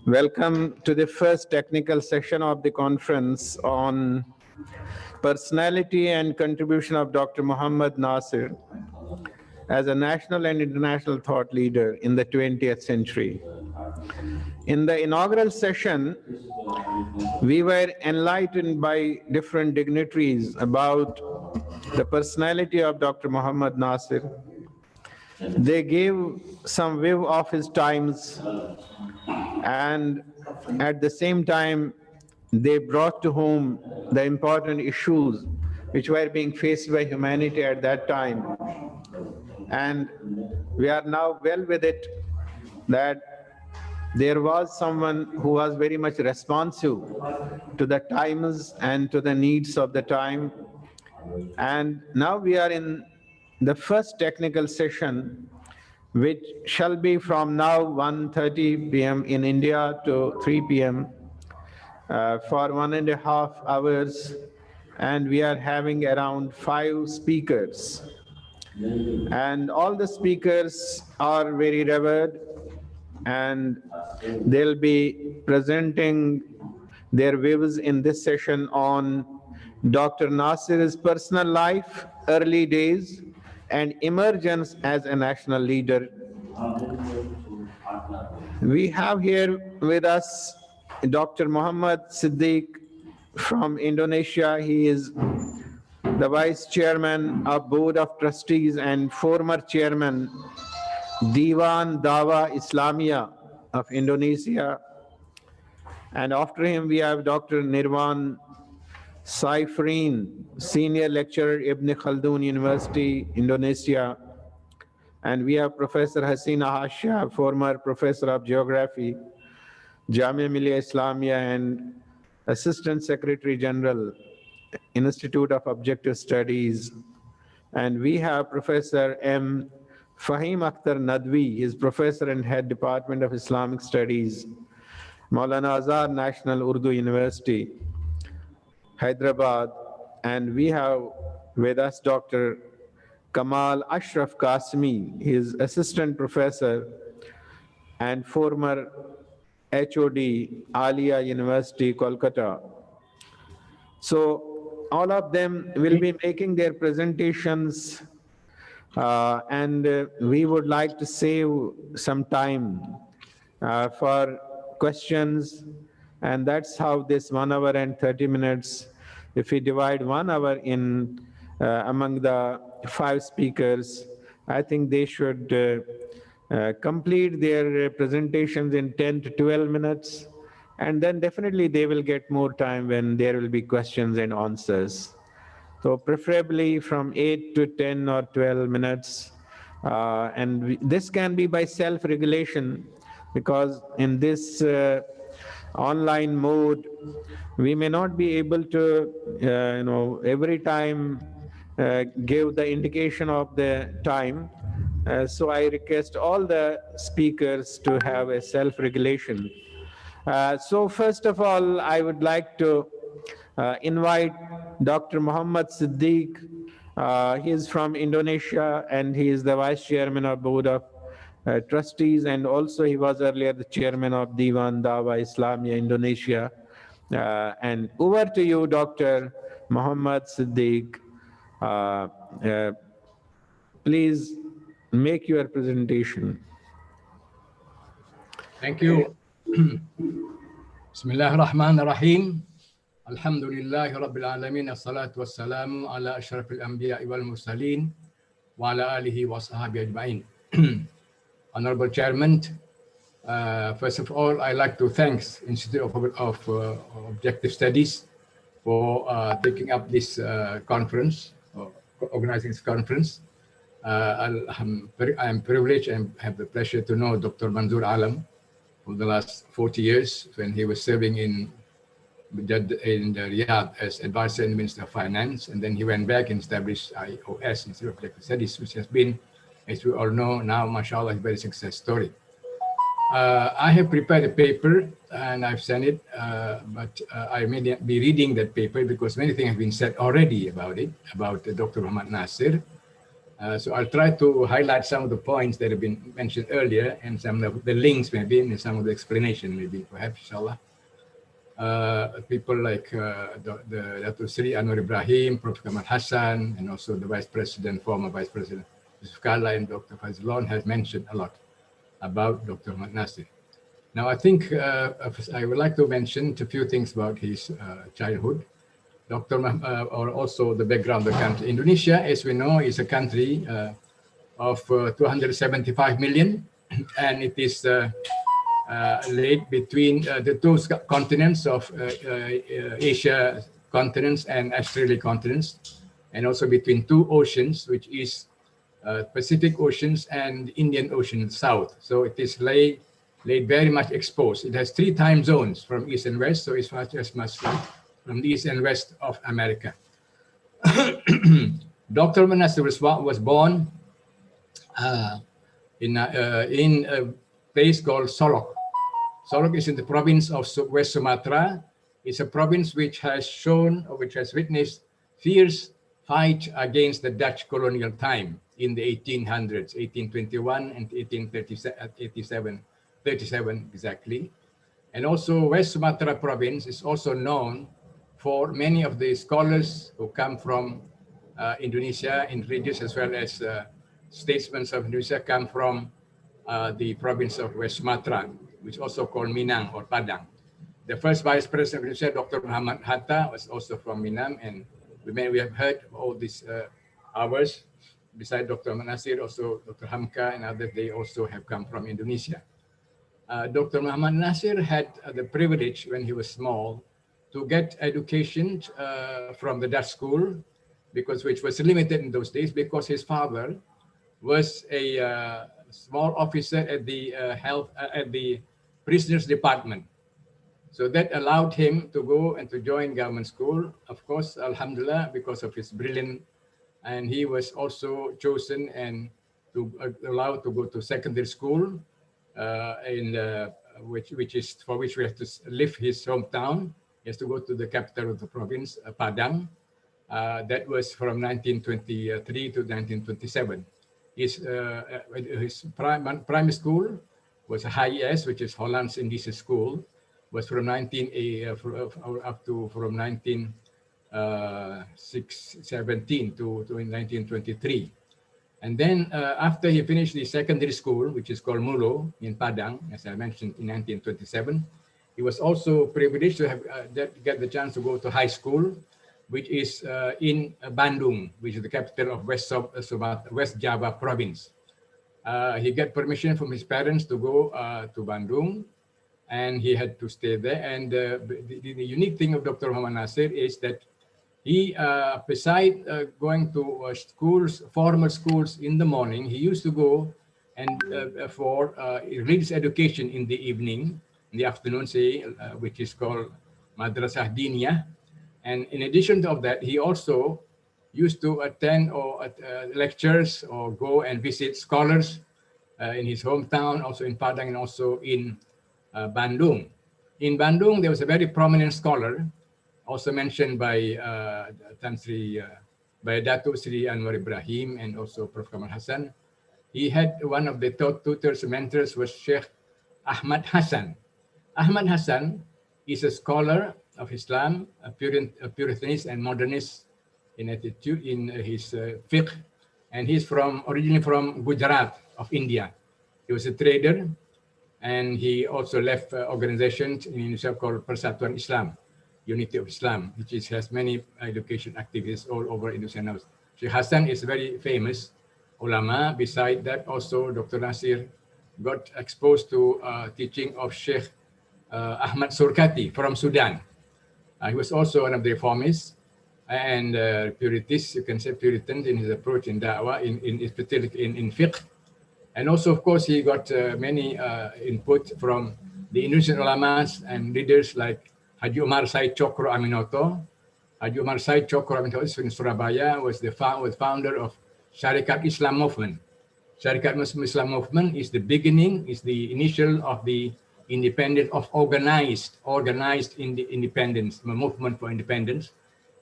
Welcome to the first technical session of the conference on personality and contribution of Dr. Mohammad Nasir as a national and international thought leader in the 20th century. In the inaugural session, we were enlightened by different dignitaries about the personality of Dr. Mohammad Nasir. They gave some view of his times, and at the same time, they brought to home the important issues which were being faced by humanity at that time. And we are now well with it that there was someone who was very much responsive to the times and to the needs of the time. And now we are in the first technical session, which shall be from now 1:30 p.m. in India to 3 p.m. For 1.5 hours. And we are having around 5 speakers. And all the speakers are very revered, and they'll be presenting their views in this session on Dr. Nasir's personal life, early days, and emergence as a national leader. We have here with us Dr. Muhammad Siddiq from Indonesia. He is the Vice Chairman of Board of Trustees and former Chairman Diwan Dawa Islamia of Indonesia. And after him, we have Dr. Nirwan Saifreen, Senior Lecturer, Ibn Khaldun University, Indonesia. And we have Professor Hasina Hasha, former Professor of Geography, Jamia Millia Islamia, and Assistant Secretary General, Institute of Objective Studies. And we have Professor M. Fahim Akhtar Nadwi, he is Professor and Head Department of Islamic Studies, Maulana Azhar National Urdu University, Hyderabad. And we have with us Dr. Kamal Ashraf Qasmi, he is Assistant Professor and former HOD, Alia University, Kolkata. So all of them will be making their presentations, and we would like to save some time for questions, and that's how this 1 hour and 30 minutes, if we divide 1 hour in among the 5 speakers, I think they should complete their presentations in 10 to 12 minutes, and then definitely they will get more time when there will be questions and answers. So preferably from 8 to 10 or 12 minutes. This can be by self-regulation, because in this online mode, we may not be able to, every time give the indication of the time. So I request all the speakers to have a self-regulation. So first of all, I would like to invite Dr. Muhammad Siddiq. He is from Indonesia, and he is the Vice Chairman of Board of Trustees, and also he was earlier the Chairman of Diwan Dawa Islamia Indonesia. And over to you, Dr. Muhammad Siddiq. Please make your presentation. Thank you. Bismillahir Rahmanir Rahim. Alhamdulillahi Rabbil Alamin. Assalatu wassalamu ala ashrafil anbiya wal mursalin wa ala alihi wa sahabi ajma'in. Honorable Chairman, first of all, I'd like to thank Institute of Objective Studies for taking up this conference, organizing this conference. I'm privileged and have the pleasure to know Dr. Manzoor Alam for the last 40 years when he was serving in Riyadh as advisor in the Ministry of Finance, and then he went back and established IOS, Institute of Objective Studies, which has been, as we all know now, mashallah, a very success story. I have prepared a paper and I've sent it, but I may not be reading that paper because many things have been said already about it, about Dr. Muhammad Nasir. So I'll try to highlight some of the points that have been mentioned earlier and some of the links maybe and some of the explanation maybe perhaps inshallah. People like the Dato' Sri Anwar Ibrahim, Prof. Kamal Hassan, and also the Vice President, former Vice President Yusuf Kala and Dr. Fazlon has mentioned a lot about Dr. Mohammad Nasir. Now I think I would like to mention a few things about his childhood. Or also the background of the country. Indonesia, as we know, is a country of 275 million, and it is laid between the two continents of Asia continents and Australia continents, and also between two oceans, which is Pacific Oceans and Indian Ocean south. So it is laid very much exposed. It has 3 time zones from east and west, so it's much from the east and west of America. Dr. Nasir was born in a place called Solok. Solok is in the province of West Sumatra. It's a province which has shown, or which has witnessed, fierce fight against the Dutch colonial time in the 1800s, 1821 and 1837 exactly. And also West Sumatra province is also known for many of the scholars who come from Indonesia in regions, as well as statesmen of Indonesia come from the province of West Sumatra, which is also called Minang or Padang. The first Vice President of Indonesia, Dr. Muhammad Hatta, was also from Minang, and we have heard all these hours. Besides Dr. Nasir, also Dr. Hamka and others, they also have come from Indonesia. Dr. Mohammad Nasir had the privilege when he was small to get education from the Dutch school, which was limited in those days, because his father was a small officer at the prisoners department. So that allowed him to go and to join government school. Of course, alhamdulillah, because of his brilliant, and he was also chosen and allowed to go to secondary school, which we have to leave his hometown. He has to go to the capital of the province, Padang. That was from 1923 to 1927. His primary school was HIS, which is Holland's Indische School, was from 1917 to 1923. And then after he finished the secondary school, which is called Mulo in Padang, as I mentioned, in 1927, he was also privileged to have get the chance to go to high school, which is in Bandung, which is the capital of West Java province. He got permission from his parents to go to Bandung, and he had to stay there. And the unique thing of Dr. Mohammad Nasir is that he, beside going to formal schools in the morning, he used to go and for religious education in the evening, in the afternoon, say, which is called Madrasah Diniyah. And in addition to that, he also used to attend lectures or go and visit scholars in his hometown, also in Padang and also in Bandung. In Bandung, there was a very prominent scholar, also mentioned by by Dato' Sri Anwar Ibrahim and also Prof. Kamal Hassan. He had one of the tutors, mentors was Sheikh Ahmad Hassan. Ahmad Hassan is a scholar of Islam, a Puritanist and modernist in attitude, in his fiqh, and he's originally from Gujarat of India. He was a trader, and he also left organizations in Indonesia called Persatuan Islam, Unity of Islam, which has many education activities all over Indonesia now. Sheikh Hassan is very famous ulama. Beside that, also Dr. Nasir got exposed to teaching of Sheikh Ahmad Surkati from Sudan. He was also one of the reformists and Puritists, you can say Puritans in his approach in da'wah, in fiqh. And also, of course, he got many input from the Indonesian ulamas and leaders like Haji Umar Said Cokro Aminoto. Haji Umar Said Cokro Aminoto is in Surabaya, was the founder of Syarikat Islam Movement. Syarikat Islam Movement is the beginning, is the initial of the independent of organized in the independence, movement for independence,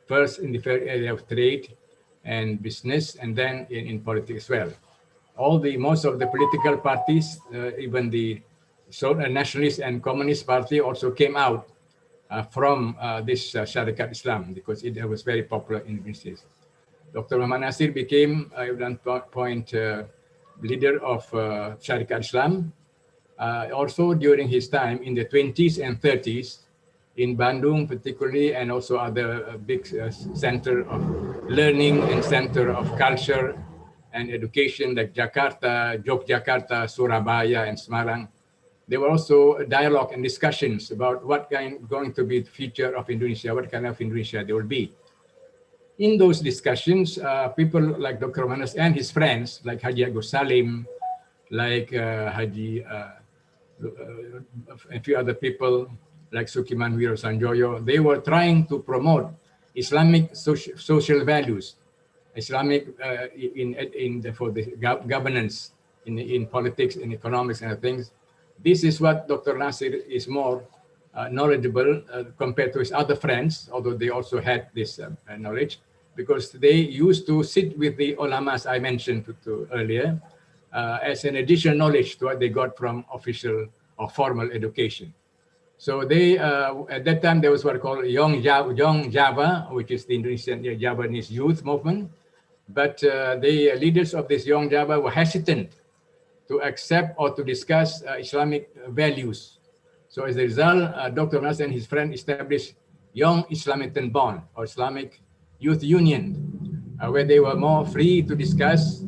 first in the area of trade, and business, and then in politics as well. Most of the political parties, even the nationalist and communist party, also came out from this Syarikat Islam, because it was very popular in Indonesia. Dr. Mohammad Nasir became, at one point, leader of Syarikat Islam. Also during his time in the 20s and 30s, in Bandung particularly, and also other big center of learning and center of culture and education like Jakarta, Yogyakarta, Surabaya, and Semarang. There were also dialogue and discussions about what going to be the future of Indonesia, what kind of Indonesia there will be. In those discussions, people like Dr. Manas and his friends, like Haji Agus Salim, like Haji, a few other people, like Sukiman Wiro Sanjoyo, they were trying to promote Islamic social values, Islamic for the governance in politics, in economics and things. This is what Dr. Nasir is more knowledgeable compared to his other friends, although they also had this knowledge, because they used to sit with the ulamas I mentioned earlier as an additional knowledge to what they got from official or formal education. So they, at that time, there was what called Young Java, which is the Indonesian Javanese youth movement. But the leaders of this Young Java were hesitant to accept or to discuss Islamic values. So as a result, Dr. Nasir and his friend established Young Islamitan Bond, or Islamic Youth Union, where they were more free to discuss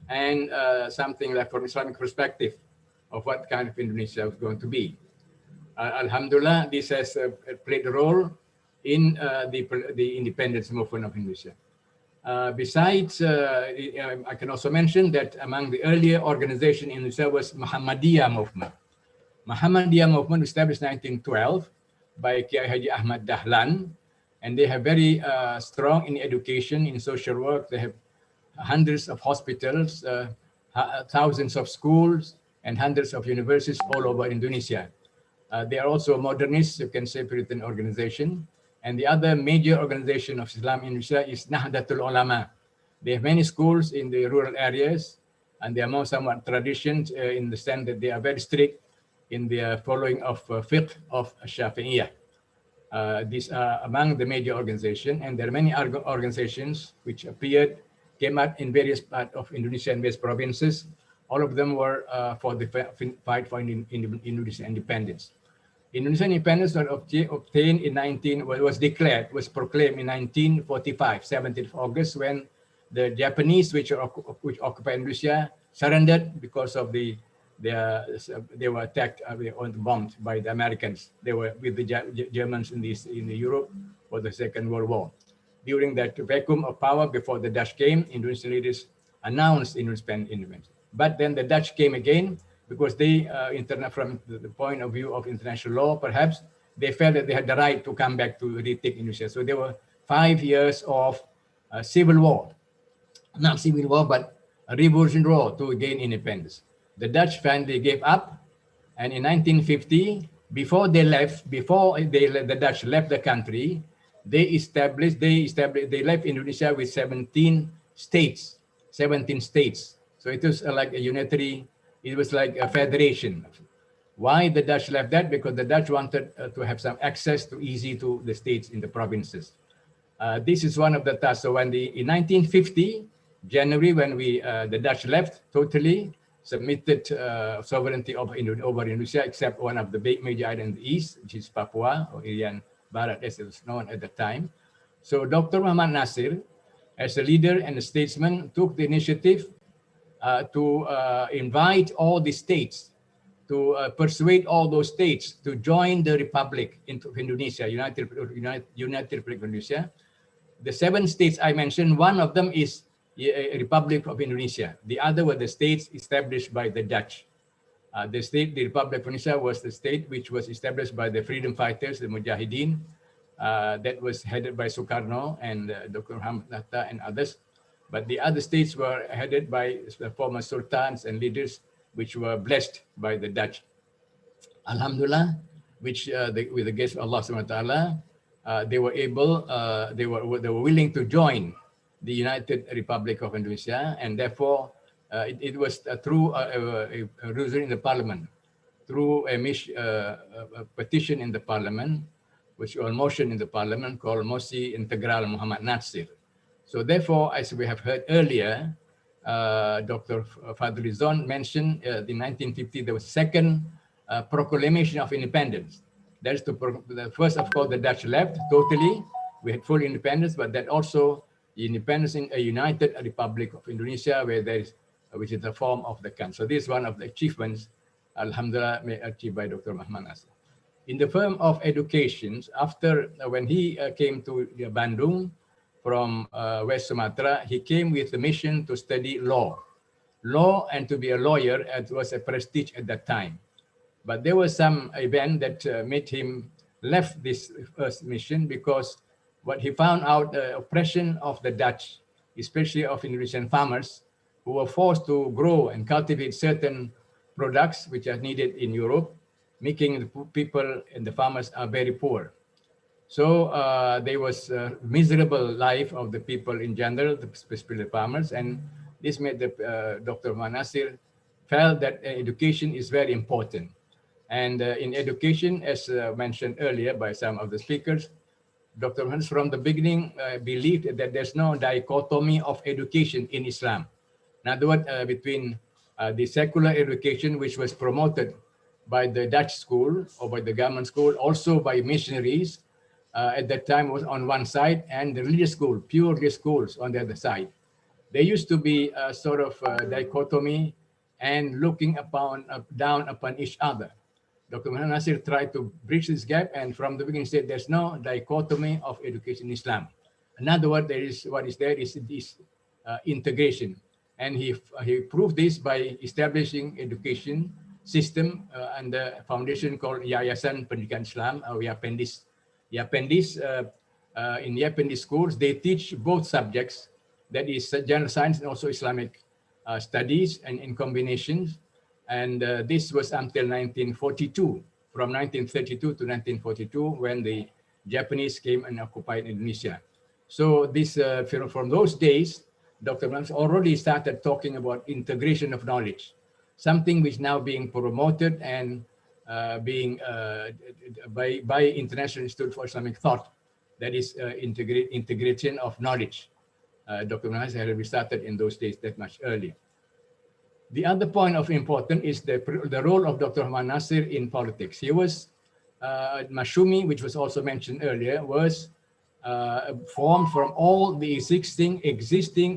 and something like from Islamic perspective of what kind of Indonesia was going to be. Alhamdulillah, this has played a role in the independence movement of Indonesia. Besides, I can also mention that among the earlier organization in Indonesia was Muhammadiyah movement. Muhammadiyah movement established in 1912 by Kiai Haji Ahmad Dahlan, and they have very strong in education, in social work. They have hundreds of hospitals, thousands of schools, and hundreds of universities all over Indonesia. They are also modernist, you can say, Puritan organization. And the other major organization of Islam in Indonesia is Nahdlatul Ulama. They have many schools in the rural areas, and they are more somewhat traditions in the sense that they are very strict in their following of fiqh of Shafi'iyah. These are among the major organizations, and there are many organizations which came out in various parts of Indonesia and various provinces. All of them were for the fight for Indonesian independence. Indonesian independence was obtained in was proclaimed in 1945, 17th of August, when the Japanese, which occupied Indonesia, surrendered because of they were attacked or bombed by the Americans. They were with the Germans in Europe for the Second World War. During that vacuum of power before the Dutch came, Indonesian leaders announced Indonesian independence. But then the Dutch came again, because they, from the point of view of international law, perhaps, they felt that they had the right to come back to retake Indonesia. So there were 5 years of civil war. Not civil war, but a revolution war to gain independence. The Dutch finally gave up, and in 1950, before the Dutch left the country, they left Indonesia with 17 states. So it was like a unitary, it was like a federation. Why the Dutch left that? Because the Dutch wanted to have some access to the states in the provinces. This is one of the tasks. So in 1950, January, when the Dutch left totally, submitted sovereignty over Indonesia, except one of the big major islands in the east, which is Papua, or Irian Barat as it was known at the time. So Dr. Mohammad Nasir, as a leader and a statesman, took the initiative to invite all the states, to persuade all those states to join the Republic of Indonesia, United Republic of Indonesia. The 7 states I mentioned, one of them is a Republic of Indonesia. The other were the states established by the Dutch. The Republic of Indonesia was the state which was established by the freedom fighters, the Mujahideen, that was headed by Sukarno and Dr. Muhammad Nasir and others. But the other states were headed by the former sultans and leaders, which were blessed by the Dutch. Alhamdulillah, which with the grace of Allah subhanahu wa ta'ala, they were willing to join the United Republic of Indonesia, and therefore it was through a resolution in the parliament, through a petition in the parliament, which was a motion in the parliament called Mosi Integral Mohammad Nasir. So therefore, as we have heard earlier, Dr. Fadlizon mentioned in 1950, there was second proclamation of independence. That's the first, of course, the Dutch left totally. We had full independence, but that also the independence in a united Republic of Indonesia, where there is, which is the form of the country. So this is one of the achievements, alhamdulillah, achieved by Dr. Mohammad Nasir. In the form of education, after when he came to Bandung from West Sumatra, he came with the mission to study law. Law and to be a lawyer, it was a prestige at that time. But there was some event that made him left this first mission, because what he found out, the oppression of the Dutch, especially of Indonesian farmers, who were forced to grow and cultivate certain products which are needed in Europe, making the people and the farmers are very poor. So there was a miserable life of the people in general, especially the farmers, and this made the, Dr. Mohammad Nasir felt that education is very important. And in education, as mentioned earlier by some of the speakers, Dr. Mohammad from the beginning believed that there's no dichotomy of education in Islam. In other words, between the secular education, which was promoted by the Dutch school or by the government school, also by missionaries at that time was on one side, and the religious school, pure religious schools on the other side. There used to be a sort of dichotomy and looking down upon each other. Dr. Mohammad Nasir tried to bridge this gap, and from the beginning said there's no dichotomy of education in Islam. In other words, there is what is there is this integration, and he proved this by establishing education system and the foundation called Yayasan Pendidikan Islam, or Yapendis. Yapendis, in Yapendis schools, they teach both subjects, that is general science and also Islamic studies, and in combinations. And this was until 1942, from 1932 to 1942, when the Japanese came and occupied Indonesia. So this, from those days, Dr. Mohammad already started talking about integration of knowledge, something which now being promoted and being by International Institute for Islamic Thought, that is integration of knowledge. Dr. Mohammad had started in those days that much earlier. The other point of importance is the role of Dr. Mohammad Nasir in politics. He was, Masyumi, which was also mentioned earlier, was formed from all the existing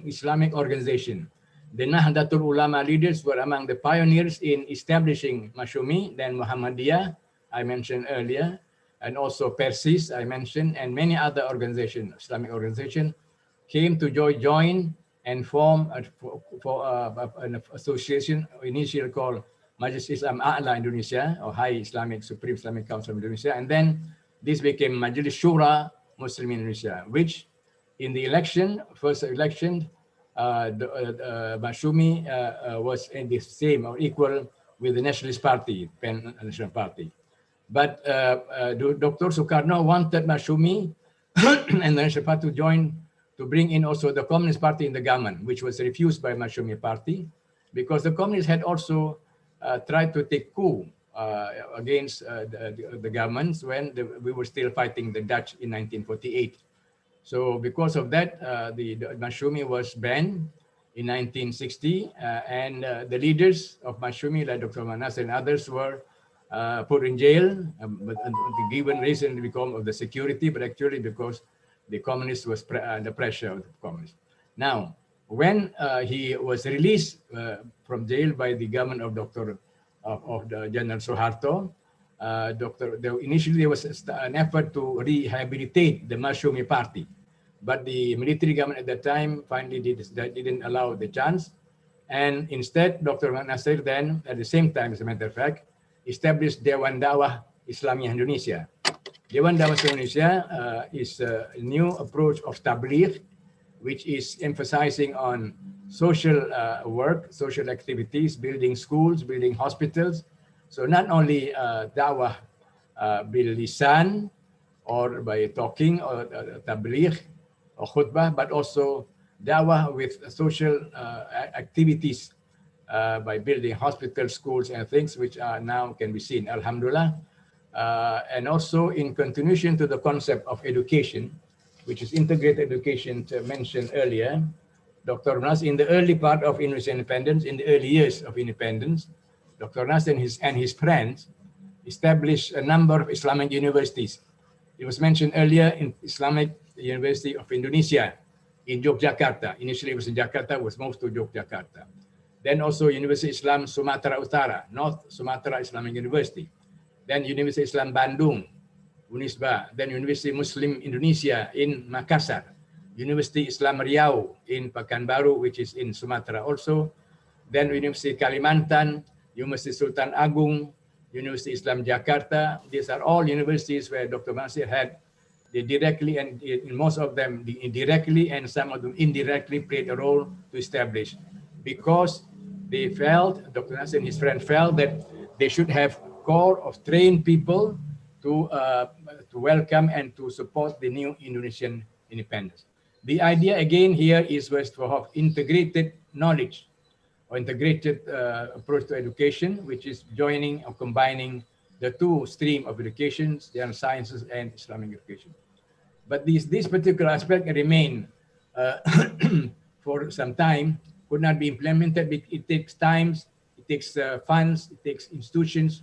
Islamic organization. The Nahdlatul Ulama leaders were among the pioneers in establishing Masyumi, then Muhammadiyah, I mentioned earlier, and also Persis, I mentioned, and many other organizations, Islamic organizations, came to join and form an association initially called Majlis Islam A'la Indonesia, or High Islamic, Supreme Islamic Council of Indonesia. And then this became Majlis Shura Muslim Indonesia, which in the election, first election, Masyumi was in the same or equal with the Nationalist Party, Pan National Party. But Dr. Sukarno wanted Masyumi and the National Party to join, to bring in also the Communist Party in the government, which was refused by Masyumi Party, because the communists had also tried to take coup against the governments when we were still fighting the Dutch in 1948. So because of that, the Masyumi was banned in 1960, and the leaders of Masyumi, like Dr. Manas and others, were put in jail, but the given reason because of the security, but actually because the communists was under pressure of the communists. Now, when he was released from jail by the government of the General Suharto, initially there was an effort to rehabilitate the Masyumi Party, but the military government at that time finally didn't allow the chance, and instead Dr. Nasir then, at the same time, as a matter of fact, established Dewan Dakwah Islamiyah Indonesia. Dewan Dakwah Indonesia is a new approach of tabligh, which is emphasizing on social work, social activities, building schools, building hospitals. So not only dawah bil lisan or by talking or tabligh or khutbah, but also dawah with social activities by building hospitals, schools, and things which are now can be seen, alhamdulillah. And also in continuation to the concept of education, which is integrated education mentioned earlier, Dr. Nas, in the early part of Indonesian independence, in the early years of independence, Dr. Nas and his friends established a number of Islamic universities. It was mentioned earlier in Islamic University of Indonesia in Yogyakarta. Initially it was in Jakarta, was moved to Yogyakarta. Then also University Islam Sumatera Utara, North Sumatra Islamic University. Then University Islam Bandung, Unisba. Then University Muslim Indonesia in Makassar. University Islam Riau in Pekanbaru, which is in Sumatra also. Then University Kalimantan, University Sultan Agung, University Islam Jakarta. These are all universities where Dr. Nasir had, they directly and in most of them directly and some of them indirectly played a role to establish, because they felt, Dr. Nasir and his friend felt that they should have core of trained people to welcome and to support the new Indonesian independence. The idea again here was to have integrated knowledge or integrated approach to education, which is joining or combining the two stream of education, the sciences and Islamic education. But this particular aspect remain for some time, could not be implemented. It takes time, it takes funds, it takes institutions,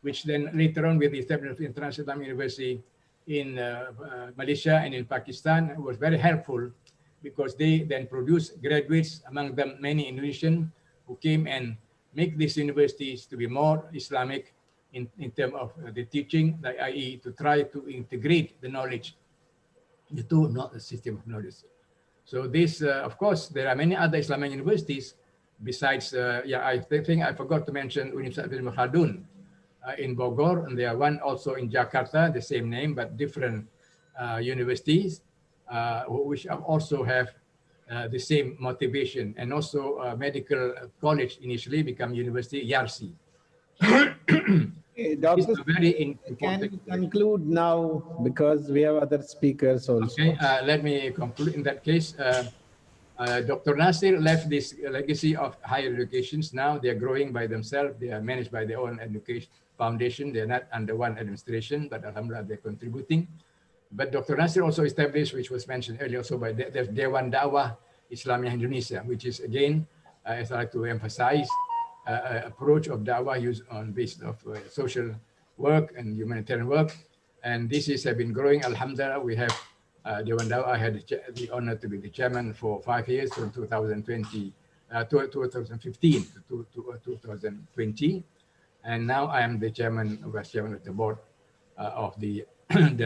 which then later on with the establishment of International Islamic University in Malaysia and in Pakistan was very helpful, because they then produced graduates, among them many Indonesian, who came and make these universities to be more Islamic in terms of the teaching, i.e. to try to integrate the knowledge, the two system of knowledge. So this, of course, there are many other Islamic universities besides, I think I forgot to mention Universitas Khaldun in Bogor, and there are one also in Jakarta, the same name, but different universities, which also have the same motivation, and also medical college initially become University Yarsi. Doctor, very can you conclude now, because we have other speakers also. Okay, let me conclude in that case. Dr. Nasir left this legacy of higher educations. Now they are growing by themselves. They are managed by their own education foundation. They're not under one administration, but alhamdulillah, they're contributing. But Dr. Nasir also established, which was mentioned earlier also by Dewan Dawah Islamiyah Indonesia, which is again, as I like to emphasize, approach of dawah used on basis of social work and humanitarian work. And this has been growing. Alhamdulillah, we have Dewan Dawah. I had the honor to be the chairman for 5 years, from 2015 to 2020. And now I am the chairman, vice chairman of the board of the Dewan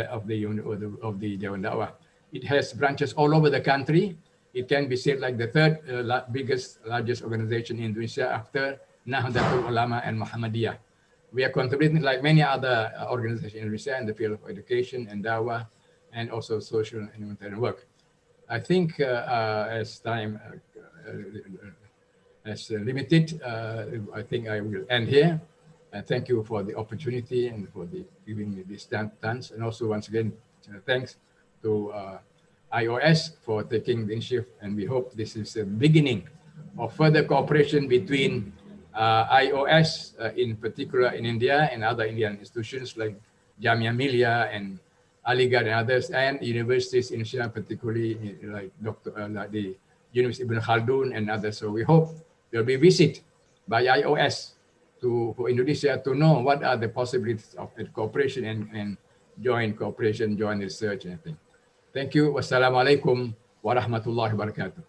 Dawah. It has branches all over the country. It can be said like the third largest organization in Indonesia after Nahdlatul Ulama and Muhammadiyah. We are contributing like many other organizations in Indonesia in the field of education and dawah, and also social and humanitarian work. I think as time is limited, I think I will end here. Thank you for the opportunity and for giving me this chance. And also once again, thanks to IOS for taking the initiative, and we hope this is the beginning of further cooperation between IOS in particular in India and other Indian institutions like Jamia Millia and Aligarh and others, and universities in Indonesia, particularly like the University Ibn Khaldun and others. So we hope there will be a visit by IOS for Indonesia to know what are the possibilities of cooperation and joint cooperation, joint research and everything. Thank you. Wassalamualaikum warahmatullahi wabarakatuh.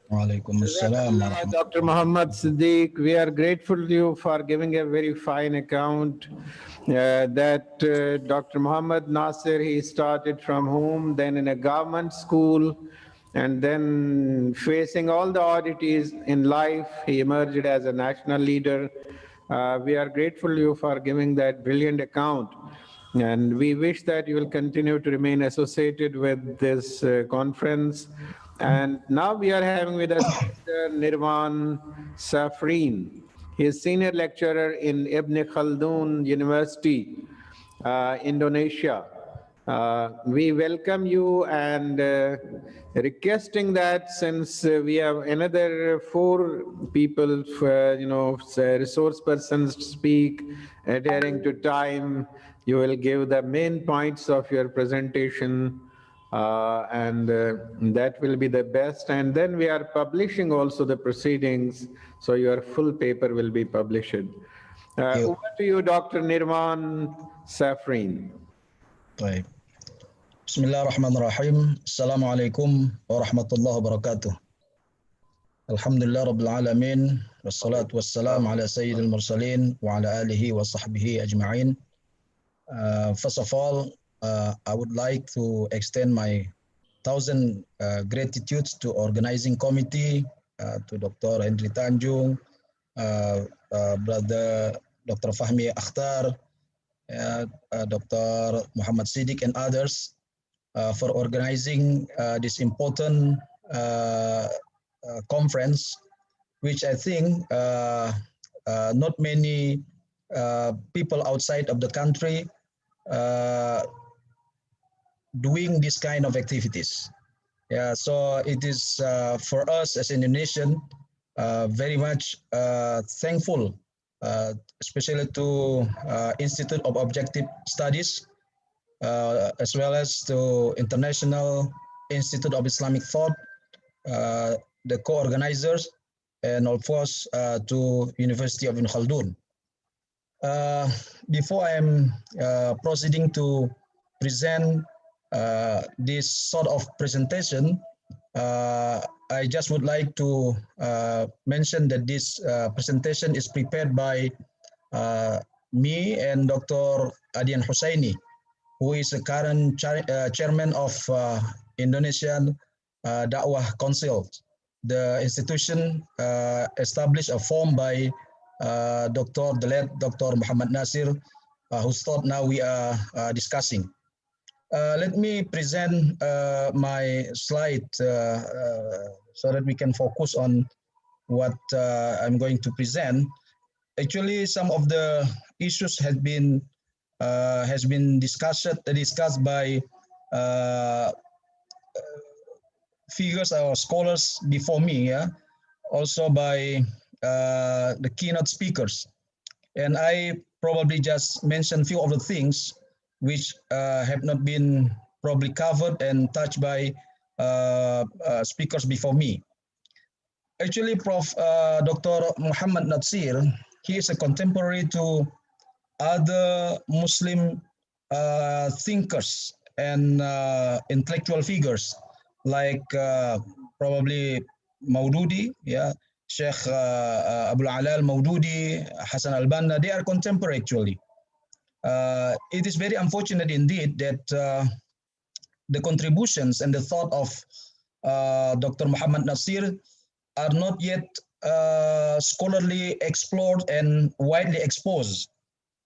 Waalaikumsalam. Dr. Muhammad Siddiq, we are grateful to you for giving a very fine account that Dr. Mohammad Nasir, he started from home, then in a government school, and then facing all the oddities in life, he emerged as a national leader. We are grateful to you for giving that brilliant account. And we wish that you will continue to remain associated with this conference. And now we are having with us Mr. Nirvan Safreen. He is senior lecturer in Ibn Khaldun University, Indonesia. We welcome you and requesting that since we have another four people, resource persons to speak, adhering to time, you will give the main points of your presentation and that will be the best. And then we are publishing also the proceedings, so your full paper will be published. Over to you, Dr. Nirvan Safrin. طيب بسم الله الرحمن الرحيم السلام عليكم ورحمة الله وبركاته الحمد لله رب العالمين والصلاة والسلام على سيد المرسلين وعلى آله وصحبه أجمعين. First of all, I would like to extend my 1,000 gratitudes to organizing committee, to Dr. Henry Tanjung, Brother Dr. Fahmi Akhtar, Dr. Muhammad Siddiq and others for organizing this important conference, which I think not many people outside of the country doing this kind of activities. Yeah, so it is for us as Indonesian very much thankful, especially to Institute of Objective Studies, as well as to International Institute of Islamic Thought, the co-organizers, and of course to University of Khaldun. Before I am proceeding to present this sort of presentation, I just would like to mention that this presentation is prepared by me and Dr. Adian Hussaini, who is the current chairman of Indonesian Dakwah Council, the institution established or formed by the late Dr. Mohammad Nasir, whose thought now we are discussing. Let me present my slide so that we can focus on what I'm going to present. Actually, some of the issues has been discussed by figures or scholars before me, yeah? Also by the keynote speakers. And I probably just mention few of the things which have not been probably covered and touched by speakers before me. Actually, Dr. Mohammad Nasir, he is a contemporary to other Muslim thinkers and intellectual figures like probably Maududi, yeah, Sheikh Abul Ala al-Maududi, Hassan al-Banna. They are contemporary actually. It is very unfortunate indeed that the contributions and the thought of Dr. Mohammad Nasir are not yet scholarly explored and widely exposed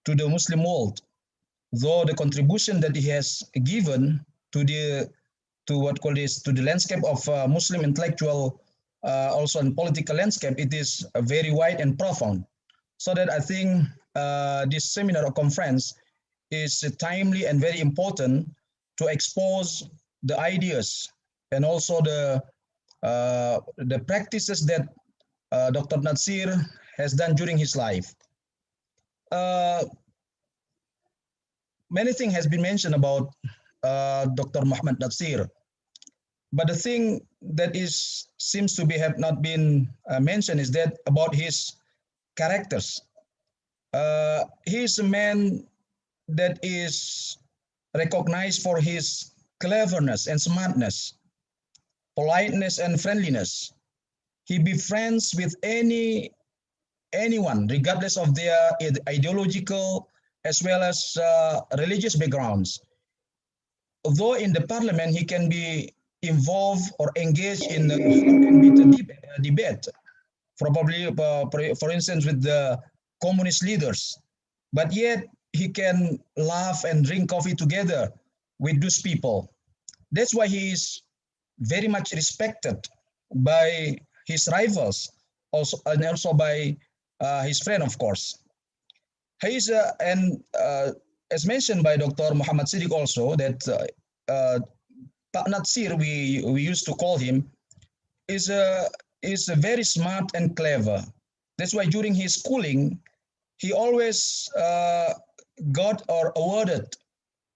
to the Muslim world, though the contribution that he has given to the landscape of Muslim intellectual, also in political landscape, it is very wide and profound. So that I think this seminar or conference is timely and very important to expose the ideas and also the practices that Dr. Natsir has done during his life. Many things has been mentioned about Dr. Mohammad Nasir, but the thing that seems to have not been mentioned is that about his characters. He is a man that is recognized for his cleverness and smartness, politeness and friendliness. He befriends with anyone, regardless of their ideological as well as religious backgrounds. Although in the parliament he can be involved or engaged in a hot and bitter debate, probably for instance with the communist leaders, but yet he can laugh and drink coffee together with those people. That's why he is very much respected by his rivals, also by his friend, of course. He is as mentioned by Dr. Muhammad Siddiq also, that Pak Natsir, we used to call him, is a very smart and clever. That's why during his schooling, he always got or awarded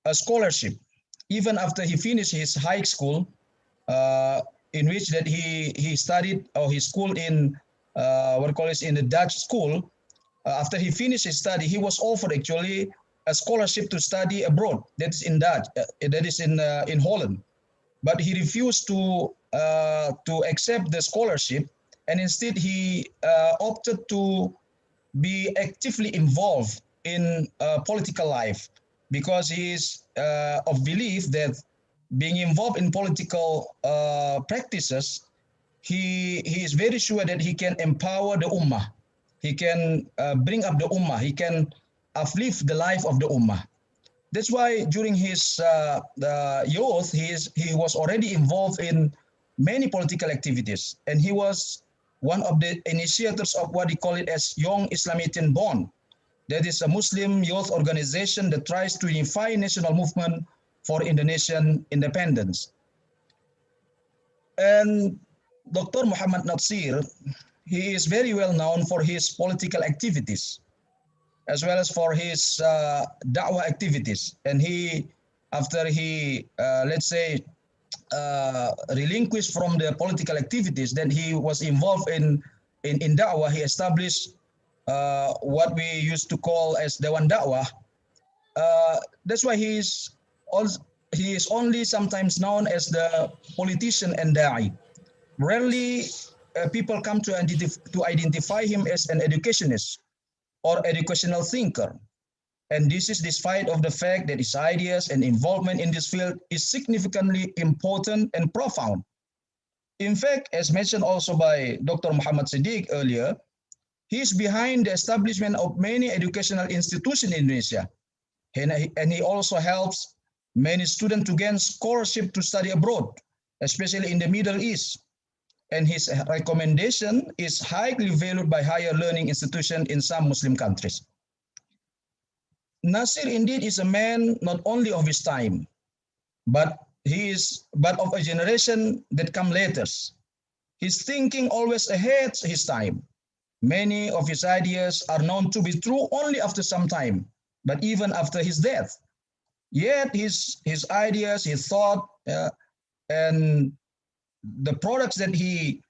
a scholarship, even after he finished his high school, in which that he studied or he schooled in in the Dutch school. After he finished his study, he was offered actually a scholarship to study abroad. That is in Dutch. That is in Holland, but he refused to accept the scholarship, and instead he opted to be actively involved in political life, because he is of belief that being involved in political practices, he is very sure that he can empower the ummah. He can bring up the ummah. He can uplift the life of the ummah. That's why during his youth, he was already involved in many political activities, and he was one of the initiators of what they call it as Young Islamitian Bond. That is a Muslim youth organization that tries to unify national movement for Indonesian independence. And Dr. Muhammad Nasir, he is very well known for his political activities, as well as for his da'wah activities. And he, after he, let's say, relinquished from the political activities, then he was involved in da'wah. He established what we used to call as Dewan Da'wah. That's why he is only sometimes known as the politician and da'i. Rarely people come to identify him as an educationist or educational thinker. And this is despite of the fact that his ideas and involvement in this field is significantly important and profound. In fact, as mentioned also by Dr. Muhammad Siddiq earlier, he is behind the establishment of many educational institutions in Indonesia. And he also helps many students to gain scholarship to study abroad, especially in the Middle East. And his recommendation is highly valued by higher learning institutions in some Muslim countries. Nasir indeed is a man not only of his time, but of a generation that come later. His thinking always ahead his time. Many of his ideas are known to be true only after some time, but even after his death. Yet his ideas, his thought, and the products that he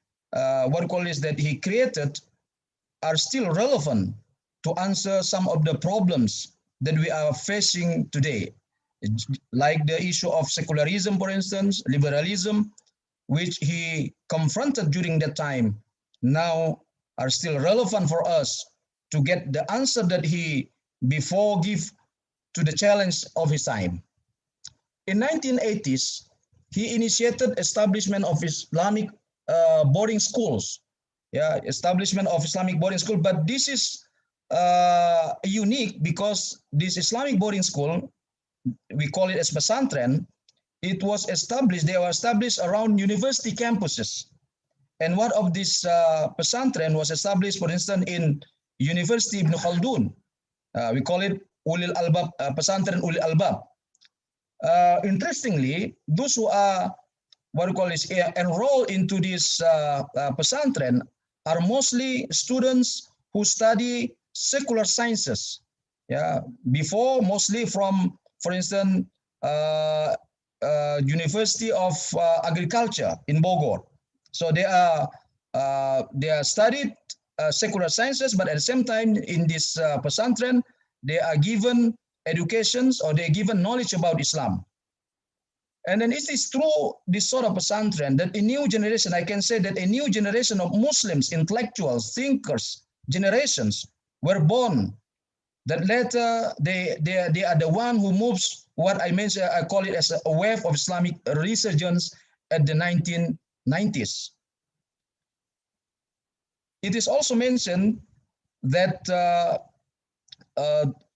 created are still relevant to answer some of the problems that we are facing today, like the issue of secularism, for instance, liberalism, which he confronted during that time, now are still relevant for us to get the answer that he before give to the challenge of his time. In 1980s, he initiated establishment of Islamic boarding schools. Establishment of Islamic boarding school, but this is unique because this Islamic boarding school, we call it as pesantren, they were established around university campuses. And one of these pesantren was established, for instance, in University Ibn Khaldun. We call it Ulil Albab, pesantren Ulil Albab. Interestingly, those who are enrolled into this pesantren are mostly students who study secular sciences. Before, mostly from, for instance, University of Agriculture in Bogor. So they are studied secular sciences, but at the same time in this pesantren, they are given educations or they are given knowledge about Islam. And then it is through this sort of pesantren that a new generation, I can say that a new generation of Muslims, intellectuals, thinkers, generations were born. That later they are the one who moves what I mentioned, I call it as a wave of Islamic resurgence at the 1990s. It is also mentioned that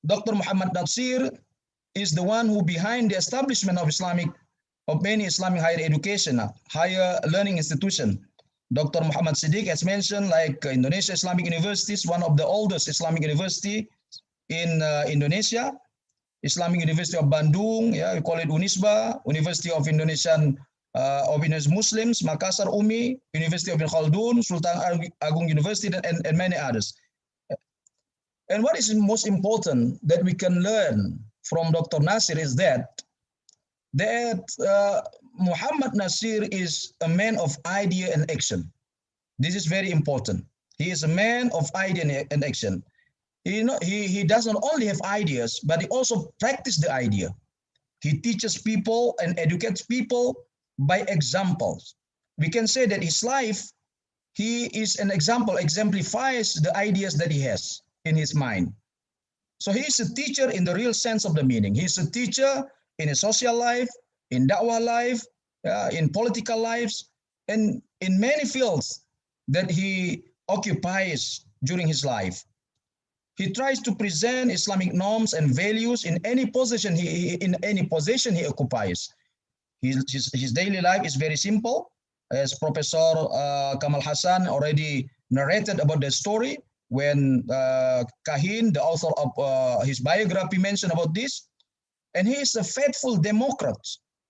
Dr. Muhammad Nasir is the one who behind the establishment of many Islamic higher education, higher learning institution. Dr. Muhammad Siddiq has mentioned, like Indonesia Islamic University is one of the oldest Islamic university in Indonesia. Islamic University of Bandung, yeah, we call it Unisba, University of Indonesian of Indonesian Muslims, Makassar UMI, University of Khaldun, Sultan Agung University, and many others. And what is most important that we can learn from Dr. Nasir is that Muhammad Nasir is a man of idea and action. This is very important. He is a man of idea and action. He doesn't only have ideas, but he also practices the idea. He teaches people and educates people by examples. We can say that his life, he is an example, exemplifies the ideas that he has in his mind. So he is a teacher in the real sense of the meaning. He is a teacher in a social life, in da'wah life, in political lives, and in many fields that he occupies during his life. He tries to present Islamic norms and values in any position he occupies. His daily life is very simple, as Professor Kamal Hassan already narrated about the story when Kahin, the author of his biography, mentioned about this. And he is a faithful Democrat,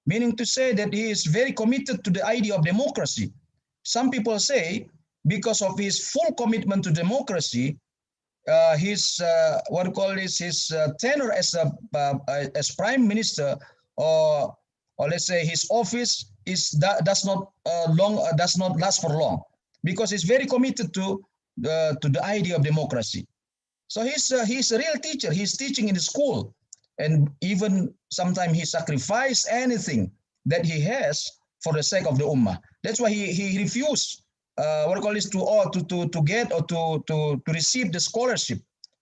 meaning to say that he is very committed to the idea of democracy. Some people say because of his full commitment to democracy, his tenure as prime minister, or let's say his office does not last for long, because he's very committed to the idea of democracy. So he's a real teacher. He's teaching in the school, and even sometimes he sacrificed anything that he has for the sake of the ummah. That's why he refused to receive the scholarship,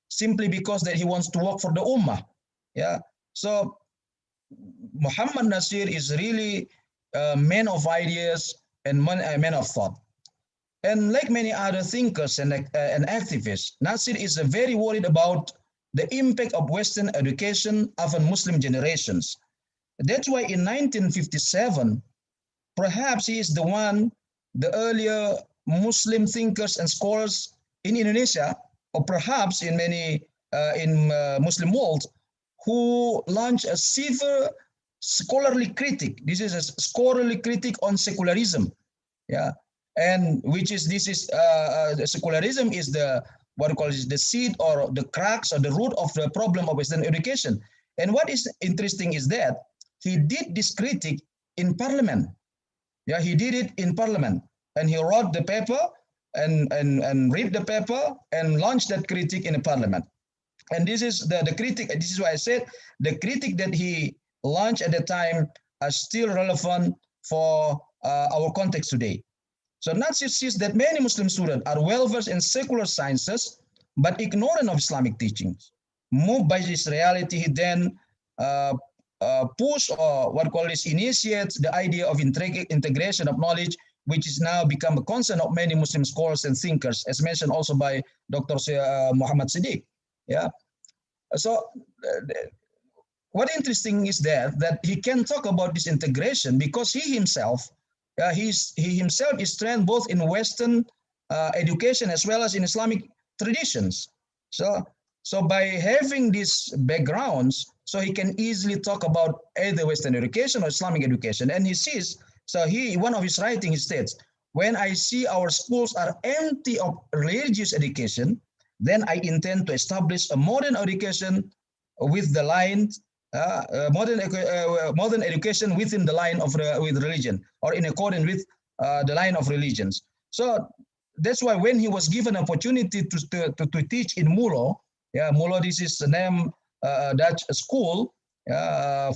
simply because that he wants to work for the ummah. Yeah. So Muhammad Nasir is really a man of ideas and a man of thought. And like many other thinkers and activists, Nasir is very worried about the impact of Western education on Muslim generations. That's why in 1957, perhaps he is the earlier Muslim thinkers and scholars in Indonesia, or perhaps in many Muslim world, who launched a severe scholarly critique. This is a scholarly critique on secularism, yeah, and secularism is the seed or the crux or the root of the problem of Western education. And what is interesting is that he did this critique in Parliament. Yeah, he did it in Parliament, and he wrote the paper and read the paper and launched that critique in the Parliament. And this is the critique. This is why I said the critique that he launched at the time are still relevant for our context today. So Natsir sees that many Muslim students are well versed in secular sciences, but ignorant of Islamic teachings. Moved by this reality, he then initiates the idea of integration of knowledge, which is now become a concern of many Muslim scholars and thinkers, as mentioned also by Dr. Muhammad Siddiq. Yeah. So what interesting is that he can talk about this integration because he himself is trained both in Western education as well as in Islamic traditions. So by having these backgrounds, so he can easily talk about either Western education or Islamic education. And he sees, one of his writing, he states, when I see our schools are empty of religious education, then I intend to establish a modern education with the line, modern education within the line of with religion, or in accordance with the line of religions. So that's why when he was given opportunity to teach in Mulo, Mulo, this is the name Dutch school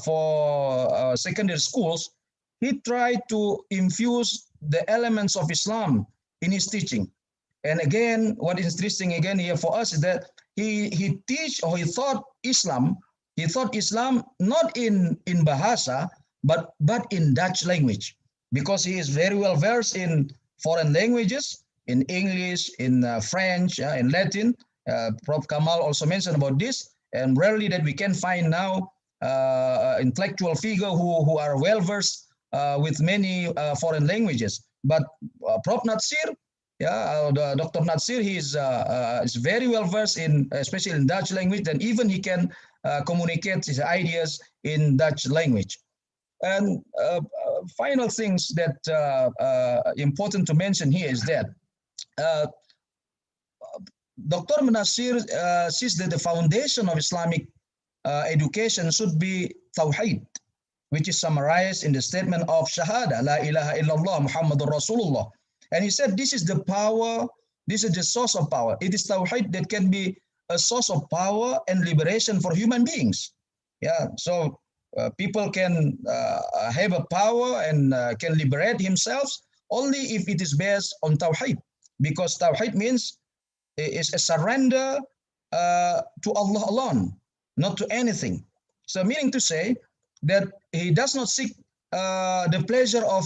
for secondary schools, he tried to infuse the elements of Islam in his teaching. And again, what is interesting again here for us is that he thought Islam not in Bahasa, but in Dutch language, because he is very well versed in foreign languages, in English, in French, in Latin. Prof. Kamal also mentioned about this, and rarely that we can find now intellectual figure who are well versed with many foreign languages. But Prof. Natsir, Dr. Natsir, he is very well versed in, especially in Dutch language, and even he can communicate his ideas in Dutch language. And final things that important to mention here is that Dr. Nasir says that the foundation of Islamic education should be Tawheed, which is summarized in the statement of Shahada, La ilaha illallah, Muhammadur Rasulullah. And he said this is the power, this is the source of power. It is Tawheed that can be a source of power and liberation for human beings. Yeah, so people can have a power and can liberate themselves only if it is based on Tawheed, because Tawheed means is a surrender to Allah alone, not to anything. So meaning to say that he does not seek the pleasure of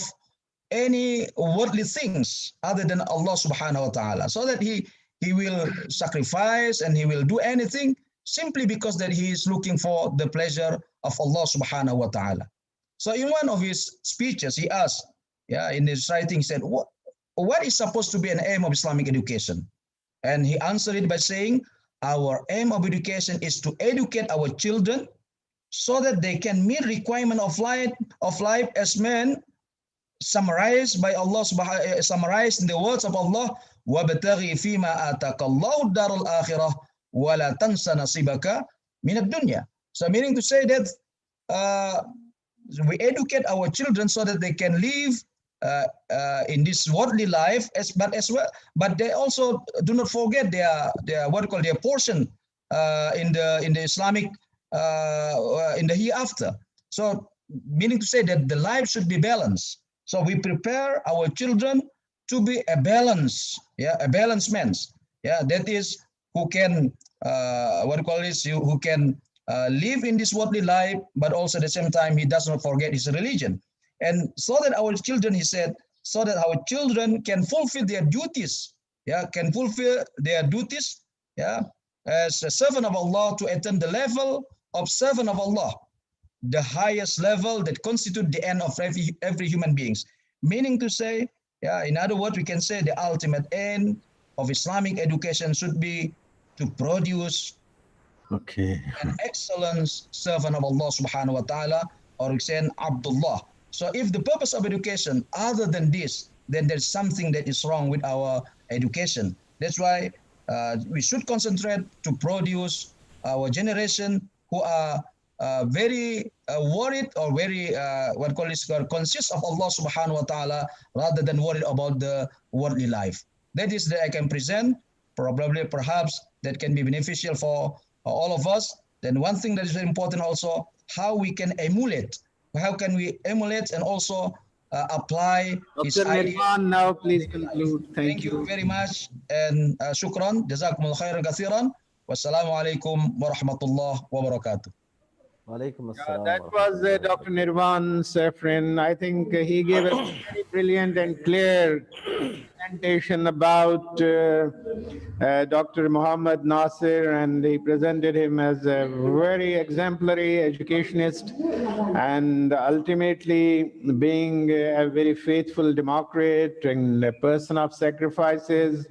any worldly things other than Allah subhanahu wa ta'ala, so that he will sacrifice and he will do anything simply because that he is looking for the pleasure of Allah subhanahu wa ta'ala. So in one of his speeches, he asked, in his writing, he said, what is supposed to be an aim of Islamic education? And he answered it by saying, our aim of education is to educate our children so that they can meet requirement of life as men, summarized by Allah, summarized in the words of Allah, وَابْتَغِي فِي مَا آتَاكَ اللَّهُ الدَّارَ الْآخِرَةَ وَلَا تَنْسَ نَصِيبَكَ مِنَ الدُّنْيَا. So meaning to say that we educate our children so that they can live in this worldly life, but they also do not forget their portion in the Islamic in the hereafter. So meaning to say that the life should be balanced. So we prepare our children to be a balanced man. That is who can who can live in this worldly life, but also at the same time he does not forget his religion. And so that our children, he said, so that our children can fulfill their duties, as a servant of Allah, to attain the level of servant of Allah, the highest level that constitute the end of every human beings. Meaning to say, in other words, we can say the ultimate end of Islamic education should be to produce an excellent servant of Allah subhanahu wa ta'ala, or we say Abdullah. So if the purpose of education other than this, then there's something that is wrong with our education. That's why we should concentrate to produce our generation who are very worried or very conscious of Allah subhanahu wa ta'ala, rather than worried about the worldly life. That is that I can present, perhaps that can be beneficial for all of us. Then one thing that is very important also, how we can emulate. How can we emulate and also apply his idea? Now please conclude. Thank you very much, and shukran, jazakumullah khairan kathiran. Wassalamu alaikum wa rahmatullah wa barakatuh. That was Dr. Nirvan Safrin. I think he gave a very brilliant and clear presentation about Dr. Mohammad Nasir, and he presented him as a very exemplary educationist and ultimately being a very faithful Democrat and a person of sacrifices.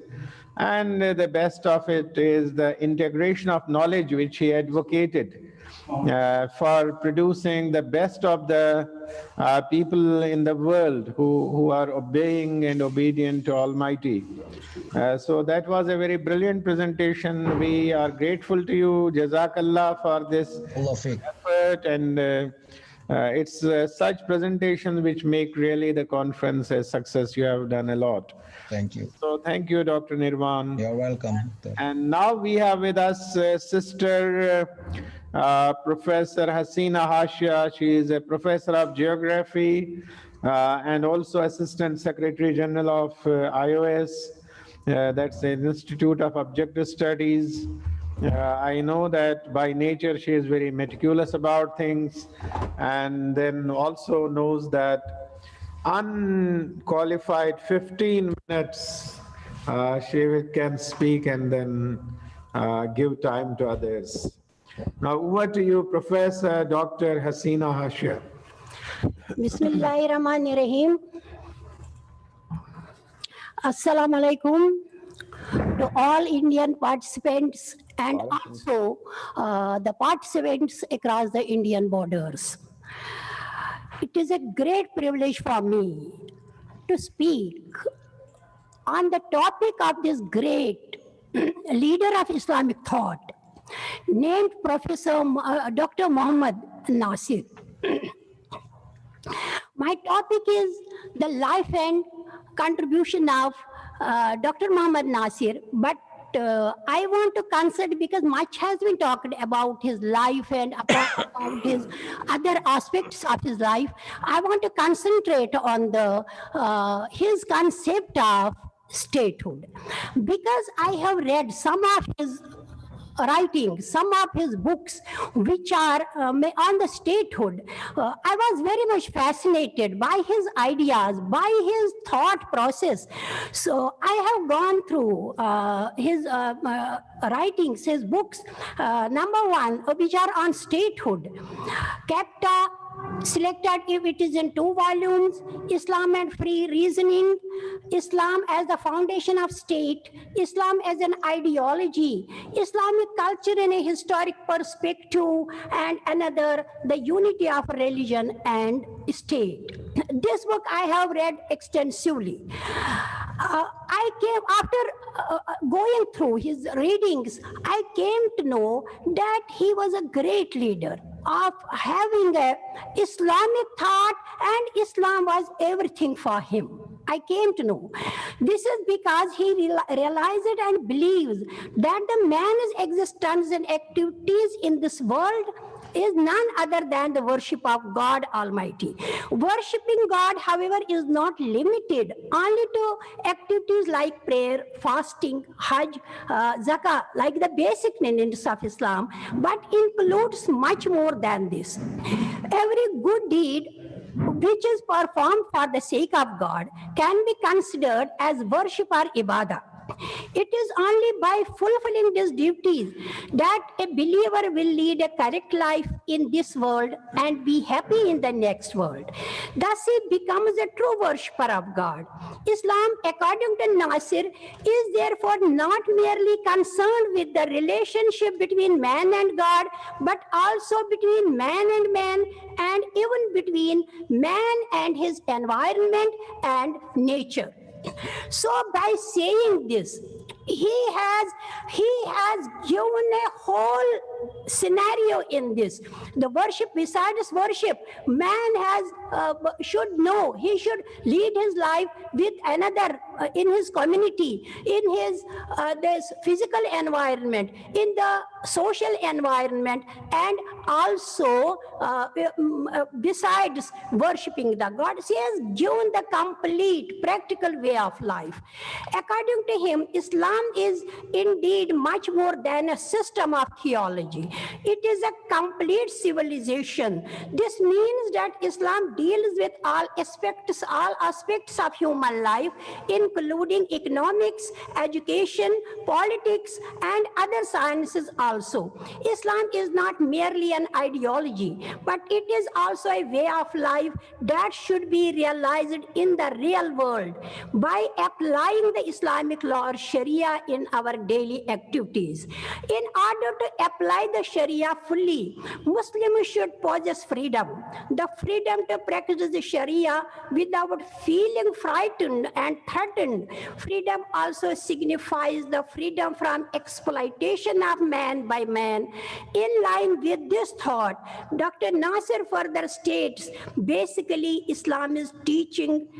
And the best of it is the integration of knowledge which he advocated for producing the best of the people in the world who are obeying and obedient to Almighty. So that was a very brilliant presentation. We are grateful to you. Jazakallah for this effort, and it's such presentations which make really the conference a success. You have done a lot. Thank you. So thank you, Dr. Nirvan. You're welcome. And now we have with us Sister Professor Hasina Hashia. She is a professor of geography and also Assistant Secretary General of IOS. That's the Institute of Objective Studies. I know that by nature she is very meticulous about things, and then also knows that unqualified 15 minutes she can speak and then give time to others. Now over to you, Professor Dr. Hasina Hashia. Bismillahirrahmanirrahim. Assalamu alaikum to all Indian participants and also the participants across the Indian borders. It is a great privilege for me to speak on the topic of this great leader of Islamic thought, named Dr. Mohammad Nasir. My topic is the life and contribution of Dr. Mohammad Nasir, but I want to consider, because much has been talked about his life and about his other aspects of his life. I want to concentrate on his concept of statehood, because I have read some of his writing, some of his books which are on the statehood. I was very much fascinated by his ideas, by his thought process. So I have gone through his writings, his books. Number one, which are on statehood. Capta, selected if it is in 2 volumes, Islam and Free Reasoning, Islam as the foundation of state, Islam as an ideology, Islamic culture in a historic perspective, and another, the unity of religion and state. This book I have read extensively. I came after going through his readings, I came to know that he was a great leader of having a Islamic thought, and Islam was everything for him. I came to know. This is because he realized and believes that the man's existence and activities in this world is none other than the worship of God Almighty. Worshipping God, however, is not limited only to activities like prayer, fasting, Hajj, Zakah, like the basic tenets of Islam, but includes much more than this. Every good deed which is performed for the sake of God can be considered as worship or ibadah. It is only by fulfilling these duties that a believer will lead a correct life in this world and be happy in the next world. Thus, he becomes a true worshipper of God. Islam, according to Nasir, is therefore not merely concerned with the relationship between man and God, but also between man and man, and even between man and his environment and nature. So by saying this, he has given a whole scenario in this. The worship, besides worship, man should know, he should lead his life with another in his community, in his this physical environment, in the social environment, and also besides worshipping the God, he has given the complete practical way of life. According to him, Islam is indeed much more than a system of theology. It is a complete civilization. This means that Islam deals with all aspects of human life, including economics, education, politics, and other sciences also. Islam is not merely an ideology, but it is also a way of life that should be realized in the real world by applying the Islamic law or Sharia in our daily activities. In order to apply the Sharia fully, Muslims should possess freedom, the freedom to practice the Sharia without feeling frightened and threatened. Freedom also signifies the freedom from exploitation of man by man. In line with this thought, Dr. Nasir further states, basically Islamic teachings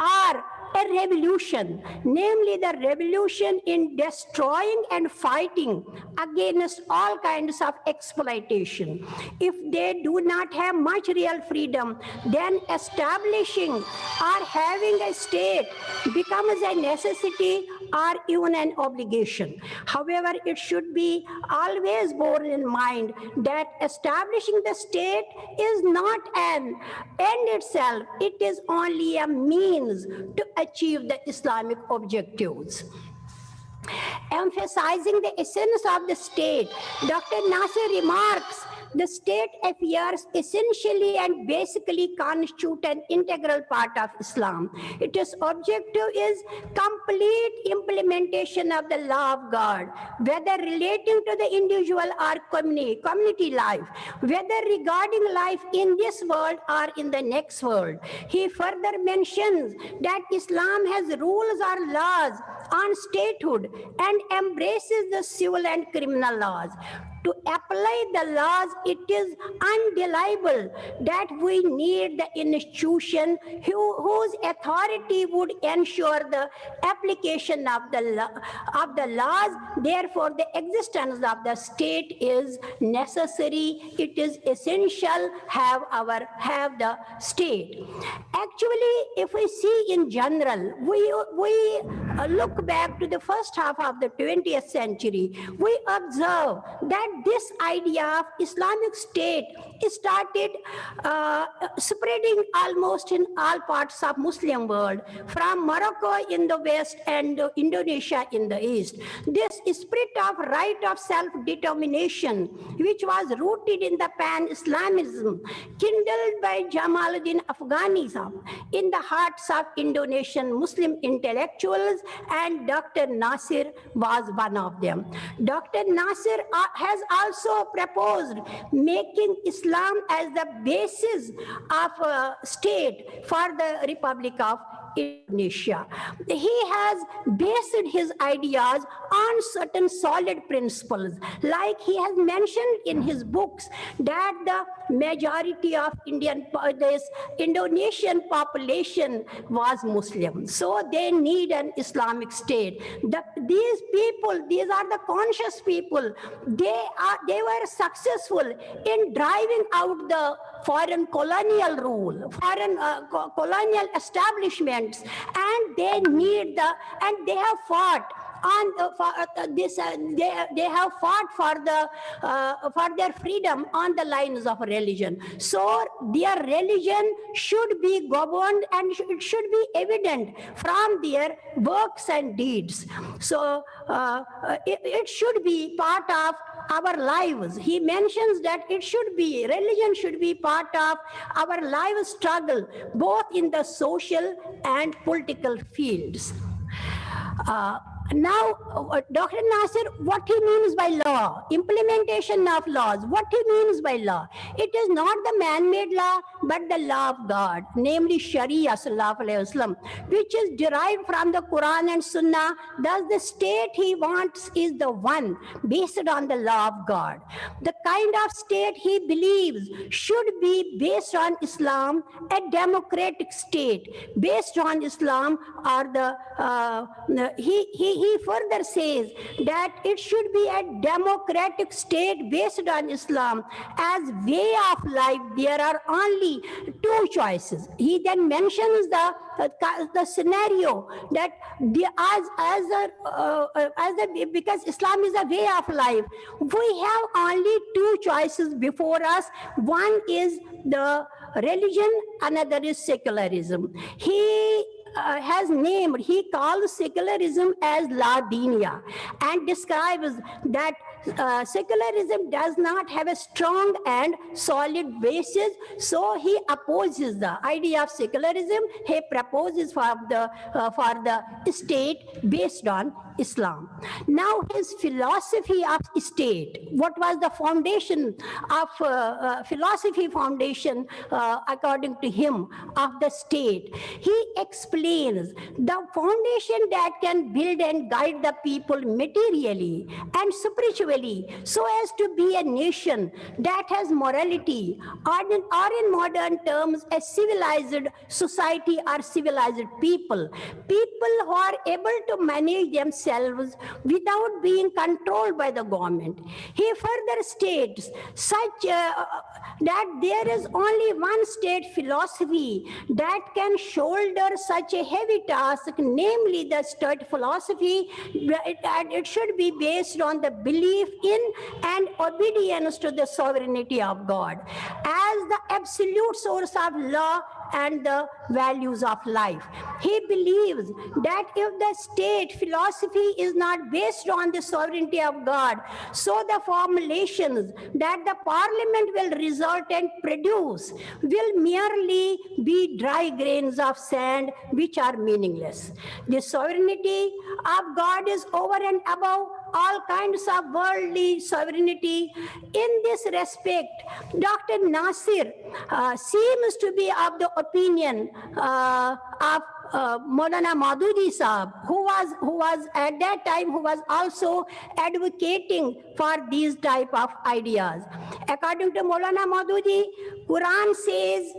are a revolution, namely the revolution in destroying and fighting against all kinds of exploitation. If they do not have much real freedom, then establishing or having a state becomes a necessity or even an obligation. However, it should be always borne in mind that establishing the state is not an end itself, it is only a means to achieve the Islamic objectives. Emphasizing the essence of the state, Dr. Nasir remarks The state affairs essentially and basically constitute an integral part of Islam. Its objective is complete implementation of the law of God, whether relating to the individual or community life, whether regarding life in this world or in the next world. He further mentions that Islam has rules or laws on statehood and embraces the civil and criminal laws. To apply the laws, it is undeniable that we need the institution whose authority would ensure the application of the laws. Therefore, the existence of the state is necessary. It is essential have the state. Actually, if we see in general, we look back to the first half of the 20th century, we observe that this idea of Islamic State started spreading almost in all parts of Muslim world, from Morocco in the west and Indonesia in the east. This spirit of right of self-determination, which was rooted in the pan-Islamism, kindled by Jamaluddin Afghanism in the hearts of Indonesian Muslim intellectuals, and Dr. Nasir was one of them. Dr. Nasir has also proposed making Islam as the basis of a state for the Republic of Indonesia. He has based his ideas on certain solid principles, like he has mentioned in his books that the majority of Indonesian population was Muslim, so they need an Islamic state. These people, these are the conscious people, they were successful in driving out the foreign colonial rule, foreign colonial establishments, and they need and they have fought on they have fought for their freedom on the lines of religion. So their religion should be governed and it should be evident from their works and deeds. So it should be part of our lives. He mentions that religion should be part of our life struggle, both in the social and political fields. Now, Dr. Nasir, what he means by law, implementation of laws, what he means by law. It is not the man-made law, but the law of God, namely Sharia, which is derived from the Quran and Sunnah. Thus, the state he wants is the one based on the law of God. The kind of state he believes should be based on Islam, a democratic state based on Islam, or he further says that it should be a democratic state based on Islam. As way of life, there are only two choices. He then mentions the scenario that because Islam is a way of life, we have only two choices before us. One is the religion, another is secularism. He calls secularism as La Dinia and describes that secularism does not have a strong and solid basis, so he opposes the idea of secularism. He proposes for the state based on Islam. Now, his philosophy of state, what was the foundation of philosophy foundation according to him of the state? He explains the foundation that can build and guide the people materially and spiritually so as to be a nation that has morality, or in modern terms, a civilized society or civilized people who are able to manage themselves without being controlled by the government. He further states that there is only one state philosophy that can shoulder such a heavy task, namely the state philosophy. It should be based on the belief belief in and obedience to the sovereignty of God as the absolute source of law and the values of life. He believes that if the state philosophy is not based on the sovereignty of God, so the formulations that the parliament will result and produce will merely be dry grains of sand which are meaningless. The sovereignty of God is over and above all kinds of worldly sovereignty. In this respect, Dr. Nasir seems to be of the opinion of Maulana Maududi Sahab, who was at that time, who was also advocating for these type of ideas. According to Maulana Maududi, Quran says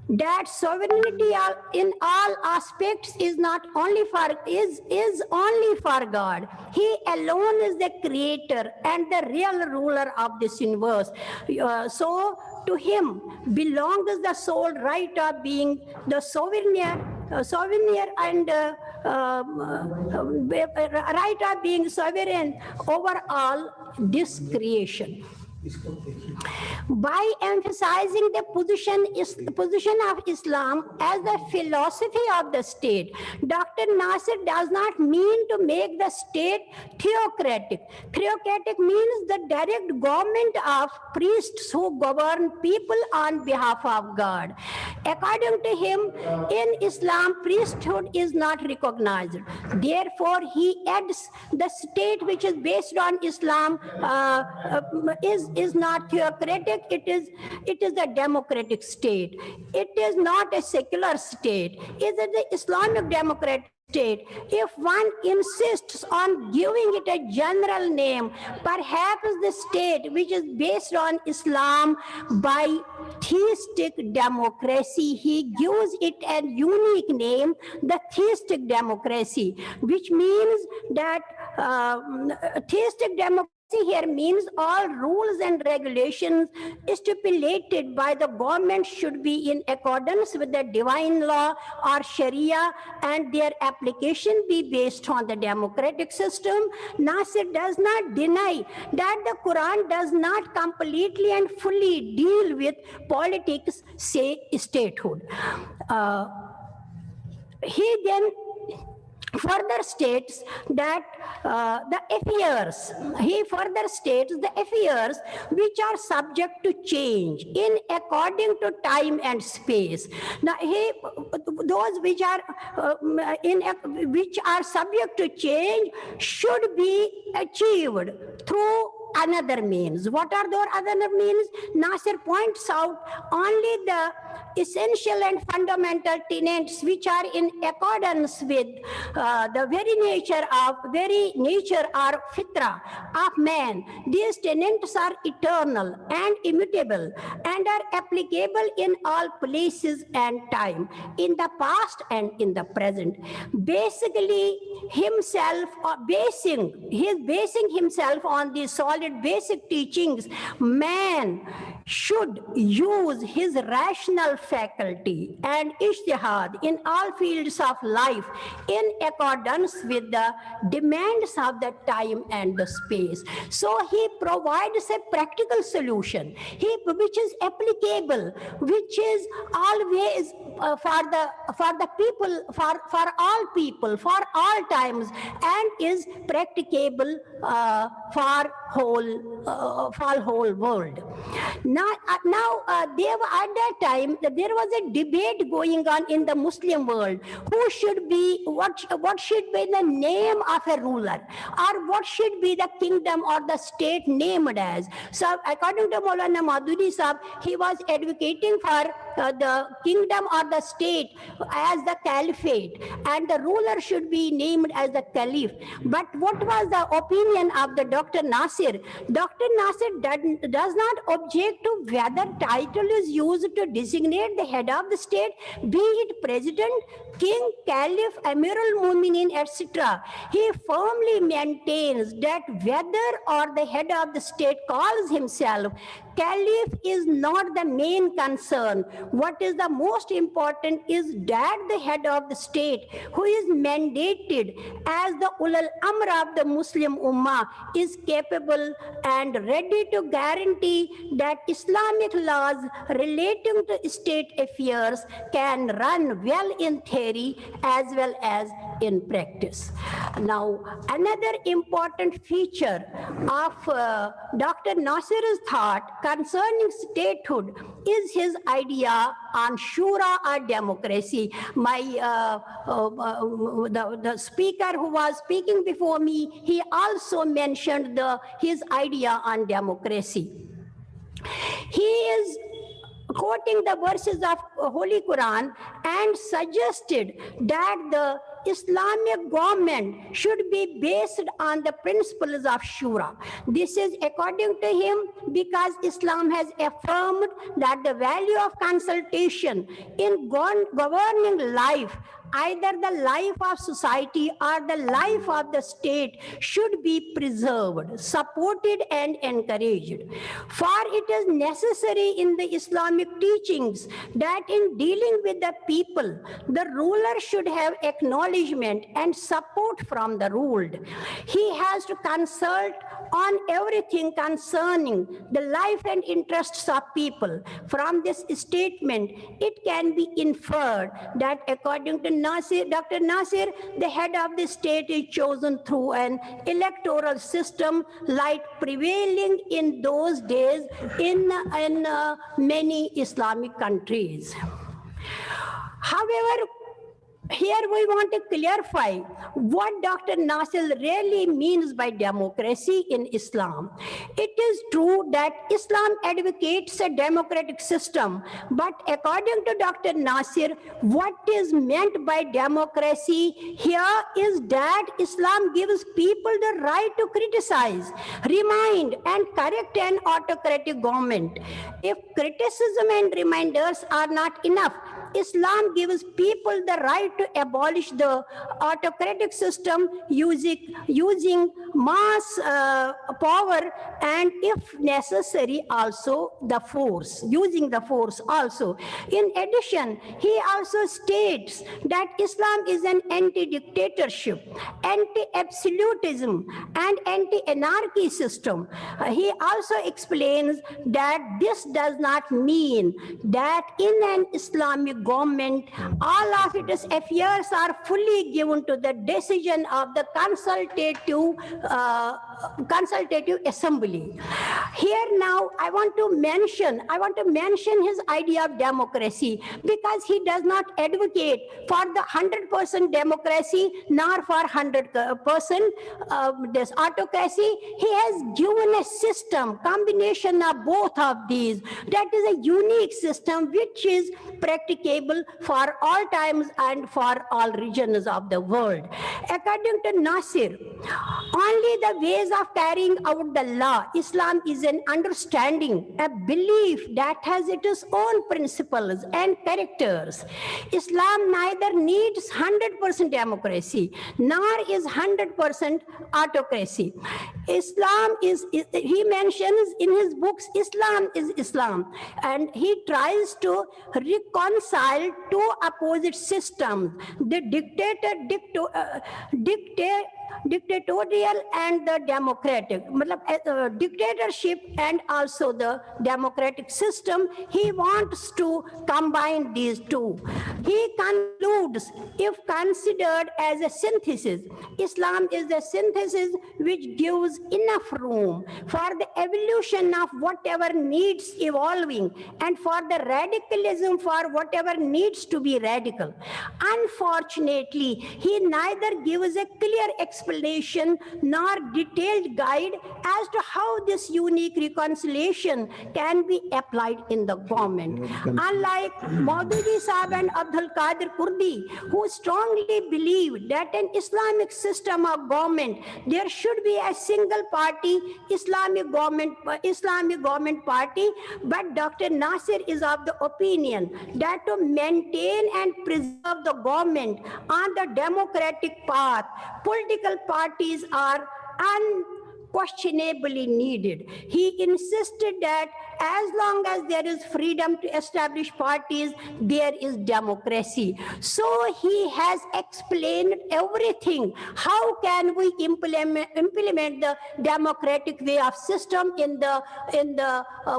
that sovereignty in all aspects is not only for is only for God. He alone is the creator and the real ruler of this universe. So to him belongs the sole right of being the sovereign and right of being sovereign over all this creation. By emphasizing the position of Islam as the philosophy of the state, Dr. Nasir does not mean to make the state theocratic. Theocratic means the direct government of priests who govern people on behalf of God. According to him, in Islam, priesthood is not recognized. Therefore, he adds the state which is based on Islam is not theocratic, it is a democratic state. It is not a secular state. It is the Islamic democratic state. If one insists on giving it a general name, perhaps the state which is based on Islam by theistic democracy, he gives it a unique name, the theistic democracy, which means that theistic democracy here means all rules and regulations stipulated by the government should be in accordance with the divine law or Sharia, and their application be based on the democratic system. Nasir does not deny that the Quran does not completely and fully deal with politics, say statehood. He then further states that he further states the affairs which are subject to change in according to time and space. Now, those which are subject to change should be achieved through another means. What are those other means? Nasir points out only the essential and fundamental tenets which are in accordance with the very nature or fitra of man. These tenets are eternal and immutable and are applicable in all places and time, in the past and in the present. Basically, basing himself on these solid basic teachings, man should use his rational faculty and ijtihad in all fields of life in accordance with the demands of the time and the space. So he provides a practical solution, which is applicable, which is always for the people, for all people, for all times, and is practicable for whole world. Now, at that time, there was a debate going on in the Muslim world. Who should be, what should be the name of a ruler? Or what should be the kingdom or the state named as? So, according to Maulana Maududi Sahab, he was advocating for the kingdom or the state as the caliphate, and the ruler should be named as the caliph. But what was the opinion of the Dr. Nasir? Dr. Nasir does not object to whether title is used to designate the head of the state, be it president, king, caliph, Amir al-Mu'minin, etc. He firmly maintains that whether or the head of the state calls himself Caliph is not the main concern. What is the most important is that the head of the state, who is mandated as the ulul amr of the Muslim ummah, is capable and ready to guarantee that Islamic laws relating to state affairs can run well in theory as well as in practice. Now, another important feature of Dr. Nasir's thought concerning statehood is his idea on shura or democracy. The speaker who was speaking before me, he also mentioned his idea on democracy. He is quoting the verses of Holy Quran and suggested that the Islamic government should be based on the principles of shura. This is according to him because Islam has affirmed that the value of consultation in governing life, either the life of society or the life of the state, should be preserved, supported and encouraged. For it is necessary in the Islamic teachings that in dealing with the people, the ruler should have acknowledgement and support from the ruled. He has to consult on everything concerning the life and interests of people. From this statement, it can be inferred that according to Dr. Nasir, the head of the state is chosen through an electoral system like prevailing in those days in many Islamic countries. However, here we want to clarify what Dr. Nasir really means by democracy in Islam. It is true that Islam advocates a democratic system, but according to Dr. Nasir, what is meant by democracy here is that Islam gives people the right to criticize, remind, and correct an autocratic government. If criticism and reminders are not enough, Islam gives people the right to abolish the autocratic system using mass power and, if necessary, also the force, using the force also. In addition, he also states that Islam is an anti-dictatorship, anti-absolutism, and anti-anarchy system. He also explains that this does not mean that in an Islamic government, all of its affairs are fully given to the decision of the consultative assembly. Here now, I want to mention his idea of democracy because he does not advocate for the 100% democracy nor for 100% this autocracy. He has given a system, combination of both of these, that is a unique system which is practicable for all times and for all regions of the world. According to Nasir, only the ways of carrying out the law, Islam is an understanding, a belief that has its own principles and characters. Islam neither needs 100% democracy nor is 100% autocracy. Islam is, he mentions in his books, Islam is Islam, and he tries to reconcile two opposite systems, the dictatorial and the democratic, dictatorship and also the democratic system. He wants to combine these two. He concludes, if considered as a synthesis, Islam is a synthesis which gives enough room for the evolution of whatever needs evolving and for the radicalism for whatever needs to be radical. Unfortunately, he neither gives a clear explanation nor detailed guide as to how this unique reconciliation can be applied in the government. Unlike Maududi Sahab and Abdul Qadir Kurdi, who strongly believe that an Islamic system of government, there should be a single party, Islamic government party, but Dr. Nasir is of the opinion that to maintain and preserve the government on the democratic path, political parties are unquestionably needed. He insisted that as long as there is freedom to establish parties, there is democracy. So he has explained everything. How can we implement the democratic way of system in the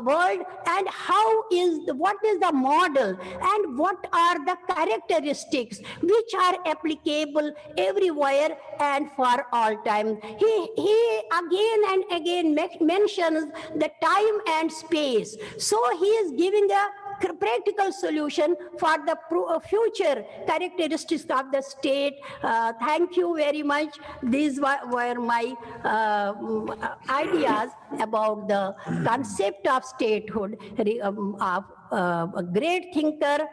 world, and what is the model, and what are the characteristics which are applicable everywhere and for all time. He again and again mentions the time and space. So he is giving a practical solution for the future characteristics of the state. Thank you very much. These were my ideas about the concept of statehood of a great thinker,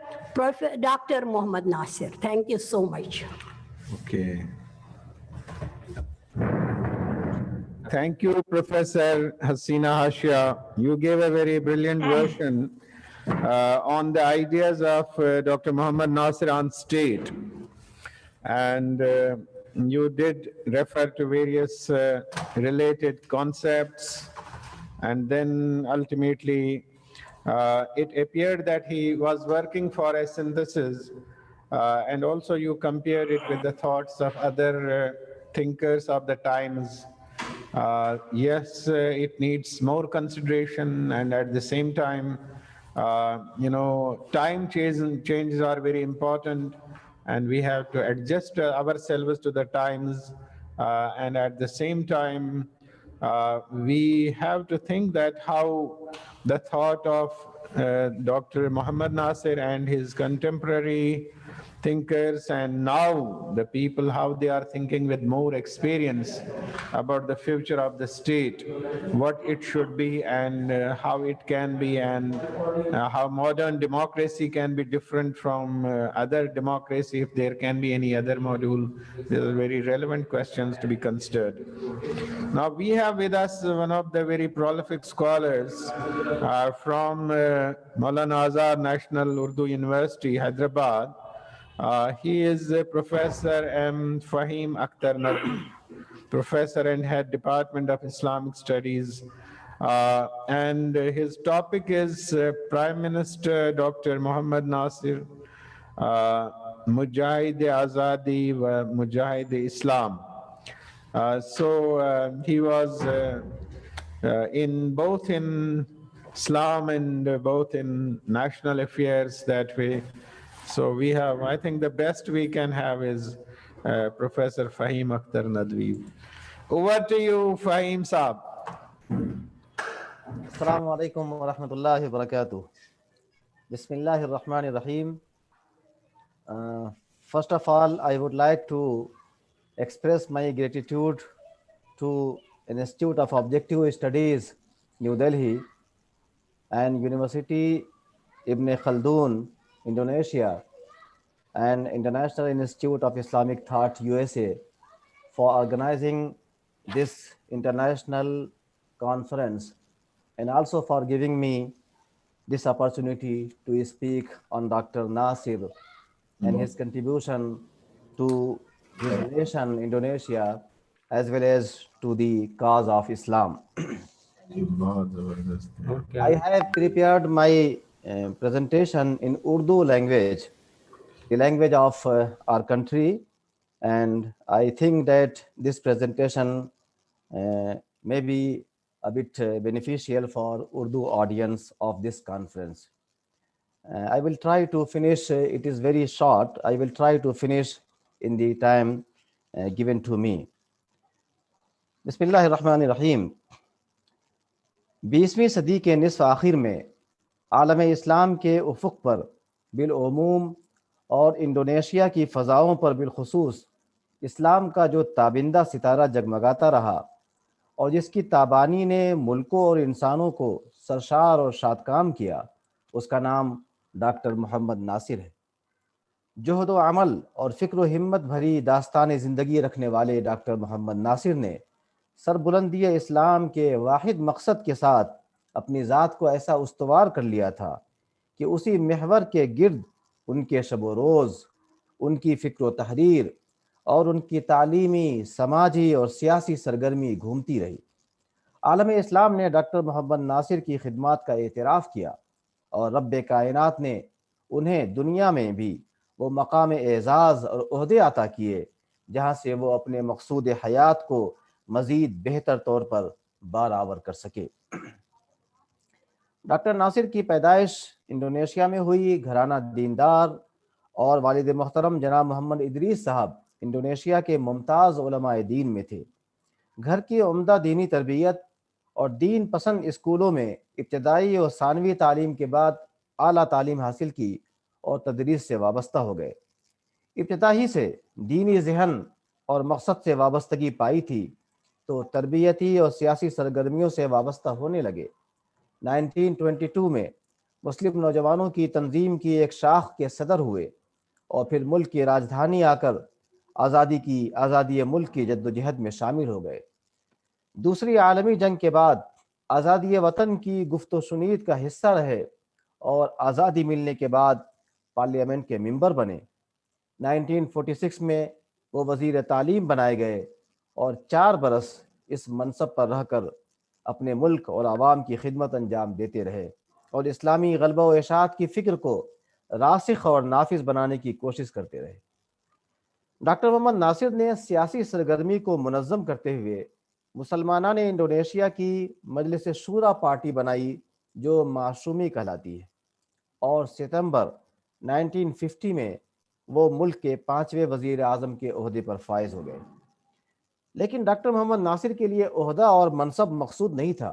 Dr. Mohammad Nasir. Thank you so much. Okay. Thank you, Professor Hasina Hashia. You gave a very brilliant version on the ideas of Dr. Mohammad Nasir on state. And you did refer to various related concepts. And then ultimately, it appeared that he was working for a synthesis. And also you compared it with the thoughts of other thinkers of the times. Yes, it needs more consideration, and at the same time, time changes are very important, and we have to adjust ourselves to the times. And at the same time, we have to think that how the thought of Dr. Mohammad Nasir and his contemporary thinkers, and now the people, how they are thinking with more experience about the future of the state, what it should be and how it can be, and how modern democracy can be different from other democracy, if there can be any other module. These are very relevant questions to be considered. Now we have with us one of the very prolific scholars from Maulana Azhar National Urdu University, Hyderabad. He is Professor M. Fahim Akhtar Najeeb, Professor and Head Department of Islamic Studies. And his topic is Prime Minister Dr. Mohammad Nasir, Mujahid Azadi wa Mujahid Islam. So he was in both in Islam and both in national affairs that way. So we have, I think the best we can have is Professor Fahim Akhtar Najeeb. Over to you, Fahim Sahab. Assalamu alaikum wa rahmatullahi wa barakatuh. Bismillahir Rahmanir Rahim. First of all, I would like to express my gratitude to Institute of Objective Studies, New Delhi, and University Ibn Khaldun, Indonesia, and International Institute of Islamic Thought, USA, for organizing this international conference, and also for giving me this opportunity to speak on Dr. Nasir and his contribution to his nation, Indonesia, as well as to the cause of Islam. I have prepared my presentation in Urdu language, the language of our country, and I think that this presentation may be a bit beneficial for Urdu audience of this conference. I will try to finish, it is very short, I will try to finish in the time given to me. बिस्मिल्लाहिर्रहमानिर्रहीम। 20वीं सदी के निस्फ आखिर में आलम इस्लाम के उफुक पर बिलउमूम और Indonesia की फ़ज़ाओं पर बिलखुसूस इस्लाम का जो ताबिंदा सितारा जगमगाता रहा और जिसकी ताबानी ने मुल्कों और इंसानों को सरशार और शादकाम किया, उसका नाम डॉक्टर मोहम्मद नासिर है। जुहद व अमल और फ़िक्र व हिम्मत भरी दास्तान ज़िंदगी रखने वाले डॉक्टर मोहम्मद नासिर ने सरबुलंदी इस्लाम के वाहिद मकसद के साथ अपनी ज़ात को ऐसा उस्तवार कर लिया था कि उसी महवर के गिर्द उनके शब व रोज़, उनकी फ़िक्र व तहरीर और उनकी तालीमी, समाजी और सियासी सरगर्मी घूमती रही। عالم اسلام نے ڈاکٹر محمد ناصر کی خدمات کا اعتراف کیا اور رب کائنات نے انہیں دنیا میں بھی وہ مقام اعزاز اور عہدے عطا کیے جہاں سے وہ اپنے مقصود حیات کو مزید بہتر طور پر برآور کر سکے۔ ڈاکٹر ناصر کی پیدائش انڈونیشیا میں ہوئی۔ گھرانہ دیندار اور والد محترم جناب محمد ادریس صاحب انڈونیشیا کے ممتاز علماء دین میں تھے۔ گھر کی عمدہ دینی تربیت اور دین پسند اسکولوں میں ابتدائی اور ثانوی تعلیم کے بعد اعلیٰ تعلیم حاصل کی اور تدریس سے وابستہ ہو گئے۔ ابتدا ہی سے دینی ذہن اور مقصد سے وابستگی پائی تھی تو تربیتی اور سیاسی سرگرمیوں سے وابستہ ہونے لگے۔ 1922 میں مسلم نوجوانوں کی تنظیم کی ایک شاخ کے صدر ہوئے اور پھر ملک کی راجدھانی آ کر آزادی ملک کی جدوجہد میں شامل ہو گئے۔ دوسری عالمی جنگ کے بعد آزادی وطن کی گفت و شنید کا حصہ رہے اور آزادی ملنے کے بعد پارلیمنٹ کے ممبر بنے۔ 1946 میں وہ وزیر تعلیم بنائے گئے اور 4 برس اس منصب پر رہ کر اپنے ملک اور عوام کی خدمت انجام دیتے رہے اور اسلامی غلبہ و اشاعت کی فکر کو راسخ اور نافذ بنانے کی کوشش کرتے رہے۔ ڈاکٹر محمد ناصر نے سیاسی سرگرمی کو منظم کرتے ہوئے مسلمانان انڈونیشیا کی مجلس شورا پارٹی بنائی جو معصومی کہلاتی ہے، اور ستمبر 1950 میں وہ ملک کے 5ویں وزیر اعظم کے عہدے پر فائز ہو گئے۔ لیکن ڈاکٹر محمد ناصر کے لیے عہدہ اور منصب مقصود نہیں تھا،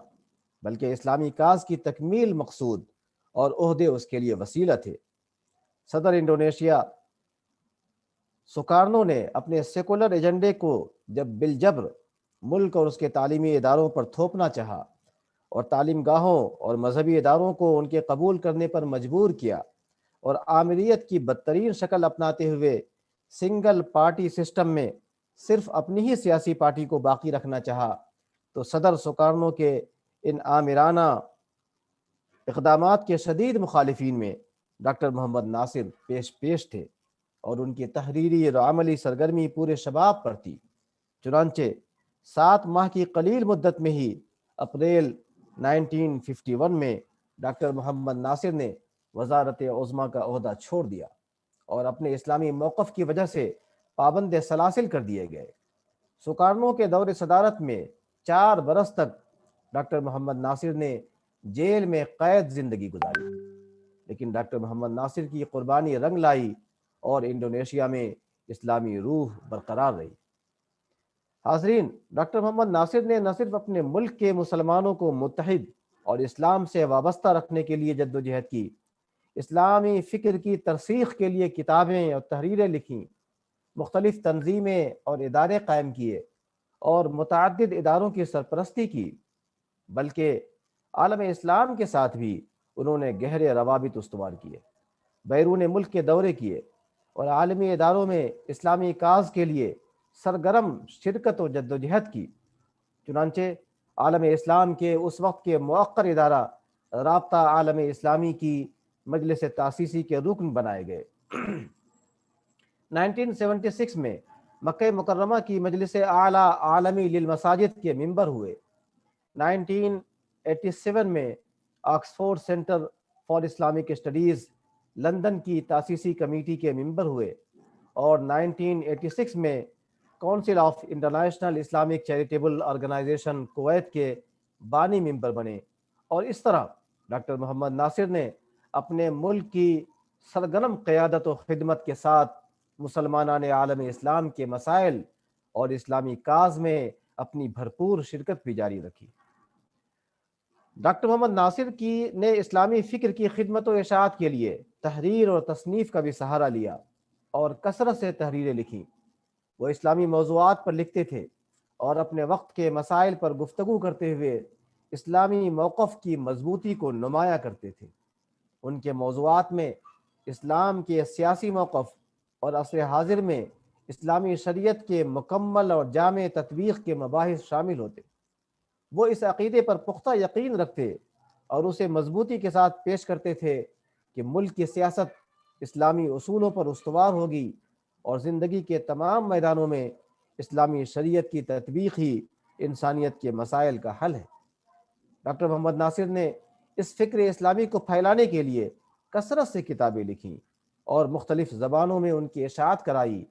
بلکہ اسلامی کاز کی تکمیل مقصود اور عہدے اس کے لیے وسیلہ تھے۔ صدر انڈونیشیا سکارنو نے اپنے سیکولر ایجنڈے کو جب بالجبر ملک اور اس کے تعلیمی اداروں پر تھوپنا چاہا اور تعلیم گاہوں اور مذہبی اداروں کو ان کے قبول کرنے پر مجبور کیا اور آمریت کی بدترین شکل اپناتے ہوئے سنگل پارٹی سسٹم میں صرف اپنی ہی سیاسی پارٹی کو باقی رکھنا چاہا، تو صدر سکارنو کے ان آمرانہ اقدامات کے شدید مخالفین میں ڈاکٹر محمد ناصر پیش تھے اور ان کی تحریری اور عملی سرگرمی پورے شباب پر تھی۔ چنانچہ 7 ماہ کی قلیل مدت میں ہی اپریل 1951 میں ڈاکٹر محمد ناصر نے وزارت عظمیٰ کا عہدہ چھوڑ دیا اور اپنے اسلامی موقف کی وجہ سے پابند سلاسل کر دیے گئے۔ سکارنو کے دور صدارت میں 4 برس تک ڈاکٹر محمد ناصر نے جیل میں قید زندگی گزاری، لیکن ڈاکٹر محمد ناصر کی قربانی رنگ لائی اور انڈونیشیا میں اسلامی روح برقرار رہی۔ حاضرین، ڈاکٹر محمد ناصر نے نہ صرف اپنے ملک کے مسلمانوں کو متحد اور اسلام سے وابستہ رکھنے کے لیے جدوجہد کی، اسلامی فکر کی ترسیخ کے لیے کتابیں اور تحریریں لکھیں، مختلف تنظیمیں اور ادارے قائم کیے اور متعدد اداروں کی سرپرستی کی، بلکہ عالم اسلام کے ساتھ بھی انہوں نے گہرے روابط استوار کیے، بیرون ملک کے دورے کیے اور عالمی اداروں میں اسلامی کاز کے لیے سرگرم شرکت و جدوجہد کی۔ چنانچہ عالم اسلام کے اس وقت کے مؤخر ادارہ رابطہ عالم اسلامی کی مجلس تاسیسی کے رکن بنائے گئے۔ 1976 میں مکہ مکرمہ کی مجلس اعلیٰ عالمی للمساجد کے ممبر ہوئے۔ 1987 میں Oxford centre for Islamic studies London کی تاسیسی کمیٹی کے ممبر ہوئے اور 1986 میں council of international Islamic charitable organisation Kuwait کے بانی ممبر بنے، اور اس طرح ڈاکٹر محمد ناصر نے اپنے ملک کی سرگرم قیادت و خدمت کے ساتھ مسلمانان عالم اسلام کے مسائل اور اسلامی کاز میں اپنی بھرپور شرکت بھی جاری رکھی۔ ڈاکٹر محمد ناصر نے اسلامی فکر کی خدمت و اشاعت کے لیے تحریر اور تصنیف کا بھی سہارا لیا اور کثرت سے تحریریں لکھیں۔ وہ اسلامی موضوعات پر لکھتے تھے اور اپنے وقت کے مسائل پر گفتگو کرتے ہوئے اسلامی موقف کی مضبوطی کو نمایاں کرتے تھے۔ ان کے موضوعات میں اسلام کے سیاسی موقف اور عصر حاضر میں اسلامی شریعت کے مکمل اور جامع تطبیق کے مباحث شامل ہوتے۔ وہ اس عقیدے پر پختہ یقین رکھتے اور اسے مضبوطی کے ساتھ پیش کرتے تھے کہ ملک کی سیاست اسلامی اصولوں پر استوار ہوگی اور زندگی کے تمام میدانوں میں اسلامی شریعت کی تطبیق ہی انسانیت کے مسائل کا حل ہے۔ ڈاکٹر محمد ناصر نے اس فکر اسلامی کو پھیلانے کے لیے کثرت سے کتابیں لکھیں اور مختلف زبانوں میں ان کی اشاعت کرائی۔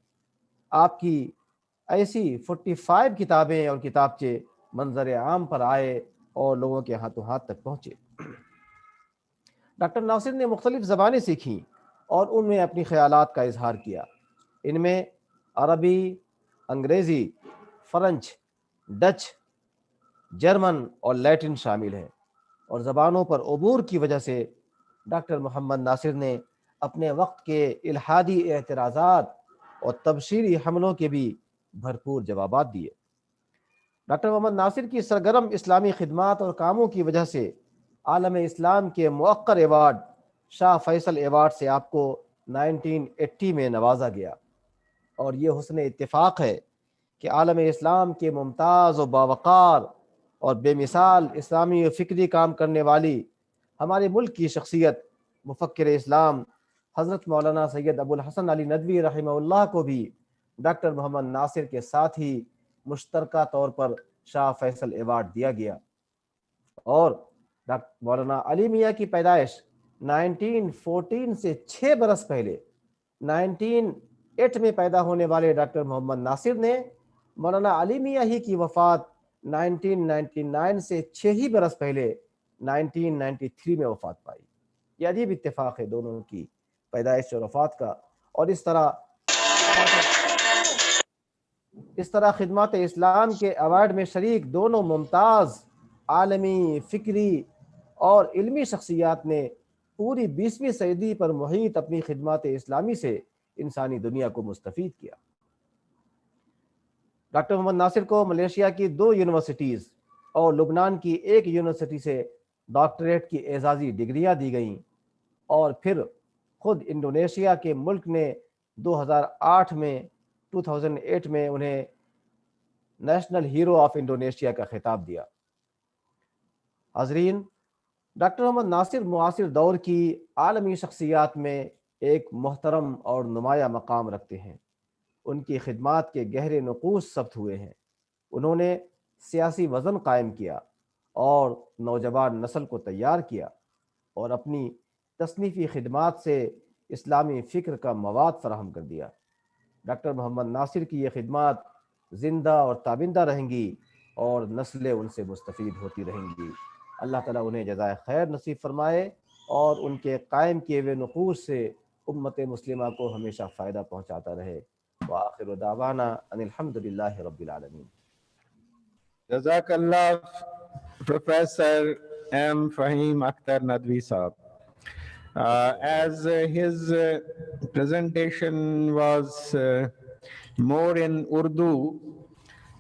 آپ کی ایسی 45 کتابیں اور کتابچے منظر عام پر آئے اور لوگوں کے ہاتھوں ہاتھ تک پہنچے۔ ڈاکٹر ناصر نے مختلف زبانیں سیکھیں اور ان میں اپنی خیالات کا اظہار کیا۔ ان میں عربی، انگریزی، فرنچ، ڈچ، جرمن اور لیٹن شامل ہیں، اور زبانوں پر عبور کی وجہ سے ڈاکٹر محمد ناصر نے اپنے وقت کے الحادی اعتراضات اور تبشیری حملوں کے بھی بھرپور جوابات دیے۔ ڈاکٹر محمد ناصر کی سرگرم اسلامی خدمات اور کاموں کی وجہ سے عالم اسلام کے موقر ایوارڈ شاہ فیصل ایوارڈ سے آپ کو 1980 میں نوازا گیا، اور یہ حسن اتفاق ہے کہ عالم اسلام کے ممتاز و باوقار اور بے مثال اسلامی و فکری کام کرنے والی ہمارے ملک کی شخصیت مفکر اسلام حضرت مولانا سید ابو الحسن علی ندوی رحمہ اللہ کو بھی ڈاکٹر محمد ناصر کے ساتھ ہی مشترکہ طور پر شاہ فیصل ایوارڈ دیا گیا۔ اور ڈاکٹر مولانا علی میاں کی پیدائش 1914 سے 6 برس پہلے 1908 میں پیدا ہونے والے ڈاکٹر محمد ناصر نے مولانا علی میاں ہی کی وفات 1999 سے 6 ہی برس پہلے 1993 میں وفات پائی۔ یہ عجیب اتفاق ہے دونوں کی پیدائش اور وفات کا، اور اس طرح خدمات اسلام کے ایوارڈ میں شریک دونوں ممتاز عالمی، فکری اور علمی شخصیات نے پوری 20ویں صدی پر محیط اپنی خدمات اسلامی سے انسانی دنیا کو مستفید کیا۔ ڈاکٹر محمد ناصر کو ملیشیا کی 2 یونیورسٹیز اور لبنان کی 1 یونیورسٹی سے ڈاکٹریٹ کی اعزازی ڈگریاں دی گئیں، اور پھر خود انڈونیشیا کے ملک نے 2008 میں انہیں نیشنل ہیرو آف انڈونیشیا کا خطاب دیا۔ حاضرین، ڈاکٹر محمد ناصر معاصر دور کی عالمی شخصیات میں ایک محترم اور نمایاں مقام رکھتے ہیں۔ ان کی خدمات کے گہرے نقوش ثبت ہوئے ہیں۔ انہوں نے سیاسی وزن قائم کیا اور نوجوان نسل کو تیار کیا، اور اپنی تصنیفی خدمات سے اسلامی فکر کا مواد فراہم کر دیا۔ ڈاکٹر محمد ناصر کی یہ خدمات زندہ اور تابندہ رہیں گی، اور نسلیں ان سے مستفید ہوتی رہیں گی۔ اللہ تعالیٰ انہیں جزائے خیر نصیب فرمائے، اور ان کے قائم کیے ہوئے نقوش سے امت مسلمہ کو ہمیشہ فائدہ پہنچاتا رہے۔ وآخر دعوانا ان الحمد للہ رب العالمین۔ جزاک اللہ Professor M. Fahim Akhtar Nadvi Sahab. As his presentation was more in Urdu,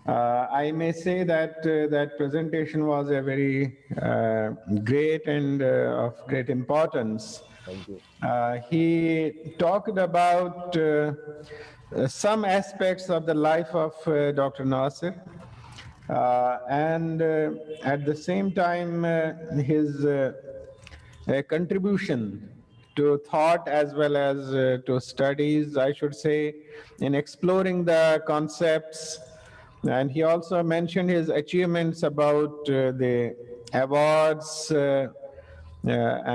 I may say that that presentation was a very great and of great importance. Thank you. He talked about some aspects of the life of Dr. Nasir, and at the same time his contribution to thought as well as to studies, I should say, in exploring the concepts. And he also mentioned his achievements about the awards,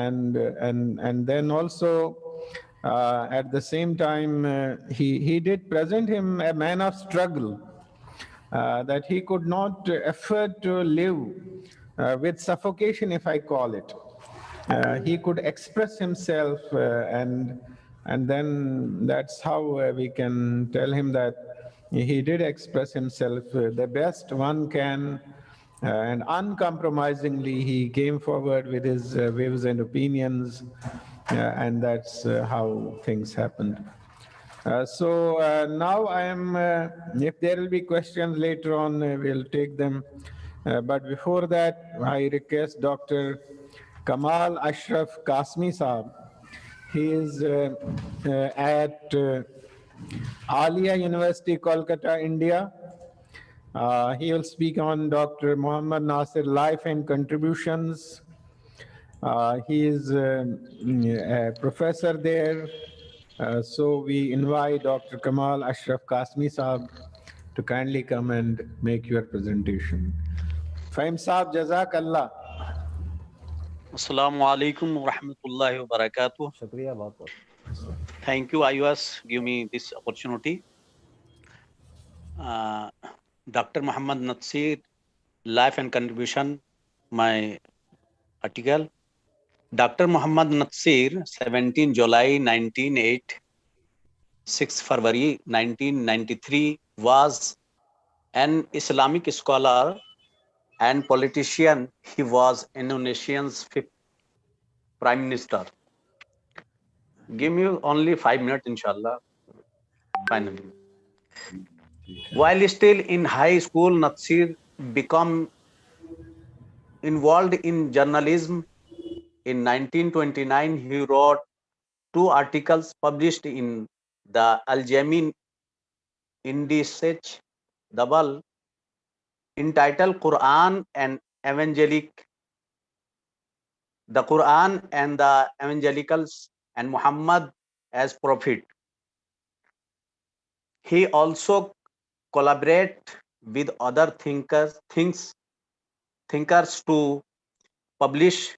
and then also at the same time he did present him a man of struggle, that he could not afford to live with suffocation, if I call it. He could express himself, and then that's how we can tell him that he did express himself the best one can, and uncompromisingly he came forward with his views and opinions, and that's how things happened. So now I am, if there will be questions later on, we'll take them. But before that, I request Dr. Kamal Ashraf Kasmi Sahab. He is at Alia University, Kolkata, India. He will speak on Dr. Mohammad Nasir life and contributions. He is a professor there. So we invite Dr. Kamal Ashraf Kasmi Sahab to kindly come and make your presentation. Fahim Sahab, Jazakallah. Assalamu alaikum wa rahmatullahi wa barakatuh. शुक्रिया बहुत बहुत। Thank you, IUS, give me this opportunity. Uh, Dr. Mohammad Nasir, Life and Contribution, my article. Dr. Mohammad Nasir, 17 July 1908, 6 February 1993, was an Islamic scholar and politician. He was Indonesia's fifth Prime Minister. Give me only 5 minutes, inshallah. Finally. While still in high school, Natsir became involved in journalism. In 1929, he wrote 2 articles published in the Al-Jamin Indisech Double entitled Quran and Evangelic, the Quran and the Evangelicals and Muhammad as Prophet. He also collaborated with other thinkers to publish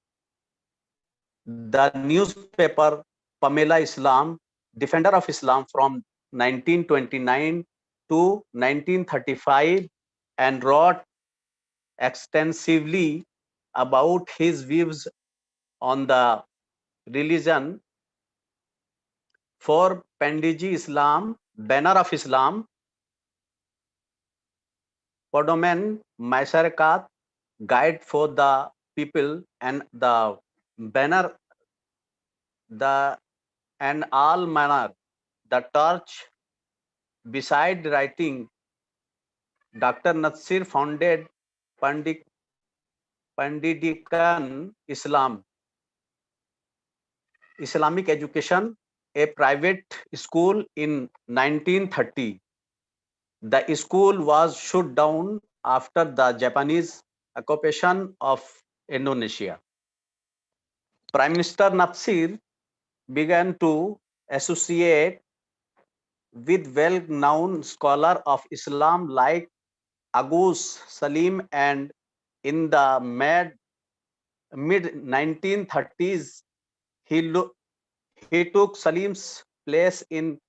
the newspaper Pamela Islam, Defender of Islam from 1929 to 1935, and wrote extensively about his views on the religion. For Pandiji Islam, Banner of Islam, Podoman Masyarakat, Guide for the People, and the Banner, the and all manner, the torch. Beside writing, Dr. Natsir founded Pendidikan Islamic Education, a private school in 1930. The school was shut down after the Japanese occupation of Indonesia. Prime Minister Natsir began to associate with well-known scholars of Islam like Agus Salim, and in the mid-1930s, he took Salim's place in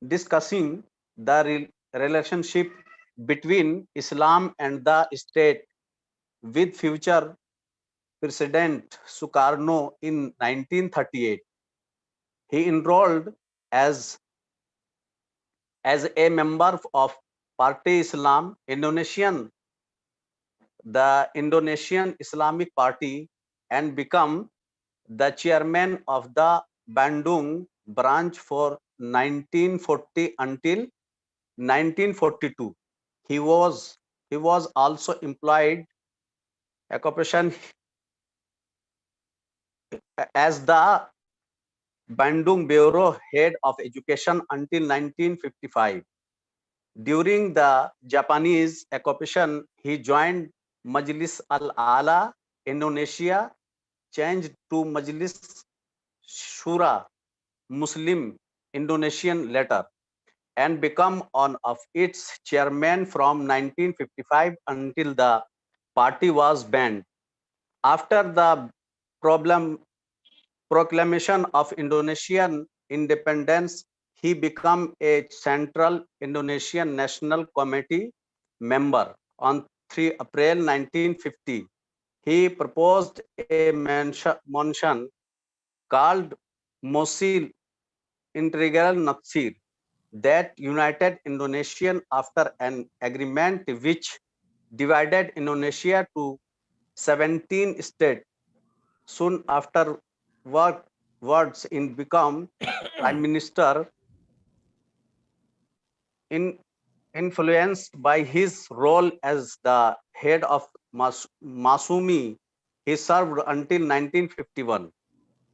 discussing the relationship between Islam and the state with future President Sukarno in 1938. He enrolled as a member of Parti Islam the Indonesian Islamic Party, and become the chairman of the Bandung branch for 1940 until 1942. He was also employed occupation as the Bandung Bureau head of education until 1955. During the Japanese occupation, he joined Majlis Al-Ala Indonesia, changed to Majlis Shura Muslim Indonesian later, and become one of its chairman from 1955 until the party was banned. After the proclamation of Indonesian independence, he became a Central Indonesian National Committee member. On 3 April 1950, he proposed a motion called Mosil Integral Natsir that united Indonesia after an agreement which divided Indonesia to 17 states. Soon after words in become prime minister, influenced by his role as the head of Masumi, he served until 1951.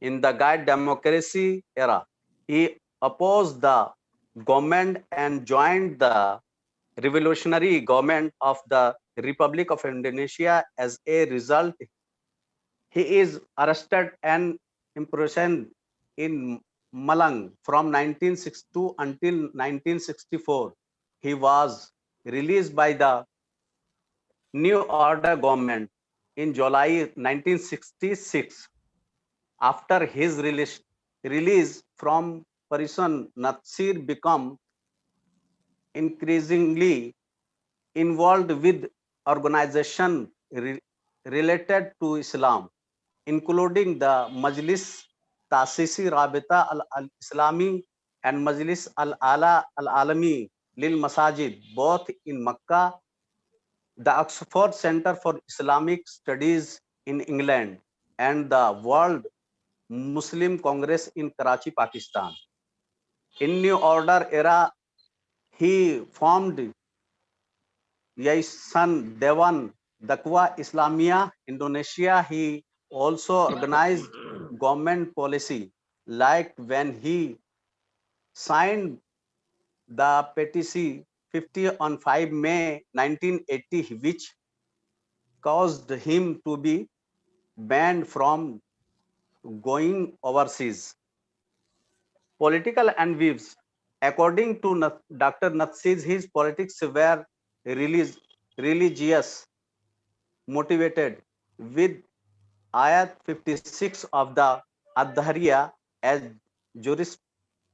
In the Guide democracy era, he opposed the government and joined the revolutionary government of the Republic of Indonesia. As a result, he is arrested and imprisoned in Malang from 1962 until 1964. He was released by the New Order government in July 1966. After his release from prison, Natsir became increasingly involved with organizations related to Islam, including the Majlis Tasisi Rabita al-Islami and Majlis al-Ala al-Alami lil Masajid, both in Makkah, the Oxford Center for Islamic Studies in England, and the World Muslim Congress in Karachi, Pakistan. In New Order era, he formed Yaisan Dewan Dakwah Islamia Indonesia. He also organized government policy, like when he signed the petition 50 on 5 May 1980, which caused him to be banned from going overseas. Political and views. According to Dr. Natsir, his politics were religious, motivated, with Ayat 56 of the Adhariya as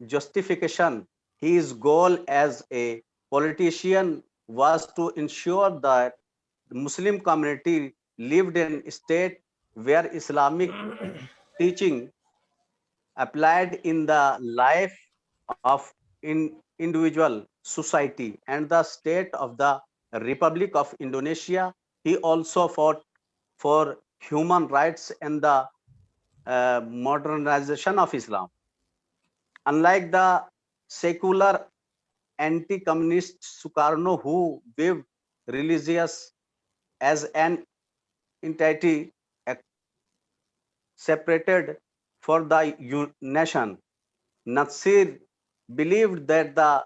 justification. His goal as a politician was to ensure that the Muslim community lived in a state where Islamic teaching applied in the life of individual society and the state of the Republic of Indonesia. He also fought for human rights and the modernization of Islam. Unlike the secular anti-communist Sukarno, who viewed religious as an entity separated for the nation, Natsir believed that the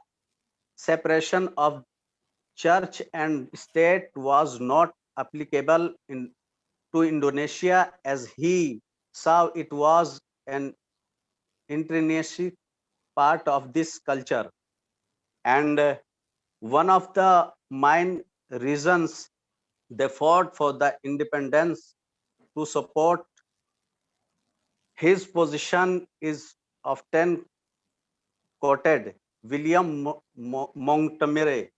separation of church and state was not applicable to Indonesia, as he saw it was an intrinsic part of this culture. And one of the main reasons they fought for the independence to support his position is often quoted William Montgomery,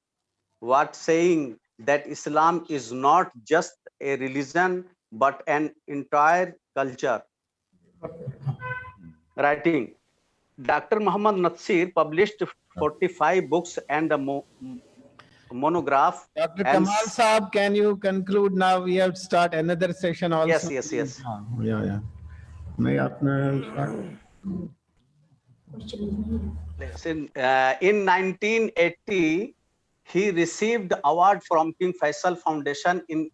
what saying that Islam is not just a religion but an entire culture. Writing. Dr. Mohammad Nasir published 45 books and a monograph. Dr. Kamal Sahab, can you conclude now? We have to start another session also. Yes. Yeah. May apna In 1980, he received award from King Faisal Foundation in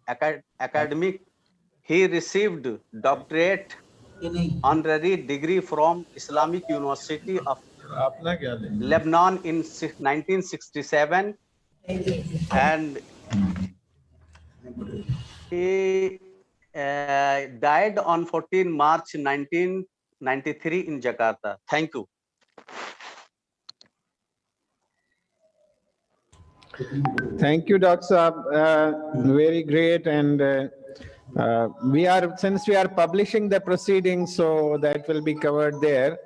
academic. He received doctorate honorary degree from Islamic University of Lebanon in 1967, and he died on 14 March 1993 in Jakarta. Thank you. Thank you, Dr. Sahab. Very great. And since we are publishing the proceedings, so that will be covered there.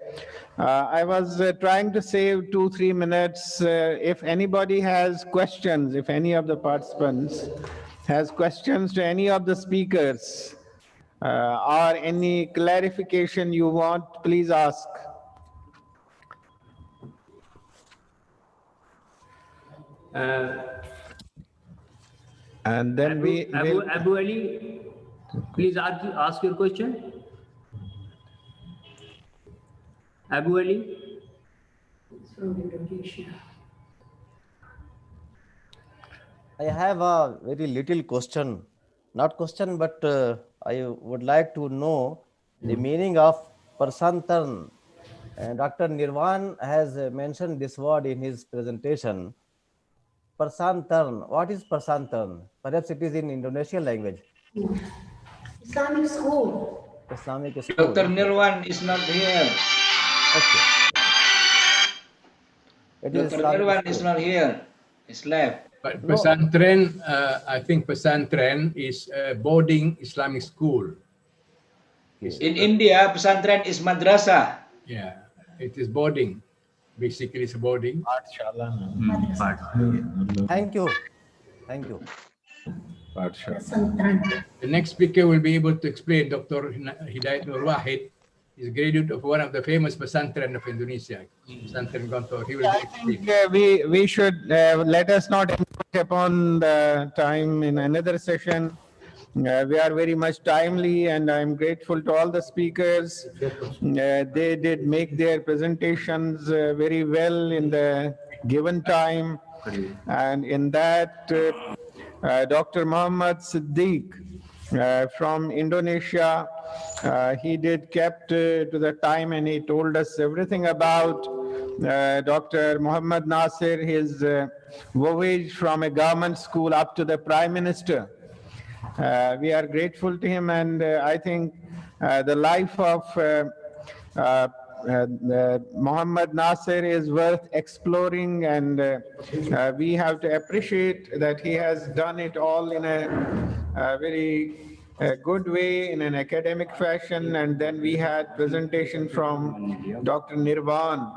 I was trying to save 2-3 minutes. If anybody has questions, if any of the participants has questions to any of the speakers or any clarification you want, please ask. And then Abu Ali, please ask your question. Abu Ali. From Indonesia. I have a very little question, not question, but I would like to know the meaning of Persantan. And Dr. Nirwan has mentioned this word in his presentation. Persantan. What is Persantan? Perhaps it is in Indonesian language. Islamic school. Islamic school. Dr. Nirwan is not here. Okay. Dr. Nirwan is not here. He's left. But pesantren, I think pesantren is a boarding Islamic school. In India, pesantren is madrasah. Yeah, it is boarding. Basically, it's boarding. Thank you. Thank you. The next speaker will be able to explain. Dr. Hidayat Nur Wahid is a graduate of one of the famous pesantren of Indonesia. Pesantren Gontor. He will I explain. think we should let us not encroach upon the time in another session. We are very much timely, and I'm grateful to all the speakers. They did make their presentations very well in the given time, and in that, Dr. Muhammad Siddiq from Indonesia, he did kept to the time, and he told us everything about Dr. Mohammad Nasir, his voyage from a government school up to the Prime Minister. We are grateful to him, and I think the life of Mohammad Nasir is worth exploring, and we have to appreciate that he has done it all in a very good way, in an academic fashion. And then we had presentation from Dr. Nirvan,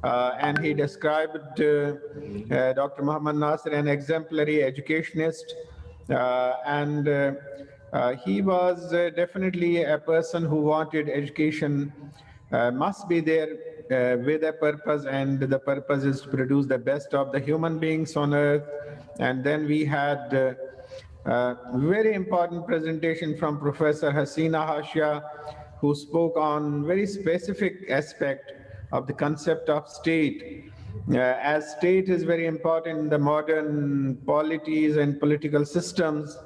and he described Dr. Mohammad Nasir, an exemplary educationist. He was definitely a person who wanted education must be there with a purpose, and the purpose is to produce the best of the human beings on earth. And then we had very important presentation from Professor Hasina Hashia, who spoke on very specific aspect of the concept of state. As state is very important in the modern polities and political systems,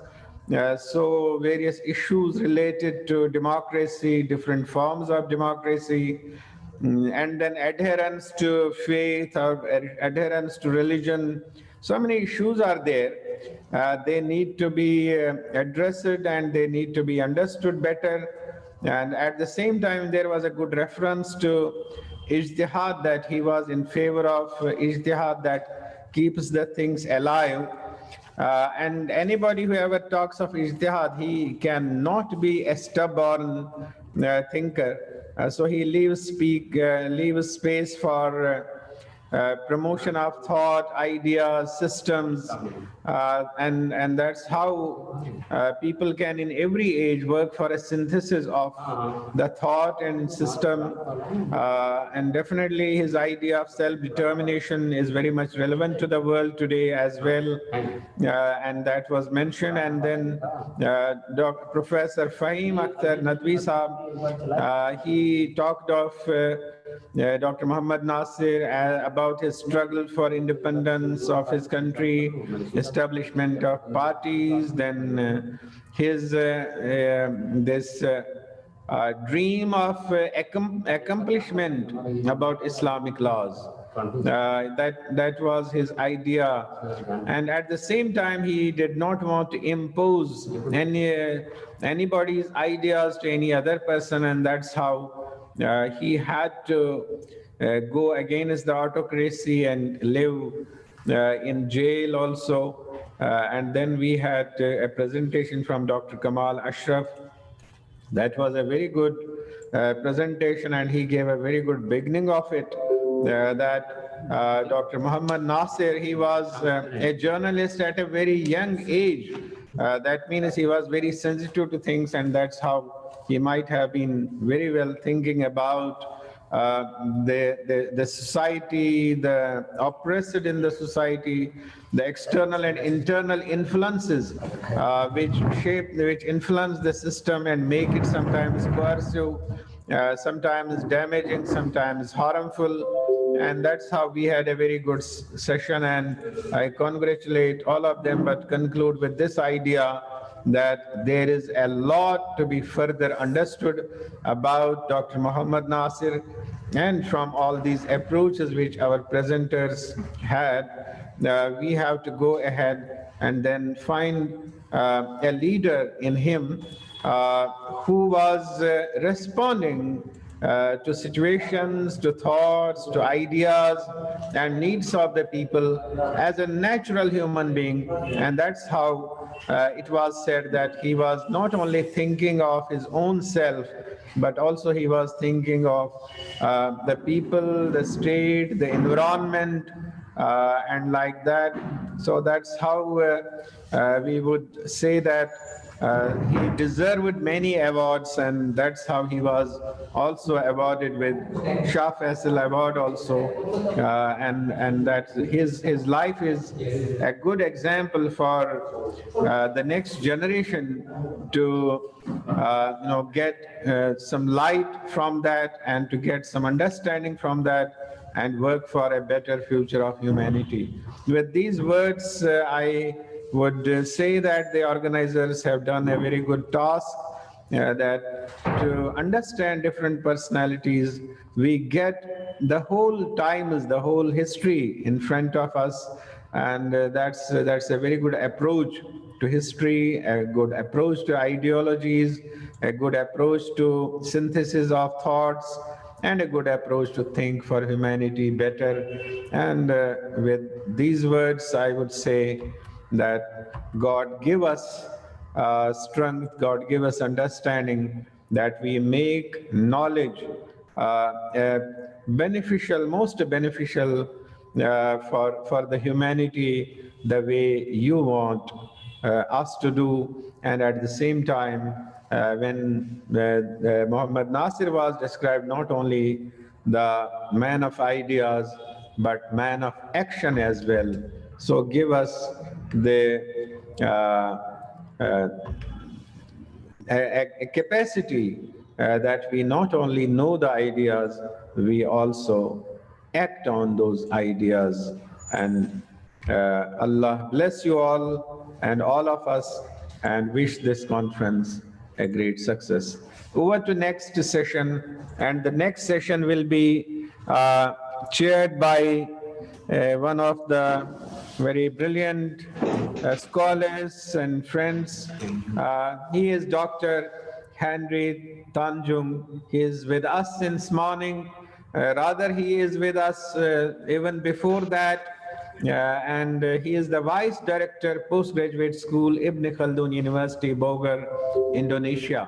so various issues related to democracy, different forms of democracy, and then adherence to faith or adherence to religion. So many issues are there. They need to be addressed, and they need to be understood better. And at the same time, there was a good reference to ijtihad, that he was in favor of ijtihad that keeps the things alive. And anybody who ever talks of ijtihad, he cannot be a stubborn thinker. So he leaves space for promotion of thought, ideas, systems, and that's how people can in every age work for a synthesis of the thought and system. And definitely his idea of self-determination is very much relevant to the world today as well, and that was mentioned. And then Professor Fahim Akhtar Nadwi Sahab, he talked of Dr. Mohammad Nasir about his struggle for independence of his country, establishment of parties, then his this dream of accomplishment about Islamic laws. That was his idea, and at the same time he did not want to impose anybody's ideas to any other person, and that's how he had to go against the autocracy and live in jail also. And then we had a presentation from Dr. Kamal Ashraf. That was a very good presentation, and he gave a very good beginning of it. That Dr. Mohammad Nasir, he was a journalist at a very young age. That means he was very sensitive to things, and that's how he might have been very well thinking about the society, the oppressed in the society, the external and internal influences which influence the system and make it sometimes coercive, sometimes damaging, sometimes harmful. And that's how we had a very good session, and I congratulate all of them, but conclude with this idea that there is a lot to be further understood about Dr. Mohammad Nasir, and from all these approaches which our presenters had, we have to go ahead and then find a leader in him who was responding to situations, to thoughts, to ideas and needs of the people as a natural human being. And that's how it was said that he was not only thinking of his own self, but also he was thinking of the people, the state, the environment, and like that. So that's how we would say that he deserved many awards, and that's how he was also awarded with Shah Faisal Award also. And that his life is a good example for the next generation to get some light from that and to get some understanding from that and work for a better future of humanity. With these words, I would say that the organizers have done a very good task, that to understand different personalities, we get the whole times, the whole history in front of us, and that's a very good approach to history, a good approach to ideologies, a good approach to synthesis of thoughts, and a good approach to think for humanity better. And with these words, I would say that God give us strength, God give us understanding, that we make knowledge beneficial, most beneficial for the humanity the way you want us to do. And at the same time, when Mohammad Nasir was described not only the man of ideas, but man of action as well. So give us the a capacity that we not only know the ideas, we also act on those ideas. And Allah bless you all and all of us, and wish this conference a great success. Over to next session, and the next session will be chaired by one of the very brilliant scholars and friends. He is Dr. Henry Tanjung. He is with us since morning. Rather, he is with us even before that. And he is the Vice Director, Postgraduate School, Ibn Khaldun University, Bogor, Indonesia.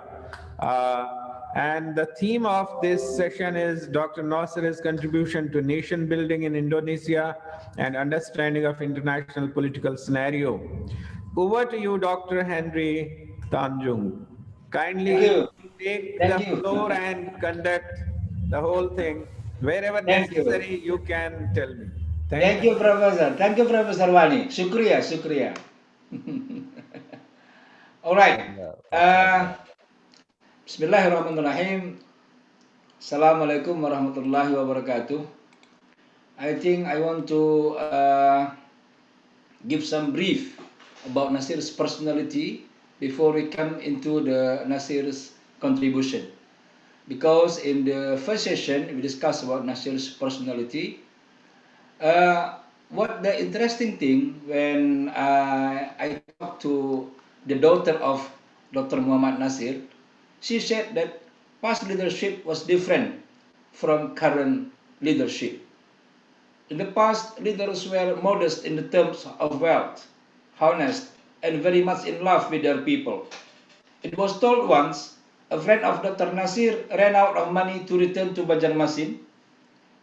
And the theme of this session is Dr. Nasir's contribution to nation building in Indonesia and understanding of international political scenario. Over to you, Dr. Henry Tanjung. Kindly take the floor and conduct the whole thing. Wherever necessary, you can tell me. Thank you, Professor. Thank you, Professor Wani. Shukriya, shukriya. All right. Bismillahirrahmanirrahim. Assalamualaikum warahmatullahi wabarakatuh. I think I want to give some brief about Nasir's personality before we come into the Nasir's contribution. Because in the first session, we discussed about Nasir's personality. What the interesting thing when I talked to the daughter of Dr. Muhammad Nasir, she said that past leadership was different from current leadership. In the past, leaders were modest in the terms of wealth, honest, and very much in love with their people. It was told once, a friend of Dr. Nasir ran out of money to return to Banjarmasin.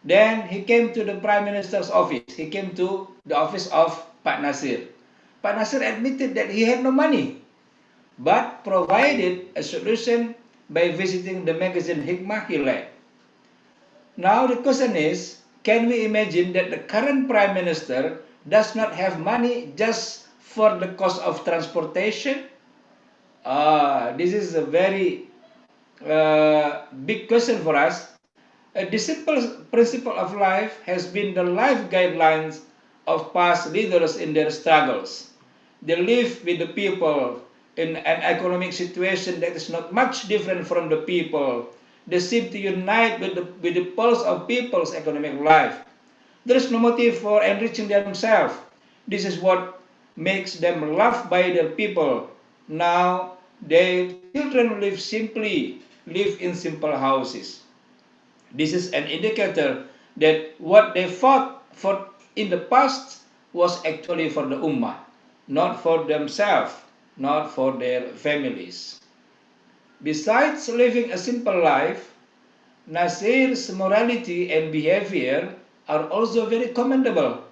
Then he came to the Prime Minister's office. He came to the office of Pak Nasir. Pak Nasir admitted that he had no money, but provided a solution by visiting the magazine Hikmah he led. Now the question is, can we imagine that the current Prime Minister does not have money just for the cost of transportation? This is a very big question for us. The simple principle of life has been the life guidelines of past leaders in their struggles. They live with the people in an economic situation that is not much different from the people. They seem to unite with the pulse of people's economic life. There is no motive for enriching themselves. This is what makes them loved by their people. Now, their children live in simple houses. This is an indicator that what they fought for in the past was actually for the Ummah, not for themselves, not for their families. Besides living a simple life, Nasir's morality and behavior are also very commendable.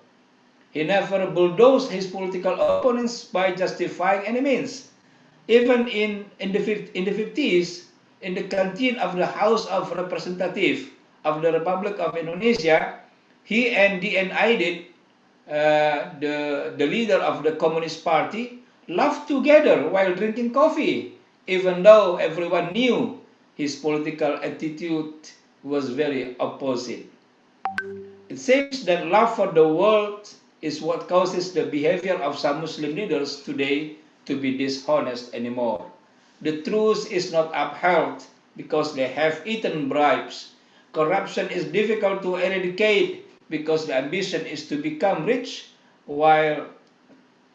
He never bulldozed his political opponents by justifying any means. Even in the 50s, in the canteen of the House of Representatives of the Republic of Indonesia, he and DNI did, the leader of the Communist Party, laughed together while drinking coffee, even though everyone knew his political attitude was very opposite. It seems that love for the world is what causes the behavior of some Muslim leaders today to be dishonest anymore. The truth is not upheld because they have eaten bribes. Corruption is difficult to eradicate because the ambition is to become rich while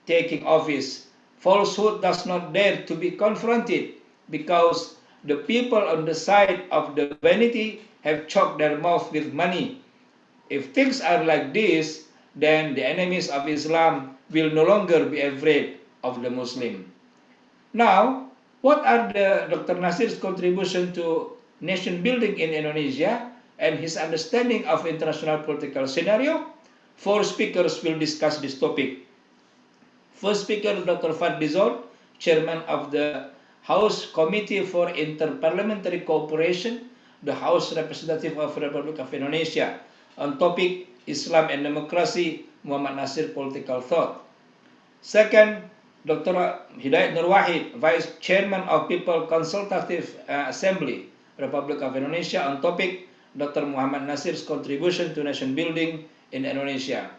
taking office. Falsehood does not dare to be confronted because the people on the side of the vanity have choked their mouth with money. If things are like this, then the enemies of Islam will no longer be afraid of the Muslim. Now, what are Dr. Nasir's contribution to nation building in Indonesia and his understanding of international political scenario? Four speakers will discuss this topic. First speaker, Dr. Fadlizon, chairman of the House Committee for Interparliamentary Cooperation, the House Representative of the Republic of Indonesia, on topic Islam and Democracy, Muhammad Nasir Political Thought. Second, Dr. Hidayat Nur Wahid, Vice Chairman of People Consultative Assembly, Republic of Indonesia, on topic Dr. Muhammad Nasir's contribution to nation building in Indonesia.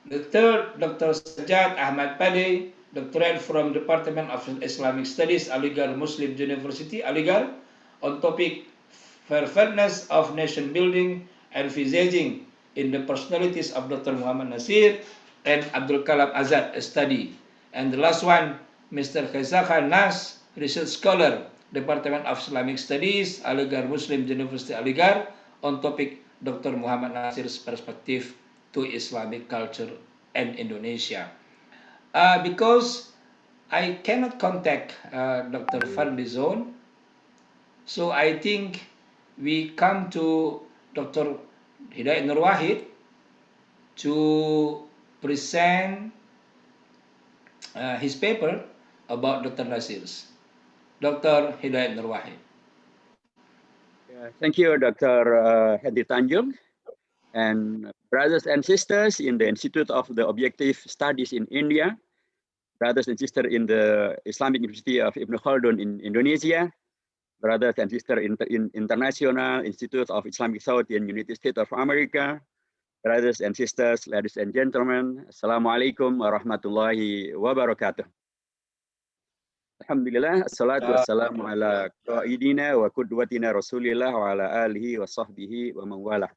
The third, Dr. Sajjad Ahmad Padi, doctorate from Department of Islamic Studies, Aligarh Muslim University, Aligarh, on topic fairness of nation building and envisaging in the personalities of Dr. Muhammad Nasir and Abdul Kalam Azad, a study. And the last one, Mr. Khaizakha Nas, research scholar, Department of Islamic Studies, Aligarh Muslim University, Aligarh, on topic Dr. Muhammad Nasir's perspective to Islamic culture and Indonesia. Because I cannot contact Dr. Fadlizon, so I think we come to Dr. Hidayat Nur Wahid to present his paper about Dr. Nasir's. Dr. Hidayat Nur Wahid. Thank you, Dr. Hadi Tanjung, and brothers and sisters in the Institute of the Objective Studies in India, brothers and sisters in the Islamic University of Ibn Khaldun in Indonesia, brothers and sisters in International Institute of Islamic Thought in United States of America, brothers and sisters, ladies and gentlemen, Assalamualaikum warahmatullahi wabarakatuh. Alhamdulillah, assalatu wassalamu ala qaidina wa qudwatina Rasulillah wa ala alihi wa sahbihi wa mawala.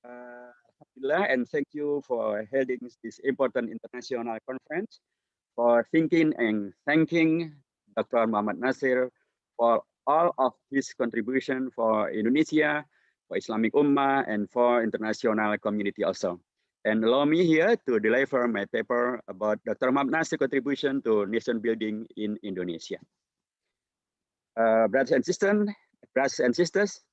Alhamdulillah, and thank you for holding this important international conference, for thinking and thanking Dr. Muhammad Nasir for all of his contribution for Indonesia, for Islamic Ummah, and for international community also. And allow me here to deliver my paper about Dr. Muhammad Nasir's contribution to nation building in Indonesia. Brothers and sisters,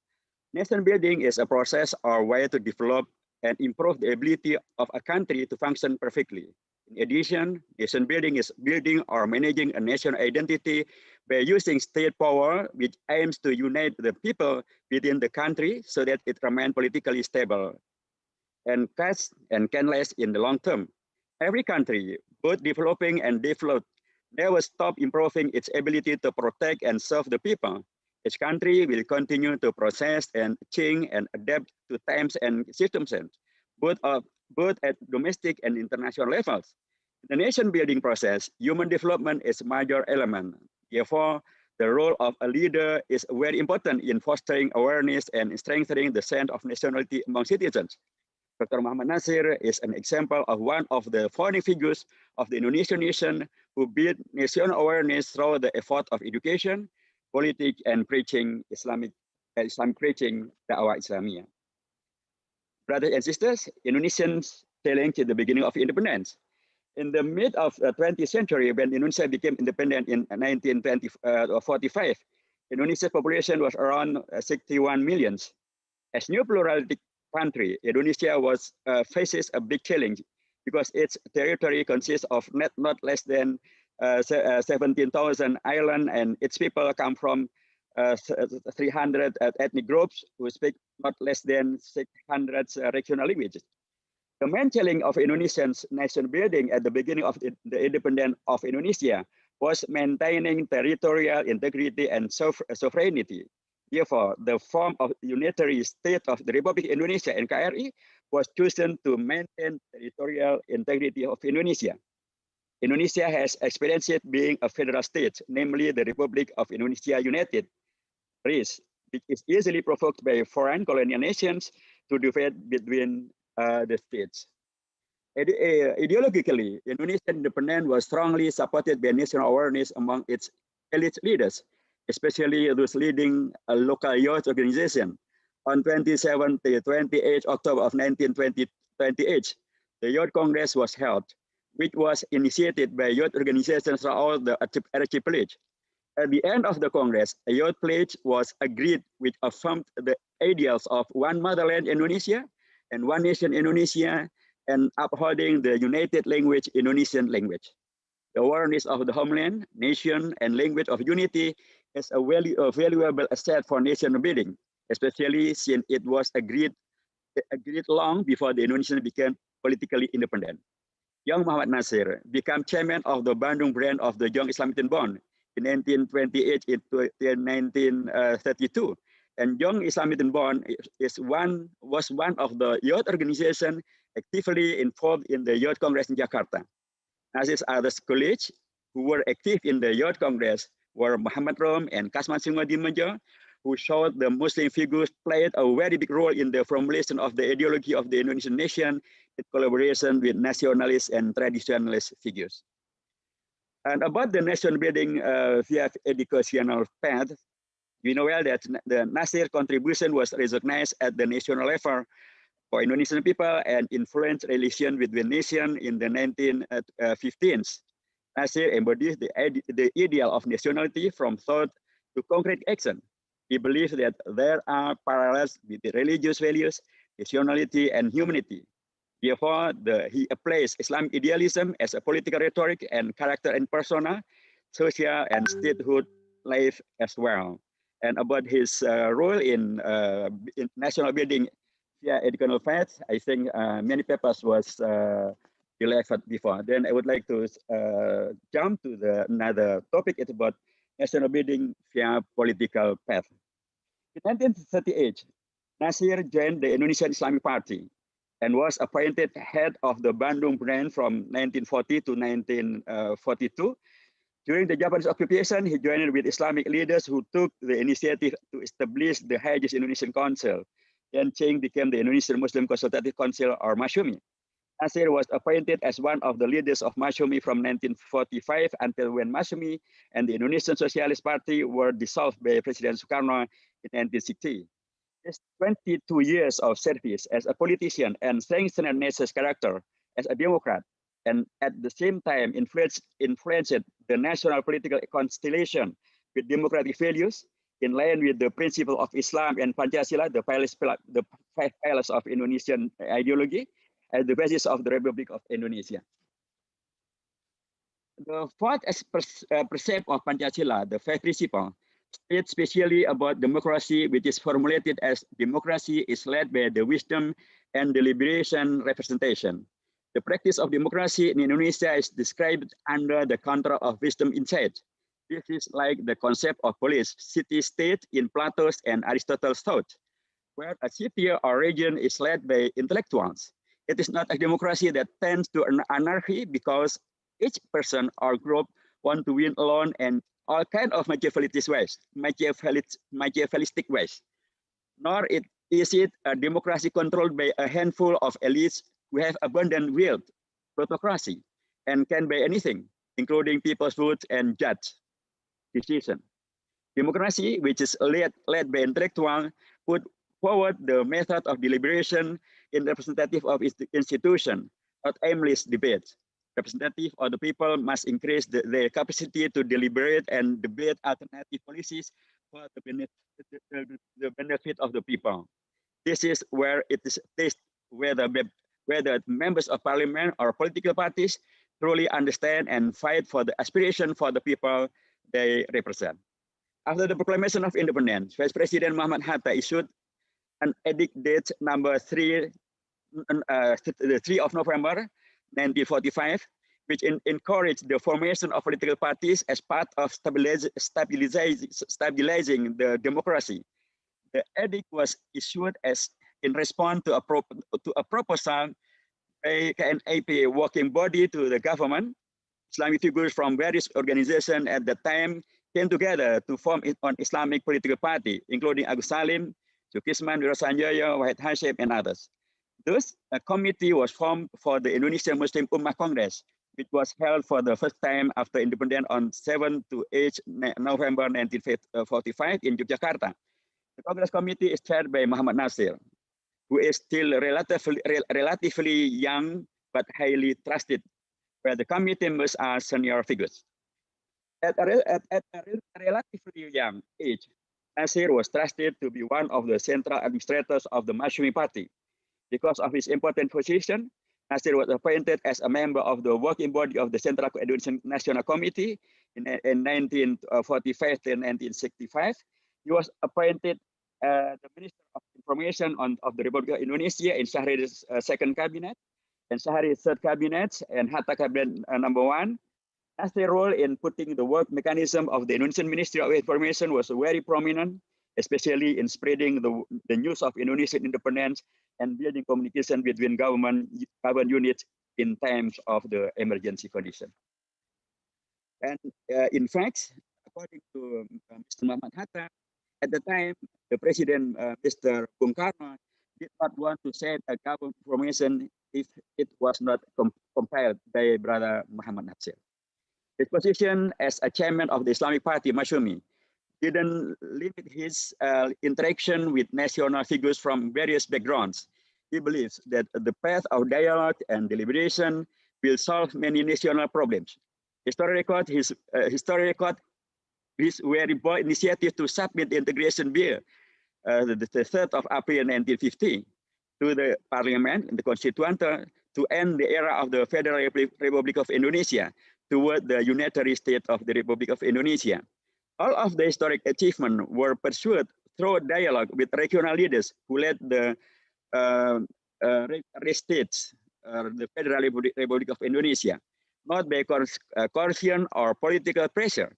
nation building is a process or way to develop and improve the ability of a country to function perfectly. In addition, nation building is building or managing a national identity by using state power, which aims to unite the people within the country so that it remains politically stable and can last in the long term. Every country, both developing and developed, never stop improving its ability to protect and serve the people. Each country will continue to process and change and adapt to times and circumstances, both at domestic and international levels. In the nation building process, human development is a major element. Therefore, the role of a leader is very important in fostering awareness and strengthening the sense of nationality among citizens. Dr. Muhammad Nasir is an example of one of the founding figures of the Indonesian nation who built national awareness through the effort of education, politics, and preaching Islamic Islamic preaching, Da'wah Islamiyah. Brothers and sisters, Indonesians challenged the beginning of independence. In the mid of the 20th century, when Indonesia became independent in 1945, Indonesia's population was around 61 million. As new pluralistic country, Indonesia faces a big challenge because its territory consists of not less than 17,000 islands, and its people come from 300 ethnic groups who speak not less than 600 regional languages. The main challenge of Indonesians' nation building at the beginning of the independence of Indonesia was maintaining territorial integrity and sovereignty. Therefore, the form of unitary state of the Republic of Indonesia, NKRI, was chosen to maintain territorial integrity of Indonesia. Indonesia has experienced being a federal state, namely the Republic of Indonesia United, RIS, which is easily provoked by foreign colonial nations to divide between the states. Ideologically, Indonesian independence was strongly supported by national awareness among its elite leaders, especially those leading a local youth organization. On 27 to 28 October of 1928, the Youth Congress was held, which was initiated by youth organizations throughout the archipelago. At the end of the Congress, a youth pledge was agreed, which affirmed the ideals of one motherland Indonesia and one nation Indonesia, and upholding the united language Indonesian language. The awareness of the homeland, nation, and language of unity is a valuable asset for nation building, especially since it was agreed long before the Indonesians became politically independent. Young Mohammad Nasir became chairman of the Bandung branch of the Young Islamic Bond in 1928 to 1932. And Young Islamic Bond was one of the youth organizations actively involved in the Youth Congress in Jakarta. Nasir's other colleagues who were active in the Youth Congress were Muhammad Rom and Kasman Singodimejo, who showed the Muslim figures played a very big role in the formulation of the ideology of the Indonesian nation in collaboration with nationalist and traditionalist figures. And about the nation building via educational path, we know well that the Nasir contribution was recognized at the national level for Indonesian people and influenced relations with the nation in the 1915s. Nasir embodies the ideal of nationality from thought to concrete action. He believes that there are parallels with the religious values, nationality, and humanity. Therefore, he applies Islamic idealism as a political rhetoric and character and persona, social and statehood life as well. And about his role in national building via educational path, I think many papers was delivered before. Then I would like to jump to another topic. It's about national building via political path. In 1938, Nasir joined the Indonesian Islamic Party and was appointed head of the Bandung branch from 1940 to 1942. During the Japanese occupation, he joined with Islamic leaders who took the initiative to establish the highest Indonesian Council. Then Cheng became the Indonesian Muslim Consultative Council, or Masyumi. Nasir was appointed as one of the leaders of Masyumi from 1945 until when Masyumi and the Indonesian Socialist Party were dissolved by President Sukarno in 1960. His 22 years of service as a politician and strengthened Nasir's character as a Democrat, and at the same time influenced the national political constellation with democratic values in line with the principle of Islam and Pancasila, the five pillars of Indonesian ideology, as the basis of the Republic of Indonesia. The fourth precept of Pancasila, the five principles, states specially about democracy, which is formulated as democracy is led by the wisdom and deliberation representation. The practice of democracy in Indonesia is described under the control of wisdom insight. This is like the concept of police, city-state in Plato's and Aristotle's thought, where a city or region is led by intellectuals. It is not a democracy that tends to anarchy because each person or group want to win alone and all kinds of Machiavellistic ways. Nor is it a democracy controlled by a handful of elites who have abundant wealth, plutocracy, and can buy anything, including people's votes and judge decision. Democracy, which is led by intellectuals, put forward the method of deliberation in representative of institution, not aimless debates. Representative of the people must increase their capacity to deliberate and debate alternative policies for the benefit of the people. This is where it is tested whether members of parliament or political parties truly understand and fight for the aspiration for the people they represent. After the proclamation of independence, Vice President Muhammad Hatta issued an edict date number 3 of November 1945, which encouraged the formation of political parties as part of stabilizing the democracy. The edict was issued as in response to a proposal by KNAP working body to the government. Islamic figures from various organizations at the time came together to form an Islamic political party, including Agus Salim, Sukisman, Wiro Sanjoyo, Wahid Hashim, and others. Thus, a committee was formed for the Indonesian Muslim Ummah Congress, which was held for the first time after independence on 7 to 8 November 1945 in Yogyakarta. The Congress Committee is chaired by Mohammad Nasir, who is still relatively young but highly trusted, where the committee members are senior figures. At a relatively young age, Nasir was trusted to be one of the central administrators of the Masyumi Party. Because of his important position, Nasir was appointed as a member of the working body of the Central Indonesian National Committee in 1945 to 1965. He was appointed the Minister of Information of the Republic of Indonesia in Syahri's second cabinet, and Syahri's third cabinet, and Hatta cabinet number 1. Nasir's role in putting the work mechanism of the Indonesian Ministry of Information was very prominent, especially in spreading the news of Indonesian independence and building communication between government units in times of the emergency condition. And in fact, according to Mr. Muhammad Hatta, at the time, the President, Mr. Bung Karno, did not want to set a government formation if it was not compiled by Brother Mohammad Nasir. His position as a chairman of the Islamic Party, Masyumi, didn't limit his interaction with national figures from various backgrounds. He believes that the path of dialogue and deliberation will solve many national problems. His very bold initiative to submit the integration bill, the 3rd of April 1950, to the Parliament and the Constituent to end the era of the Federal Republic of Indonesia toward the unitary state of the Republic of Indonesia. All of the historic achievements were pursued through dialogue with regional leaders who led the states, the Federal Republic of Indonesia, not by coercion or political pressure.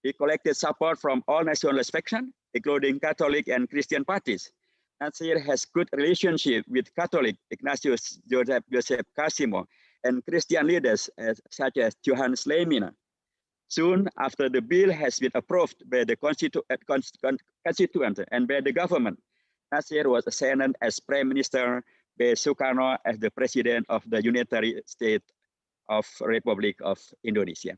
He collected support from all nationalist factions, including Catholic and Christian parties. Natsir has good relationship with Catholic Ignatius Joseph Casimo and Christian leaders such as Johann Slemina. Soon after the bill has been approved by the constituent and by the government, Natsir was assigned as Prime Minister by Sukarno as the President of the Unitary State of Republic of Indonesia.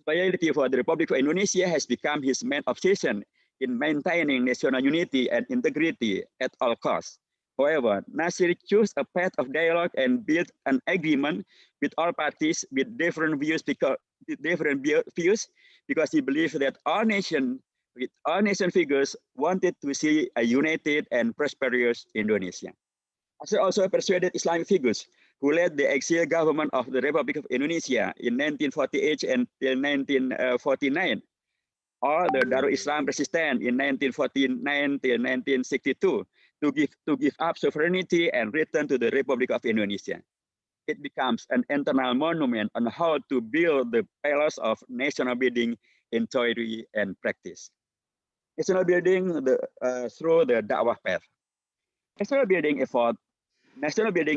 Loyalty for the Republic of Indonesia has become his main obsession in maintaining national unity and integrity at all costs. However, Nasir chose a path of dialogue and built an agreement with all parties with different views because he believed that all nation figures wanted to see a united and prosperous Indonesia. Nasir also persuaded Islamic figures who led the exile government of the Republic of Indonesia in 1948 until 1949, or the Darul Islam Resistance in 1949 till 1962, to give up sovereignty and return to the Republic of Indonesia. It becomes an internal monument on how to build the pillars of national building in theory and practice. National building through the Da'wah path. National building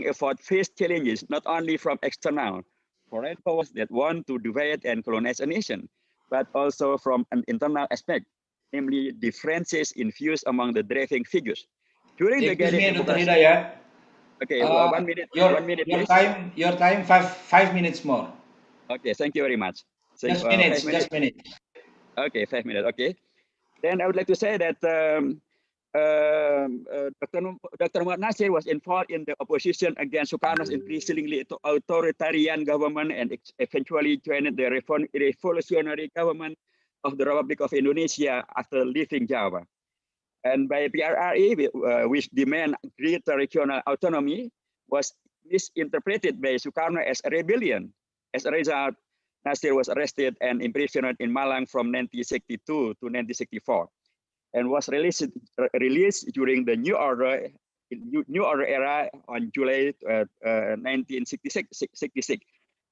effort face challenges not only from external foreign powers that want to divide and colonize a nation, but also from an internal aspect, namely differences in views among the driving figures. During the Galit democracy. Okay, 1 minute. Your 1 minute, your please. time 5 minutes more. Okay, thank you very much. So, Just minutes. Okay, 5 minutes. Okay. Then I would like to say that Dr. Muhammad Nasir was involved in the opposition against Sukarno's increasingly authoritarian government and eventually joined the revolutionary government of the Republic of Indonesia after leaving Java. And by PRRE, which demand greater regional autonomy, was misinterpreted by Sukarno as a rebellion. As a result, Nasir was arrested and imprisoned in Malang from 1962 to 1964, and was released during the New Order era on July 1966.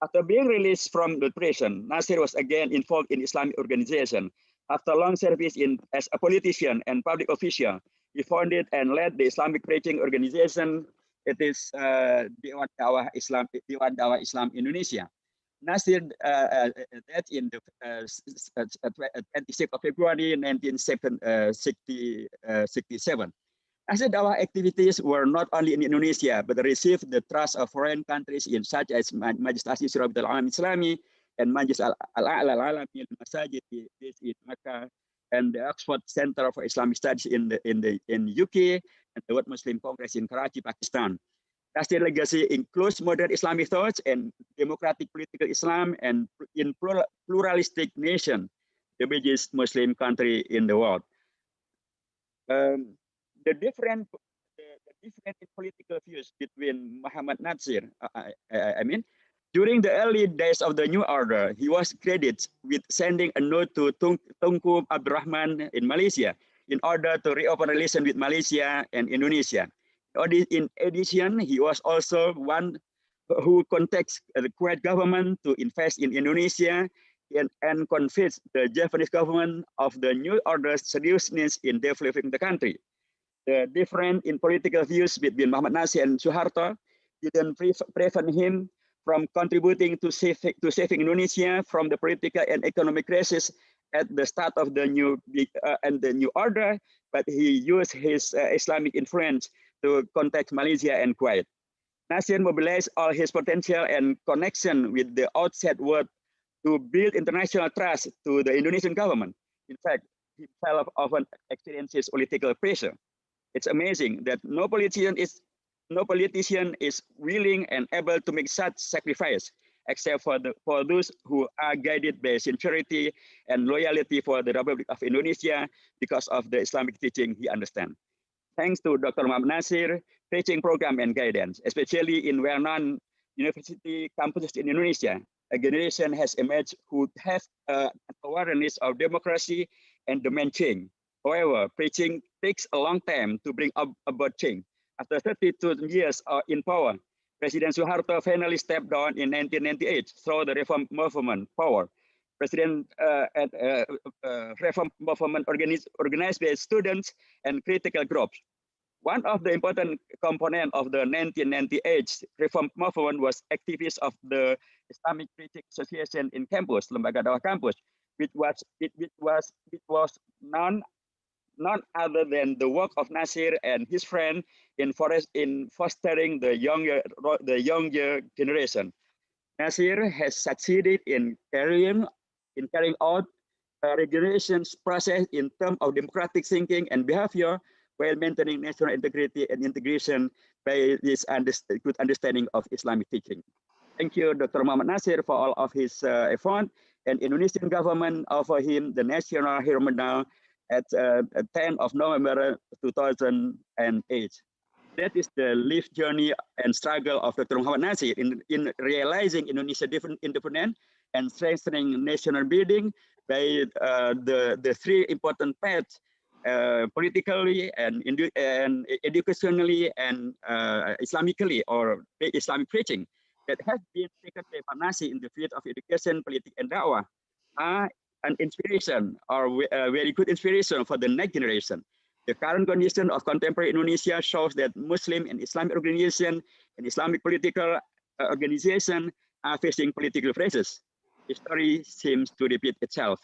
After being released from the prison, Nasir was again involved in Islamic organization. After long service as a politician and public official, he founded and led the Islamic preaching organization. It is Dewan Dawah Islam Indonesia. Nasir died in the 26th of February 1967. Nasir Dawah activities were not only in Indonesia, but received the trust of foreign countries in such as Majlis Surabaya Al-Alam Islami and Majlis Al-A'la Al-Alami Al-Masajid based in Makkah, and the Oxford Center for Islamic Studies in UK, and the World Muslim Congress in Karachi, Pakistan. Nasir's legacy includes modern Islamic thoughts and democratic political Islam, and in pluralistic nation, the biggest Muslim country in the world. The different political views between Mohammad Nasir, during the early days of the New Order, he was credited with sending a note to Tunku Abdul Rahman in Malaysia in order to reopen relations with Malaysia and Indonesia. In addition, he was also one who contacts the Kuwait government to invest in Indonesia and convinced the Japanese government of the New Order's seriousness in developing the country. The difference in political views between Mohammad Nasir and Suharto didn't prevent him from contributing to saving Indonesia from the political and economic crisis at the start of the New Order, but he used his Islamic influence to contact Malaysia and Kuwait. Nasir mobilized all his potential and connection with the outside world to build international trust to the Indonesian government. In fact, he himself often experiences political pressure. It's amazing that no politician is willing and able to make such sacrifice, except for those who are guided by sincerity and loyalty for the Republic of Indonesia because of the Islamic teaching he understands. Thanks to Dr. Muhammad Nasir, teaching program and guidance, especially in well-known university campuses in Indonesia, a generation has emerged who have awareness of democracy and demand change. However, preaching takes a long time to bring about change. After 32 years in power, President Suharto finally stepped down in 1998 through the reform movement power. Reform movement organized by students and critical groups. One of the important components of the 1998 reform movement was activists of the Islamic Preaching Association in campus, Lembaga Dakwah Campus, which was none other than the work of Nasir and his friend in fostering the younger generation. Nasir has succeeded in carrying out regulations process in terms of democratic thinking and behavior, while maintaining national integrity and integration by this good understanding of Islamic teaching. Thank you, Dr. Mohammad Nasir, for all of his effort, and Indonesian government offer him the National Hero Medal at 10th of November 2008. That is the life journey and struggle of Dr. Mohammad Nasir in realizing Indonesia independent and strengthening national building by the three important paths: politically and educationally and Islamically, or Islamic preaching, that has been taken by Pak Nasir in the field of education, politics, and da'wah, are an inspiration, or a very good inspiration for the next generation. The current condition of contemporary Indonesia shows that Muslim and Islamic organization and Islamic political organization are facing political crisis. History seems to repeat itself.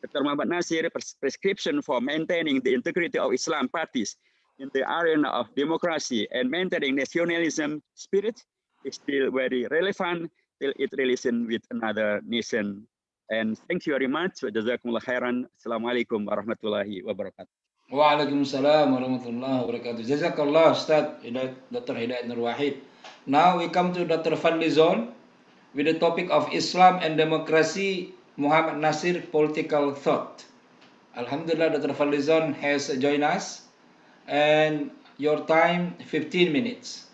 Dr. Muhammad Nasir's prescription for maintaining the integrity of Islam parties in the arena of democracy and maintaining nationalism spirit is still very relevant till it relation with another nation And thank you very much. Jazakumullah khairan. Assalamualaikum warahmatullahi wabarakatuh. Waalaikumsalam warahmatullahi wabarakatuh. Jazakallah Ustaz Dr. Hidayat Nur Wahid. Now we come to Dr. Fadlizon with the topic of Islam and democracy, Mohammad Nasir, political thought. Alhamdulillah, Dr. Fadlizon has joined us, and your time 15 minutes.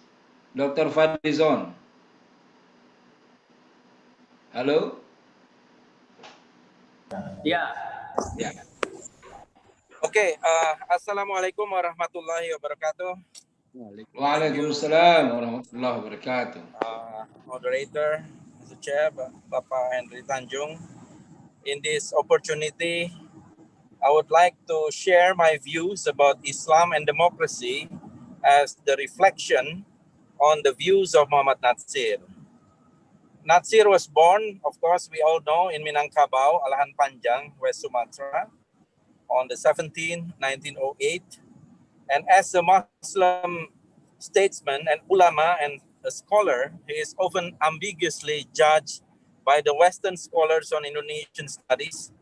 Dr. Fadlizon. Hello? Yeah. Yeah. Okay, Assalamualaikum warahmatullahi wabarakatuh. Waalaikumsalam warahmatullahi wabarakatuh. Moderator, Mr. Chair, Bapak Henry Tanjung. In this opportunity, I would like to share my views about Islam and democracy as the reflection on the views of Muhammad Nasir. Natsir was born, of course, we all know, in Minangkabau, Alahan Panjang, West Sumatra, on the 17th, 1908. And as a Muslim statesman and ulama and a scholar, he is often ambiguously judged by the Western scholars on Indonesian studies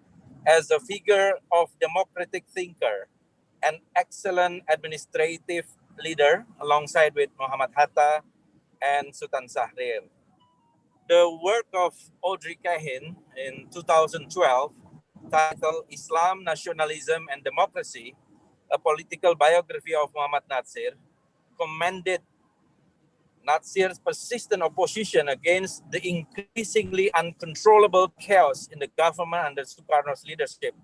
as a figure of democratic thinker, an excellent administrative leader alongside with Muhammad Hatta and Sultan Syahrir. The work of Audrey Kahin in 2012, titled Islam, Nationalism and Democracy, a political biography of Muhammad Nasir, commended Natsir's persistent opposition against the increasingly uncontrollable chaos in the government under Sukarno's leadership,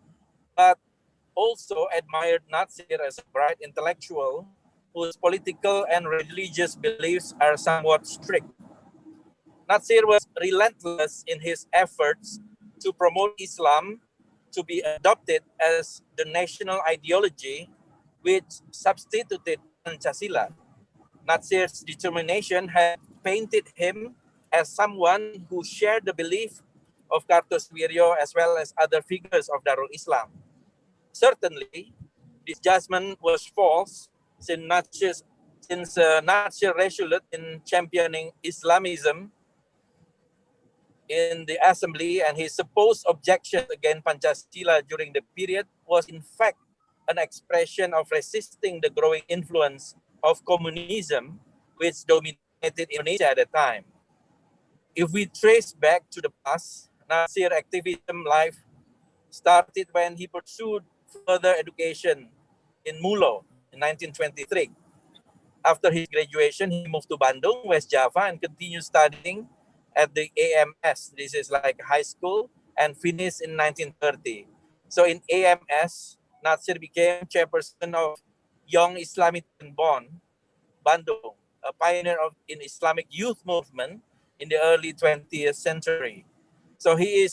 but also admired Natsir as a bright intellectual whose political and religious beliefs are somewhat strict. Natsir was relentless in his efforts to promote Islam to be adopted as the national ideology which substituted Pancasila. Natsir's determination had painted him as someone who shared the belief of Kartosuwiryo as well as other figures of Darul Islam. Certainly, this judgment was false since Natsir resolute in championing Islamism in the assembly, and his supposed objection against Pancasila during the period was in fact an expression of resisting the growing influence of communism which dominated Indonesia at the time. If we trace back to the past, Natsir activism life started when he pursued further education in Mulo in 1923. After his graduation, he moved to Bandung, West Java, and continued studying at the AMS. This is like high school, and finished in 1930. So in AMS, Natsir became chairperson of Young Islamic Bond, Bandung, a pioneer in Islamic youth movement in the early 20th century. So he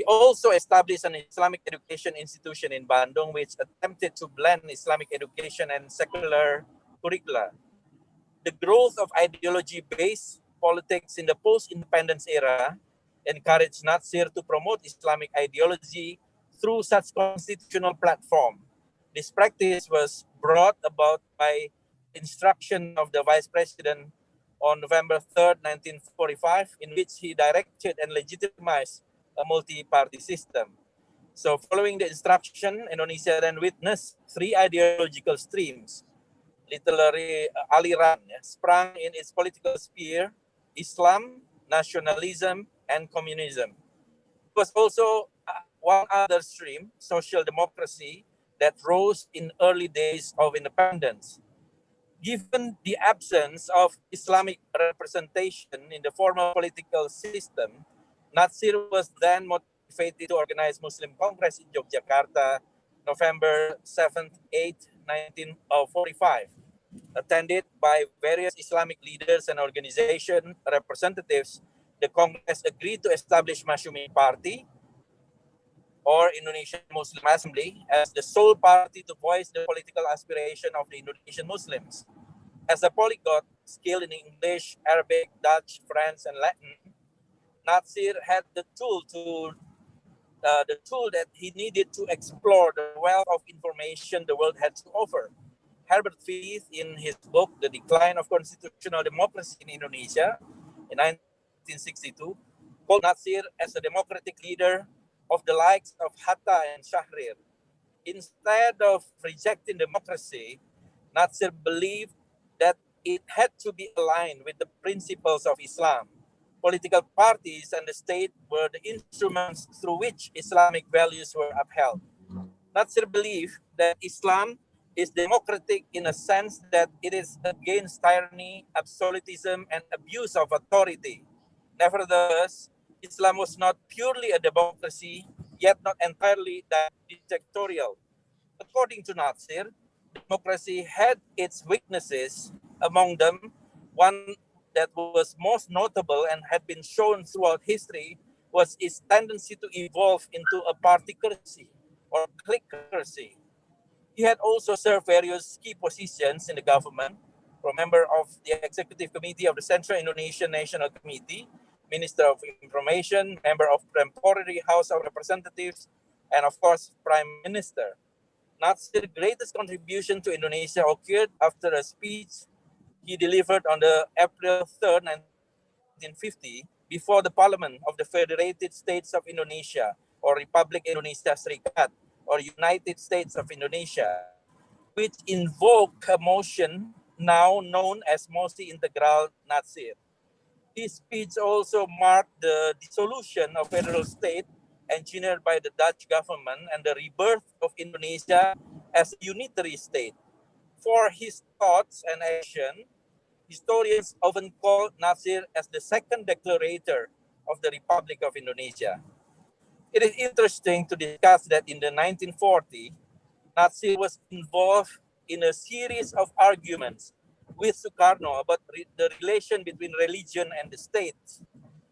also established an Islamic education institution in Bandung, which attempted to blend Islamic education and secular curricula. The growth of ideology-based politics in the post-independence era encouraged Natsir to promote Islamic ideology through such constitutional platform. This practice was brought about by instruction of the Vice President on November 3rd, 1945, in which he directed and legitimized a multi-party system. So following the instruction, Indonesia then witnessed three ideological streams, literally aliran, sprang in its political sphere: Islam, nationalism, and communism. It was also one other stream, social democracy, that rose in early days of independence. Given the absence of Islamic representation in the formal political system, Natsir was then motivated to organize Muslim Congress in Yogyakarta, November 7th, 8th, 1945. Attended by various Islamic leaders and organization representatives, the Congress agreed to establish Masyumi Party, or Indonesian Muslim Assembly, as the sole party to voice the political aspiration of the Indonesian Muslims. As a polyglot skilled in English, Arabic, Dutch, French, and Latin, Natsir had the tool that he needed to explore the wealth of information the world had to offer. Herbert Feith, in his book The Decline of Constitutional Democracy in Indonesia in 1962, called Natsir as a democratic leader of the likes of Hatta and Shahrir. Instead of rejecting democracy, Natsir believed that it had to be aligned with the principles of Islam. Political parties and the state were the instruments through which Islamic values were upheld. Natsir believed that Islam is democratic in a sense that it is against tyranny, absolutism, and abuse of authority. Nevertheless, Islam was not purely a democracy, yet not entirely dictatorial. According to Natsir, democracy had its weaknesses. Among them, one that was most notable and had been shown throughout history was its tendency to evolve into a particracy or cliqueracy. He had also served various key positions in the government, from member of the Executive Committee of the Central Indonesian National Committee, Minister of Information, member of Temporary House of Representatives, and of course, Prime Minister. Natsir's greatest contribution to Indonesia occurred after a speech he delivered on the April 3rd, 1950, before the Parliament of the Federated States of Indonesia, or Republik Indonesia Serikat, or United States of Indonesia, which invoked a motion now known as Mosi Integral Natsir. His speech also marked the dissolution of federal state engineered by the Dutch government and the rebirth of Indonesia as a unitary state. For his thoughts and action, historians often call Natsir as the second declarator of the Republic of Indonesia. It is interesting to discuss that in the 1940s, Natsir was involved in a series of arguments with Sukarno about the relation between religion and the state.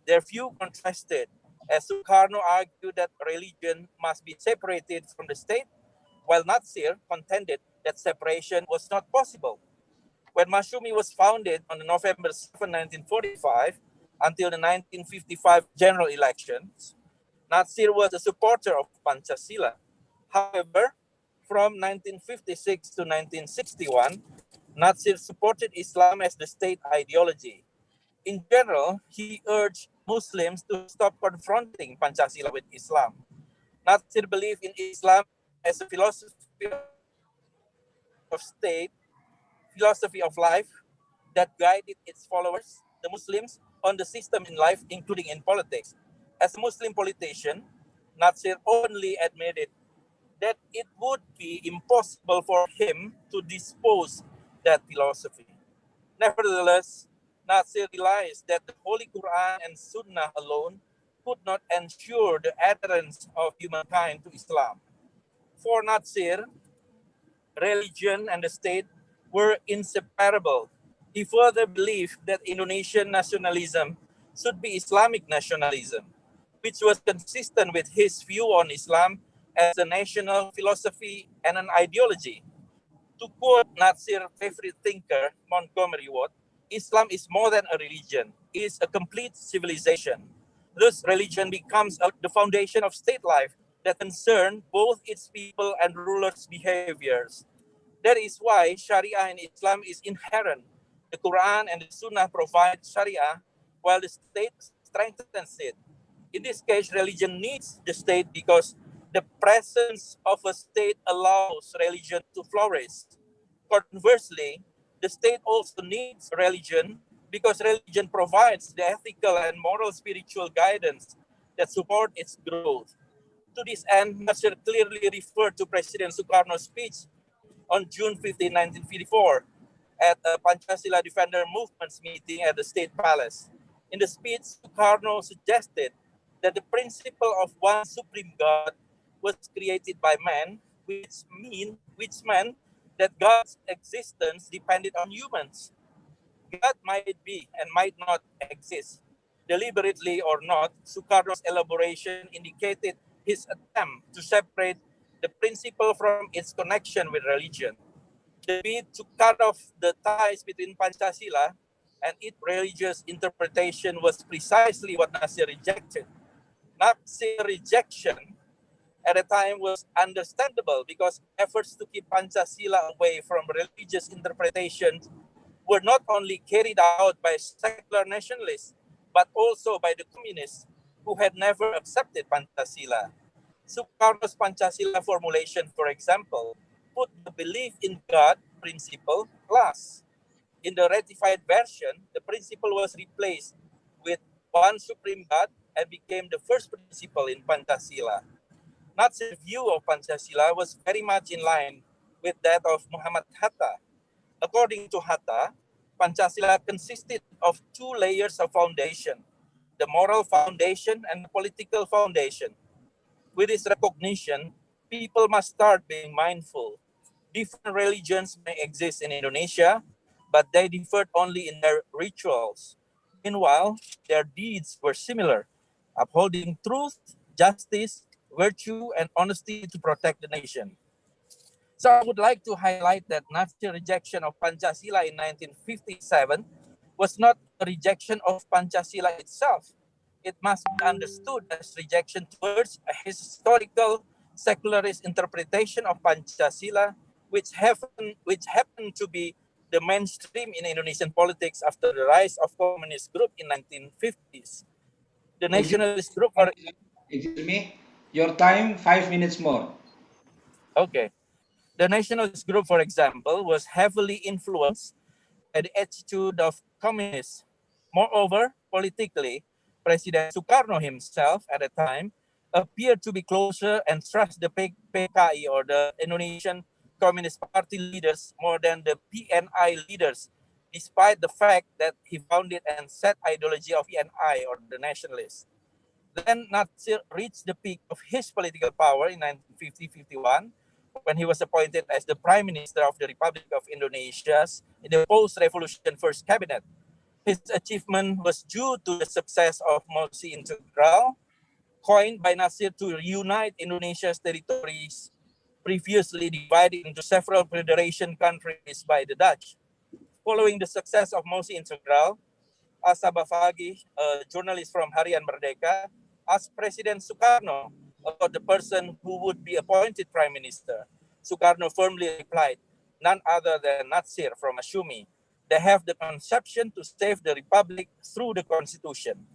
Their view contrasted, as Sukarno argued that religion must be separated from the state, while Natsir contended that separation was not possible. When Masyumi was founded on November 7, 1945, until the 1955 general elections, Natsir was a supporter of Pancasila. However, from 1956 to 1961, Natsir supported Islam as the state ideology. In general, he urged Muslims to stop confronting Pancasila with Islam. Natsir believed in Islam as a philosophy of state, philosophy of life that guided its followers, the Muslims, on the system in life, including in politics. As a Muslim politician, Natsir openly admitted that it would be impossible for him to dispose that philosophy. Nevertheless, Natsir realized that the Holy Quran and Sunnah alone could not ensure the adherence of humankind to Islam. For Natsir, religion and the state were inseparable. He further believed that Indonesian nationalism should be Islamic nationalism, which was consistent with his view on Islam as a national philosophy and an ideology. To quote Natsir's favorite thinker, Montgomery Watt, Islam is more than a religion. It is a complete civilization. Thus, religion becomes the foundation of state life that concern both its people and rulers' behaviors. That is why Sharia in Islam is inherent. The Quran and the Sunnah provide Sharia, while the state strengthens it. In this case, religion needs the state because the presence of a state allows religion to flourish. Conversely, the state also needs religion because religion provides the ethical and moral spiritual guidance that support its growth. To this end, Nasir clearly referred to President Sukarno's speech on June 15, 1954, at a Pancasila Defender Movement's meeting at the State Palace. In the speech, Sukarno suggested that the principle of one supreme God was created by man, which meant that God's existence depended on humans. God might be and might not exist. Deliberately or not, Sukarno's elaboration indicated his attempt to separate the principle from its connection with religion. The bid to cut off the ties between Pancasila and its religious interpretation was precisely what Nasir rejected. Nasir's rejection at the time was understandable because efforts to keep Pancasila away from religious interpretations were not only carried out by secular nationalists, but also by the communists who had never accepted Pancasila. Sukarno's Pancasila formulation, for example, put the belief in God principle last. In the ratified version, the principle was replaced with one supreme God and became the first principle in Pancasila. Natsir's view of Pancasila was very much in line with that of Muhammad Hatta. According to Hatta, Pancasila consisted of two layers of foundation, the moral foundation and the political foundation. With this recognition, people must start being mindful. Different religions may exist in Indonesia, but they differed only in their rituals. Meanwhile, their deeds were similar, upholding truth, justice, virtue, and honesty to protect the nation. So I would like to highlight that Nazi's rejection of Pancasila in 1957 was not a rejection of Pancasila itself. It must be understood as rejection towards a historical secularist interpretation of Pancasila, which happened to be the mainstream in Indonesian politics after the rise of communist group in 1950s. The nationalist group for Excuse me, your time 5 minutes more. okay. The nationalist group, for example, was heavily influenced by the attitude of communists. Moreover, politically, President Sukarno himself at the time appeared to be closer and trust the PKI or the Indonesian Communist Party leaders more than the PNI leaders, despite the fact that he founded and set ideology of PNI or the nationalists. Then Natsir reached the peak of his political power in 1950-51 when he was appointed as the Prime Minister of the Republic of Indonesia in the post-revolution first cabinet. His achievement was due to the success of Mosi Integral, coined by Nasir to reunite Indonesia's territories previously divided into several federation countries by the Dutch. Following the success of Mosi Integral, Asabafagi, a journalist from Harian Merdeka, asked President Sukarno about the person who would be appointed Prime Minister. Sukarno firmly replied, none other than Natsir from Ashumi. They have the conception to save the Republic through the Constitution.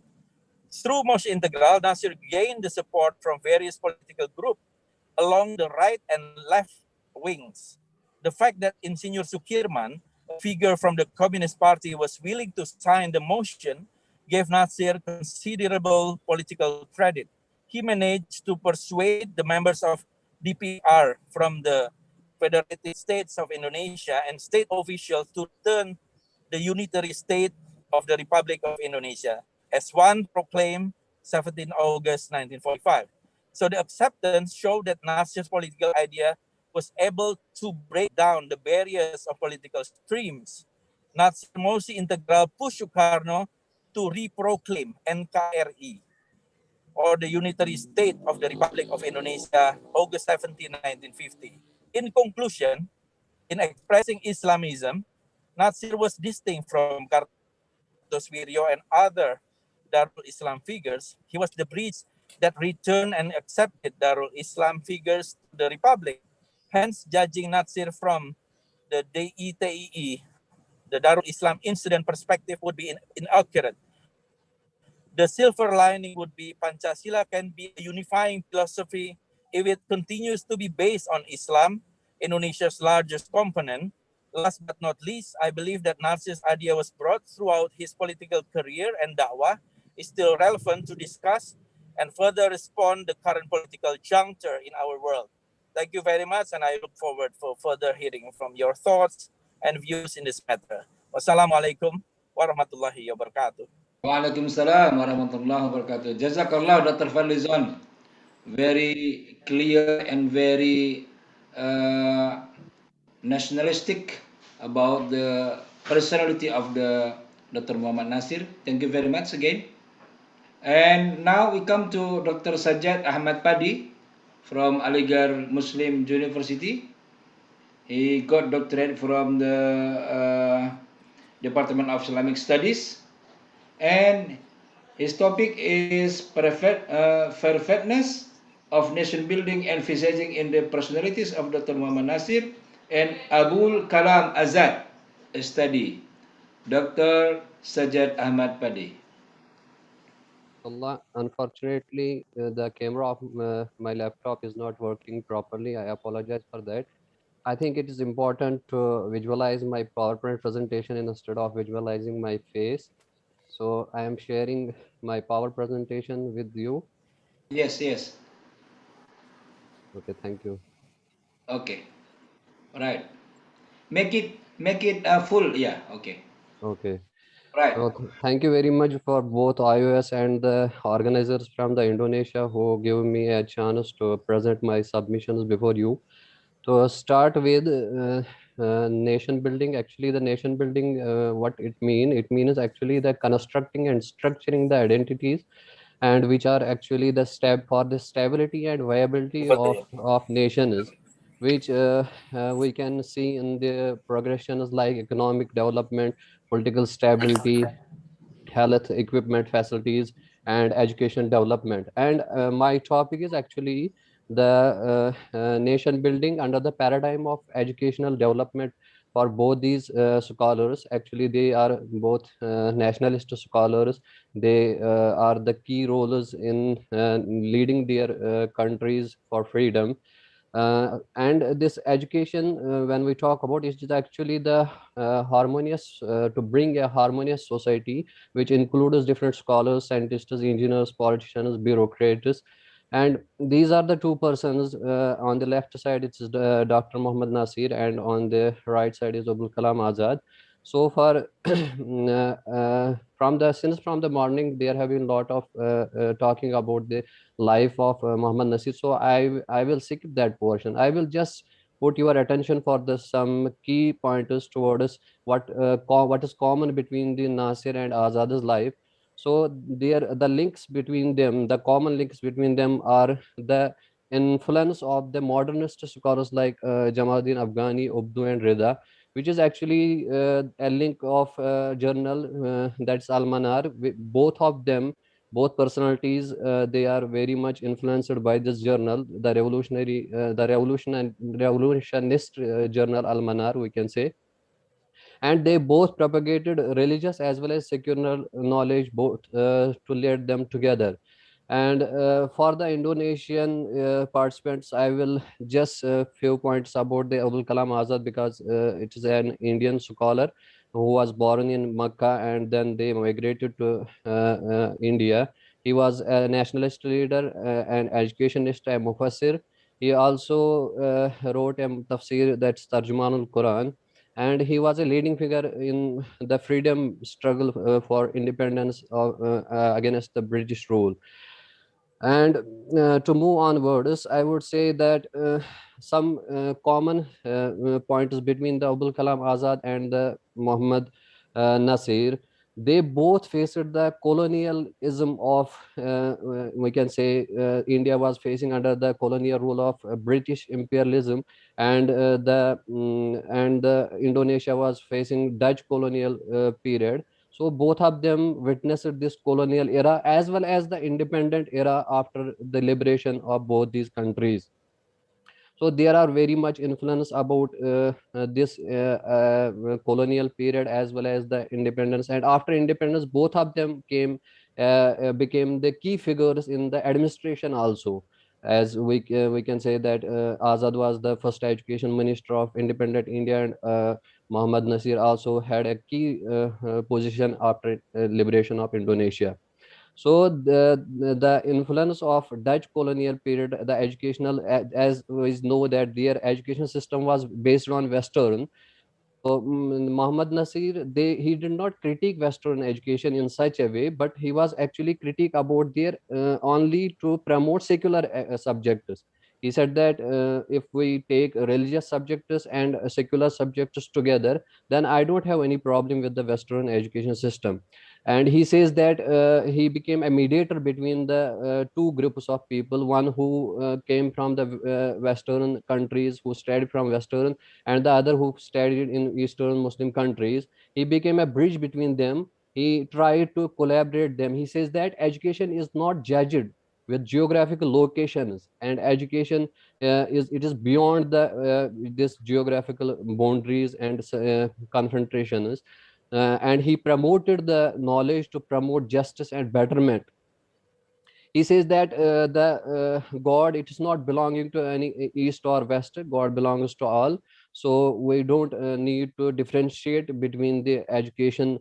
Through Mosi Integral, Nasir gained the support from various political groups along the right and left wings. The fact that Insinyur Sukirman, a figure from the Communist Party, was willing to sign the motion gave Natsir considerable political credit. He managed to persuade the members of DPR from the Federated States of Indonesia and state officials to return the unitary state of the Republic of Indonesia, as one proclaimed 17 August 1945. So the acceptance showed that Nasir's political idea was able to break down the barriers of political streams. Natsir Mosi Integral pushed Sukarno to reproclaim NKRI, or the unitary state of the Republic of Indonesia, August 17, 1950. In conclusion, in expressing Islamism, Natsir was distinct from Kartoswiryo and other Darul Islam figures. He was the bridge that returned and accepted Darul Islam figures to the Republic. Hence, judging Natsir from the DITII, the Darul Islam incident perspective, would be inaccurate. The silver lining would be Pancasila can be a unifying philosophy if it continues to be based on Islam, Indonesia's largest component. Last but not least, I believe that Nasir's idea was brought throughout his political career and da'wah is still relevant to discuss and further respond the current political juncture in our world. Thank you very much, and I look forward for further hearing from your thoughts and views in this matter. Wassalamualaikum warahmatullahi wabarakatuh. Waalaikumsalam warahmatullahi wabarakatuh. Jazakallah, Dr. Fadlizon. Very clear and very nationalistic about the personality of the Dr. Muhammad Nasir. Thank you very much again. And now we come to Dr. Sajjad Ahmad Padi from Aligarh Muslim University. He got doctorate from the Department of Islamic Studies. And his topic is perfectness of nation building, emphasizing in the personalities of Dr. Muhammad Nasir and Abul Kalam Azad study. Dr. Sajjad Ahmad Padi. Allah, unfortunately, the camera of my laptop is not working properly. I apologize for that. I think it is important to visualize my PowerPoint presentation instead of visualizing my face. So I am sharing my power presentation with you. Yes, yes. Okay, thank you. Okay. Right. Make it full. Yeah. Okay. Okay. Right. So thank you very much for both iOS and the organizers from the Indonesia who give me a chance to present my submissions before you. To start with nation building, actually the nation building, what it mean? It means actually the constructing and structuring the identities, and which are actually the step for the stability and viability of nations, which we can see in the progressions like economic development, political stability, health equipment facilities, and education development. And my topic is actually the nation building under the paradigm of educational development for both these scholars. Actually they are both nationalist scholars. They are the key roles in leading their countries for freedom. And this education, when we talk about it, is actually the harmonious to bring a harmonious society which includes different scholars, scientists, engineers, politicians, bureaucrats. And these are the two persons. On the left side it's Dr. Mohammad Nasir, and on the right side is Abul Kalam Azad. So far from the since from the morning there have been a lot of talking about the life of Mohammad Nasir. So I will skip that portion. I will just put your attention for the some key pointers towards what is common between the Nasir and Azad's life. So there the links between them, the common links between them are the influence of the modernist scholars like Jamaluddin Afghani, Ubdu, and Rida, which is actually a link of journal that's Almanar. Both of them, both personalities, they are very much influenced by this journal, the revolutionist journal Almanar, we can say. And they both propagated religious as well as secular knowledge, both to lead them together. And for the Indonesian participants, I will just few points about the Abul Kalam Azad, because it is an Indian scholar who was born in Makkah and then they migrated to India. He was a nationalist leader, an educationist, a mufassir. He also wrote a tafsir, that's Tarjumanul Quran, and he was a leading figure in the freedom struggle for independence against the British rule. And to move onwards, I would say that some common points between the Abul Kalam Azad and the Muhammad Nasir. They both faced the colonialism of, we can say, India was facing under the colonial rule of British imperialism, and the Indonesia was facing Dutch colonial period. So both of them witnessed this colonial era as well as the independent era after the liberation of both these countries. So there are very much influence about this colonial period as well as the independence. And after independence, both of them became the key figures in the administration also. As we can say that Azad was the first education minister of independent India, and Mohammad Nasir also had a key position after liberation of Indonesia. So the influence of Dutch colonial period, the educational, as we know that their education system was based on Western. So Muhammad Nasir, he did not critique Western education in such a way, but he was actually critique about their only to promote secular subjects. He said that if we take religious subjects and secular subjects together, then I don't have any problem with the Western education system. And he says that he became a mediator between the two groups of people, one who came from the Western countries, who studied from Western, and the other who studied in Eastern Muslim countries. He became a bridge between them. He tried to collaborate them. He says that education is not judged with geographical locations, and education is beyond the this geographical boundaries and confrontations. And he promoted the knowledge to promote justice and betterment. He says that the God, it is not belonging to any east or west. God belongs to all. So we don't need to differentiate between the education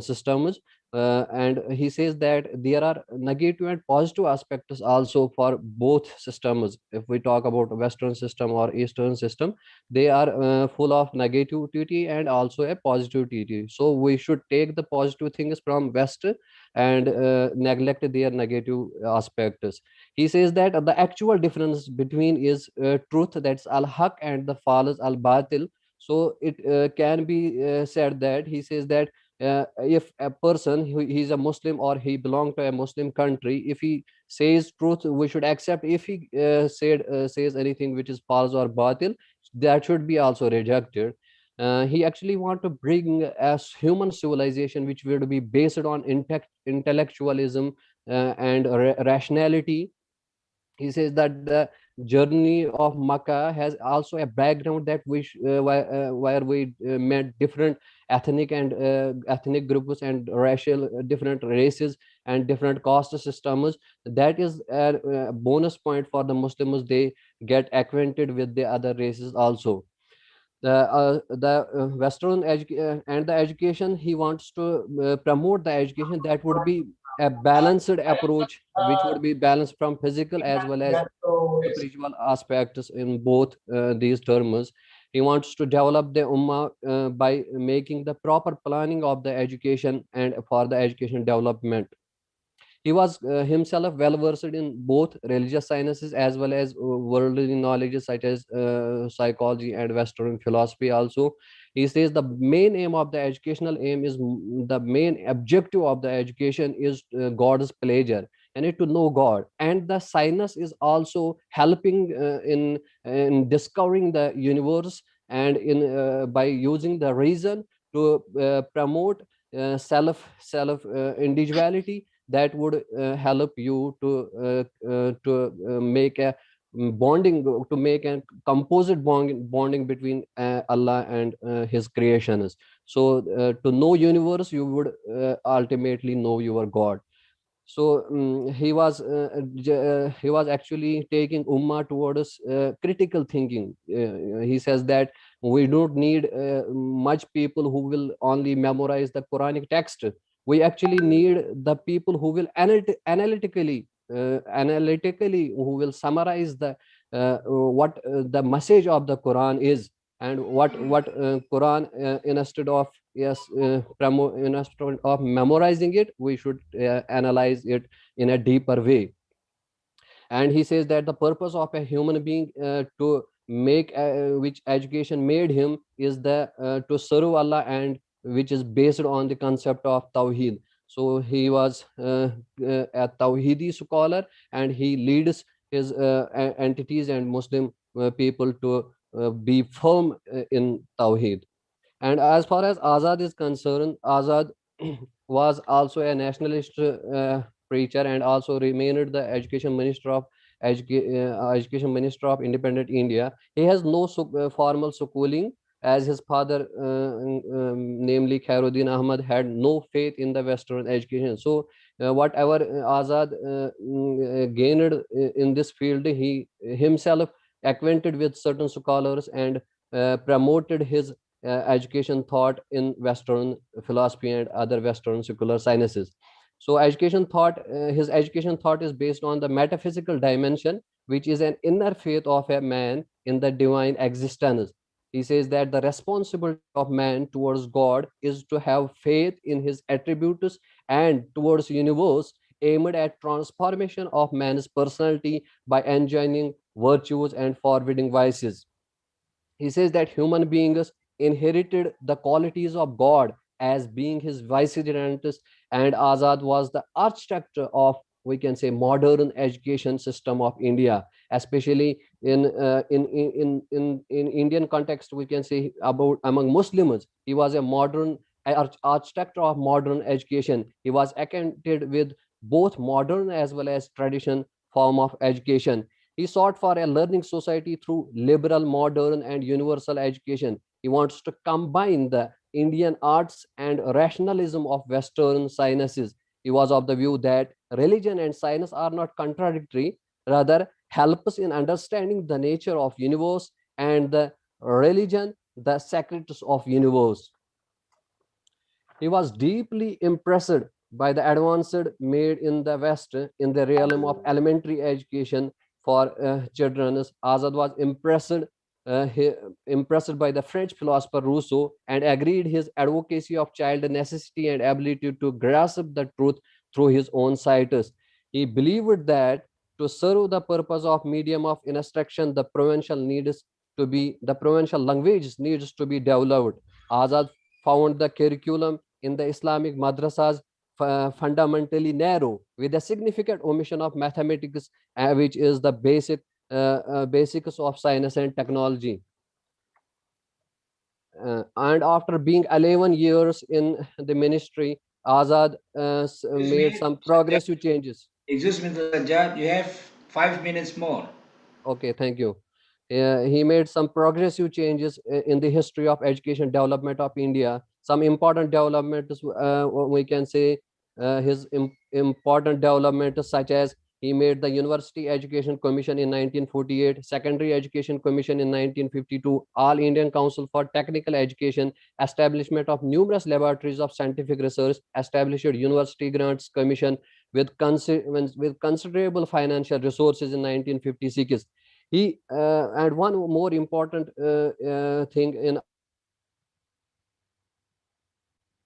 systems. And he says that there are negative and positive aspects also for both systems. If we talk about Western system or Eastern system, they are full of negativity and also a positivity. So we should take the positive things from West and neglect their negative aspects. He says that the actual difference between is truth, that's al-haq, and the false, al-batil. So it can be said that he says that if a person he's a Muslim or he belongs to a Muslim country, if he says truth, we should accept. If he says anything which is false or batil, that should be also rejected. He actually want to bring a human civilization which would be based on intellectualism and rationality. He says that the journey of Makkah has also a background that where we met different ethnic groups and racial different races and different caste systems. That is a bonus point for the Muslims. They get acquainted with the other races also. The Western and the education, he wants to promote the education that would be a balanced approach, which would be balanced from physical as well as spiritual aspects in both these terms. He wants to develop the ummah by making the proper planning of the education and for the education development. He was himself well versed in both religious sciences as well as worldly knowledge such as psychology and Western philosophy also. He says the main aim of the educational aim is the main objective of the education is God's pleasure and it to know God. And the science is also helping in discovering the universe and in by using the reason to promote self individuality that would help you to make a bonding, to make a composite bonding between Allah and his creations. So to know universe, you would ultimately know your God. So he was actually taking ummah towards critical thinking. He says that we don't need much people who will only memorize the Quranic text. We actually need the people who will analytically who will summarize the what the message of the Quran is, and what Quran instead of instead of memorizing it, we should analyze it in a deeper way. And he says that the purpose of a human being to make which education made him is the to serve Allah, and which is based on the concept of tawheed. So he was a tawhidi scholar, and he leads his entities and Muslim people to be firm in tawheed. And as far as Azad is concerned, Azad was also a nationalist preacher and also remained the education minister of independent India. He has no formal schooling, as his father, namely Khairuddin Ahmad, had no faith in the Western education. So whatever Azad gained in this field, he himself acquainted with certain scholars and promoted his education thought in Western philosophy and other Western secular sciences. So his education thought is based on the metaphysical dimension, which is an inner faith of a man in the divine existence. He says that the responsibility of man towards God is to have faith in his attributes, and towards universe aimed at transformation of man's personality by enjoining virtues and forbidding vices. He says that human beings inherited the qualities of God as being his vicegerents, and Azad was the architect of, we can say, modern education system of India, especially in Indian context. We can say about among Muslims, he was a modern architect of modern education. He was acquainted with both modern as well as tradition form of education. He sought for a learning society through liberal, modern, and universal education. He wants to combine the Indian arts and rationalism of Western sciences. He was of the view that religion and science are not contradictory, rather help us in understanding the nature of universe and the religion, the secrets of universe. He was deeply impressed by the advances made in the West in the realm of elementary education for children. Azad was impressed by the French philosopher Rousseau and agreed his advocacy of child necessity and ability to grasp the truth through his own sights. He believed that to serve the purpose of medium of instruction, the provincial language needs to be developed. Azad found the curriculum in the Islamic madrasas fundamentally narrow, with a significant omission of mathematics, which is the basics of science and technology. And after being 11 years in the ministry, Azad made some progressive changes. Excuse me, Sajjad, you have 5 minutes more. Okay, thank you. He made some progressive changes in the history of education development of India. Some important developments, we can say, his important developments, such as he made the University Education Commission in 1948, Secondary Education Commission in 1952, All Indian Council for Technical Education, establishment of numerous laboratories of scientific research, established University Grants Commission with considerable financial resources in 1956. He and one more important thing in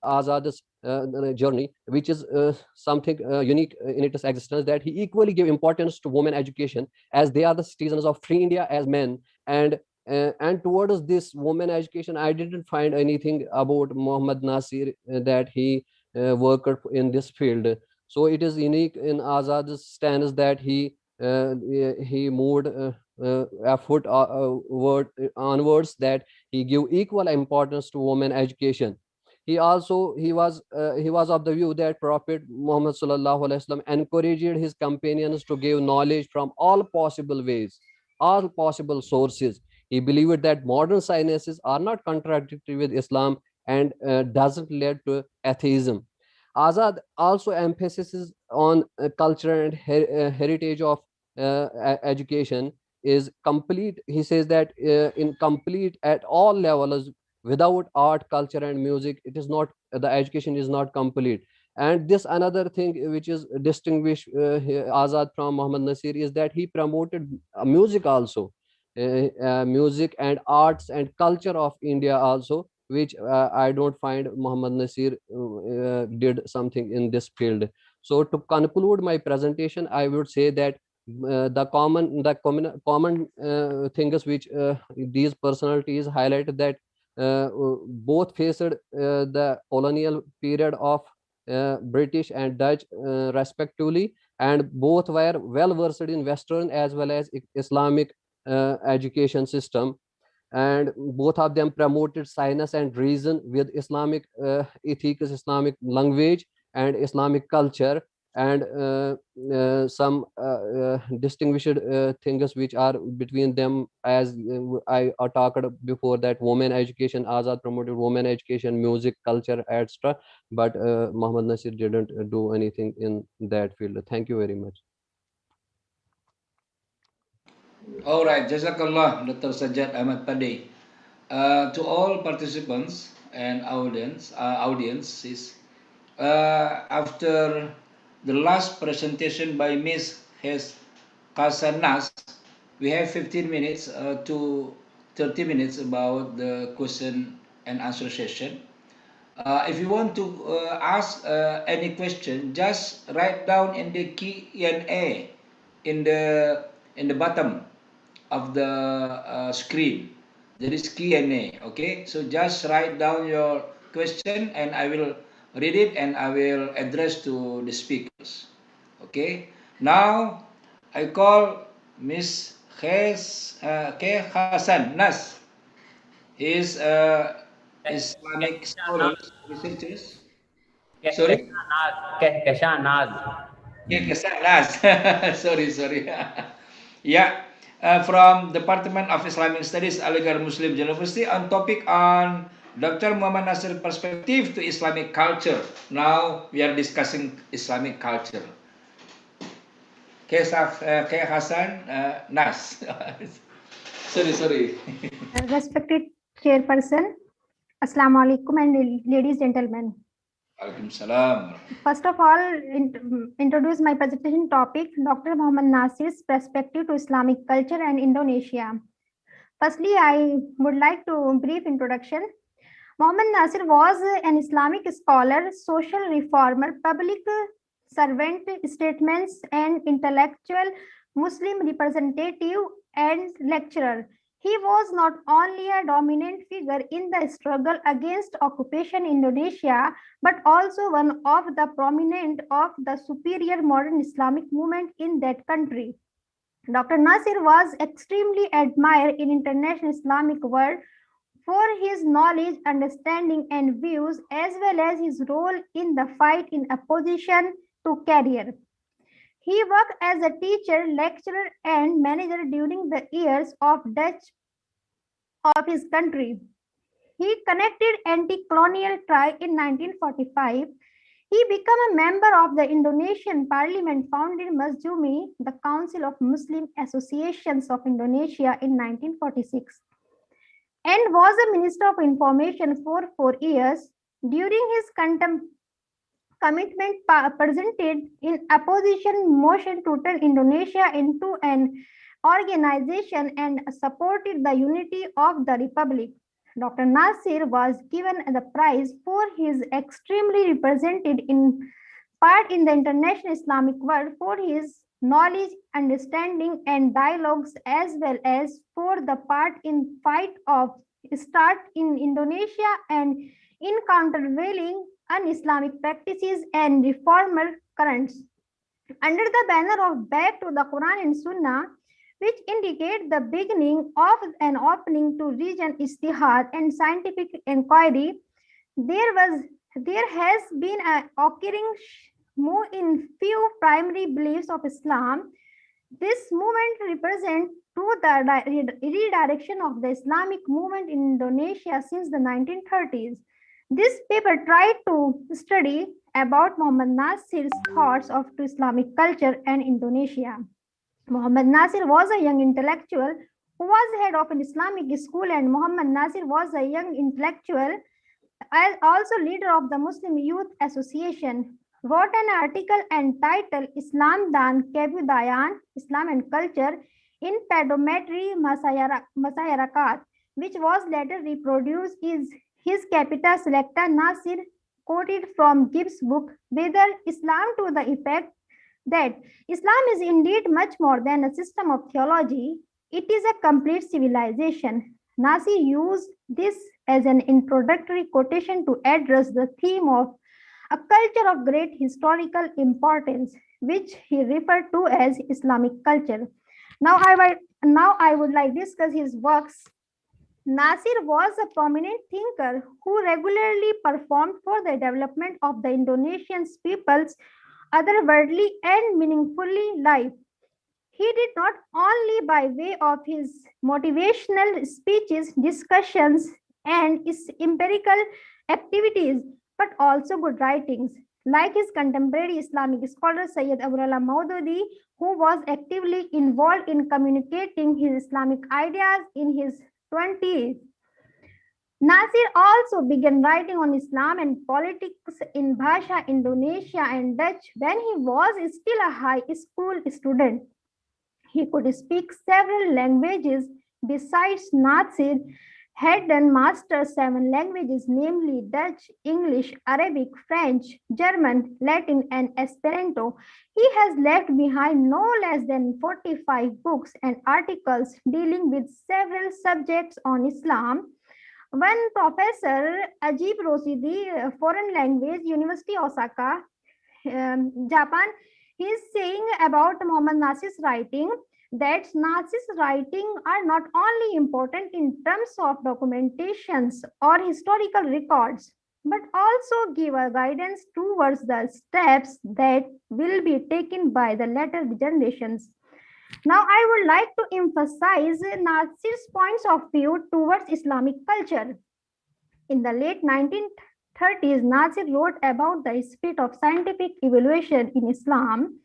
Azad's journey, which is something unique in its existence, that he equally gave importance to women education, as they are the citizens of free India as men. And towards this women education, I didn't find anything about Mohammad Nasir that he worked in this field. So it is unique in Azad's stance that he moved a foot onwards, that he gave equal importance to women education. He was of the view that Prophet Muhammad sallallahu alaihi wasallam encouraged his companions to give knowledge from all possible ways, all possible sources. He believed that modern sciences are not contradictory with Islam and doesn't lead to atheism. Azad also emphasizes on culture and heritage of education is complete. He says that incomplete at all levels. Without art, culture, and music, it is not, the education is not complete. And this another thing which is distinguished Azad from Muhammad Nasir is that he promoted music also, music and arts and culture of India also, which I don't find Muhammad Nasir did something in this field. So to conclude my presentation, I would say that the common things which these personalities highlighted, that both faced the colonial period of British and Dutch respectively, and both were well versed in Western as well as Islamic education system, and both of them promoted science and reason with Islamic ethics, Islamic language, and Islamic culture, and some distinguished things which are between them, as I talked before, that women education, Azad promoted women education, music, culture, etc. But Muhammad Nasir didn't do anything in that field. Thank you very much. All right, Jazakallah, Dr. Sajjad Ahmad Padi. To all participants and audiences, after the last presentation by Ms. Hes Kasanas, we have 15 minutes to 30 minutes about the question and answer session. If you want to ask any question, just write down in the Q&A in the bottom of the screen. There is Q&A. Okay, so just write down your question and I will read it and I will address to the speakers. Okay, now I call Miss K. Hassan Nas. He is Islamic scholar, researchers. Sorry? Kehkeshan Naz. Nas. Sorry. Yeah, from Department of Islamic Studies, Aligarh Muslim University, on topic on Dr. Muhammad Nasir perspective to Islamic culture. Now we are discussing Islamic culture. K. Hassan Nas. sorry. Respected Chairperson, Assalamu alaikum and ladies and gentlemen. Alaikum salam. First of all, introduce my presentation topic, Dr. Mohammad Nasir's perspective to Islamic culture and Indonesia. Firstly, I would like to brief introduction. Mohammad Nasir was an Islamic scholar, social reformer, public servant, statesman, and intellectual, Muslim representative and lecturer. He was not only a dominant figure in the struggle against occupation in Indonesia, but also one of the prominent of the superior modern Islamic movement in that country. Dr. Nasir was extremely admired in international Islamic world for his knowledge, understanding, and views, as well as his role in the fight in opposition to career. He worked as a teacher, lecturer, and manager during the years of Dutch of his country. He connected anti-colonial tribe in 1945. He became a member of the Indonesian Parliament, founded Masjumi, the Council of Muslim Associations of Indonesia, in 1946, and was a Minister of Information for 4 years. During his commitment presented in opposition motion to turn Indonesia into an organization and supported the unity of the Republic. Dr. Nasir was given the prize for his extremely represented in part in the international Islamic world for his knowledge, understanding, and dialogues, as well as for the part in fight of start in Indonesia and in countervailing un-Islamic practices and reformer currents. Under the banner of Back to the Quran and Sunnah, which indicate the beginning of an opening to region ijtihad and scientific inquiry, there has been an occurring move in few primary beliefs of Islam. This movement represents the redirection of the Islamic movement in Indonesia since the 1930s. This paper tried to study about Mohammad Nasir's thoughts of Islamic culture and Indonesia. Mohammad Nasir was a young intellectual who was head of an Islamic school, and Mohammad Nasir was a young intellectual and also leader of the Muslim Youth Association. Wrote an article entitled Islam Dan Kebudayan, Islam and Culture in Pedometry Masyarakat, which was later reproduced in his Capita Selecta. Nasir quoted from Gibbs' book, Whether Islam, to the effect that Islam is indeed much more than a system of theology, it is a complete civilization. Nasir used this as an introductory quotation to address the theme of a culture of great historical importance, which he referred to as Islamic culture. Now I would like to discuss his works. Nasir was a prominent thinker who regularly performed for the development of the Indonesian people's otherworldly and meaningfully life. He did not only by way of his motivational speeches, discussions, and his empirical activities, but also good writings. Like his contemporary Islamic scholar Sayyid Abdullah Maududi, who was actively involved in communicating his Islamic ideas in his 20s. Nasir also began writing on Islam and politics in Bahasa Indonesia and Dutch when he was still a high school student. He could speak several languages. Besides, Nasir had done mastered 7 languages, namely Dutch, English, Arabic, French, German, Latin, and Esperanto. He has left behind no less than 45 books and articles dealing with several subjects on Islam. One professor, Ajib Rosidi, foreign language, University Osaka, Japan, he is saying about Mohammad Nasir's writing that Nasir's writing are not only important in terms of documentations or historical records, but also give a guidance towards the steps that will be taken by the later generations. Now, I would like to emphasize Nasir's points of view towards Islamic culture. In the late 1930s, Nasir wrote about the spirit of scientific evaluation in Islam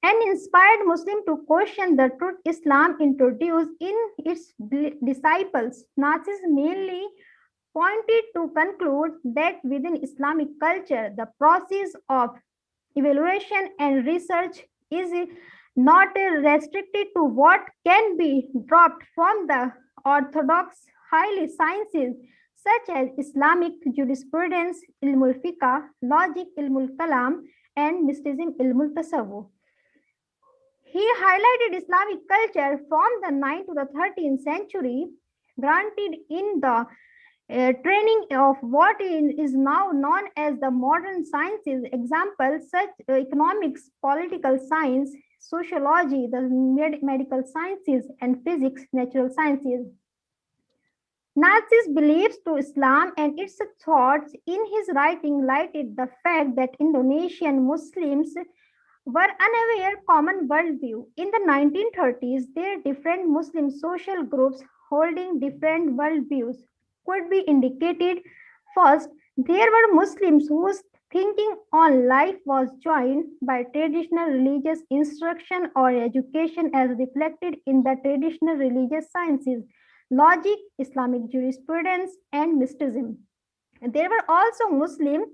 and inspired Muslims to question the truth Islam introduced in its disciples. Nazis mainly pointed to conclude that within Islamic culture, the process of evaluation and research is not restricted to what can be dropped from the orthodox highly sciences such as Islamic jurisprudence, ilmul fiqh, logic, ilmul kalam, and mysticism, ilmul tasawwuf. He highlighted Islamic culture from the 9th to the 13th century, granted in the training of what is now known as the modern sciences, examples such economics, political science, sociology, the medical sciences, and physics, natural sciences. Nazis' beliefs to Islam and its thoughts in his writing lighted the fact that Indonesian Muslims were unaware common worldview. In the 1930s, there are different Muslim social groups holding different worldviews could be indicated. First, there were Muslims whose thinking on life was joined by traditional religious instruction or education as reflected in the traditional religious sciences, logic, Islamic jurisprudence, and mysticism. There were also Muslims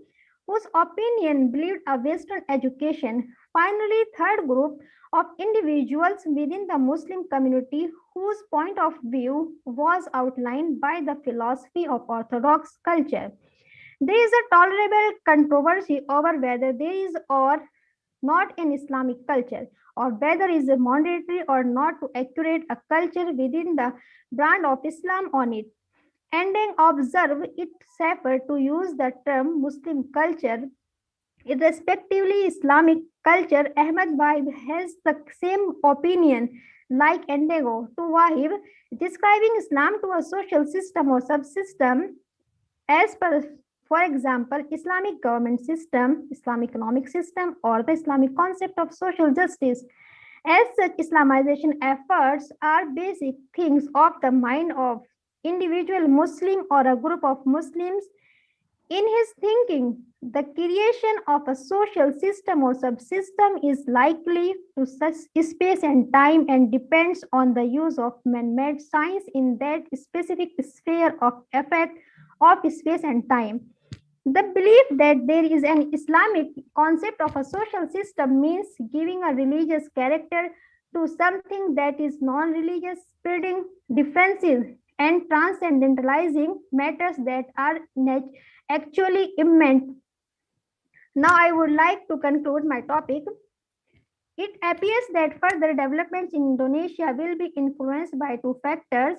whose opinion believed a Western education. Finally, third group of individuals within the Muslim community whose point of view was outlined by the philosophy of Orthodox culture. There is a tolerable controversy over whether there is or not an Islamic culture, or whether it is mandatory or not to accurate a culture within the brand of Islam on it. And then observe it safer to use the term Muslim culture. Irrespectively Islamic culture, Ahmed has the same opinion like Endigo to Wahib, describing Islam to a social system or subsystem as per, for example, Islamic government system, Islamic economic system, or the Islamic concept of social justice. As such, Islamization efforts are basic things of the mind of individual Muslim or a group of Muslims. In his thinking, the creation of a social system or subsystem is likely to space and time and depends on the use of man-made science in that specific sphere of effect of space and time. The belief that there is an Islamic concept of a social system means giving a religious character to something that is non-religious, spreading differences and transcendentalizing matters that are actually immanent. Now I would like to conclude my topic. It appears that further developments in Indonesia will be influenced by two factors.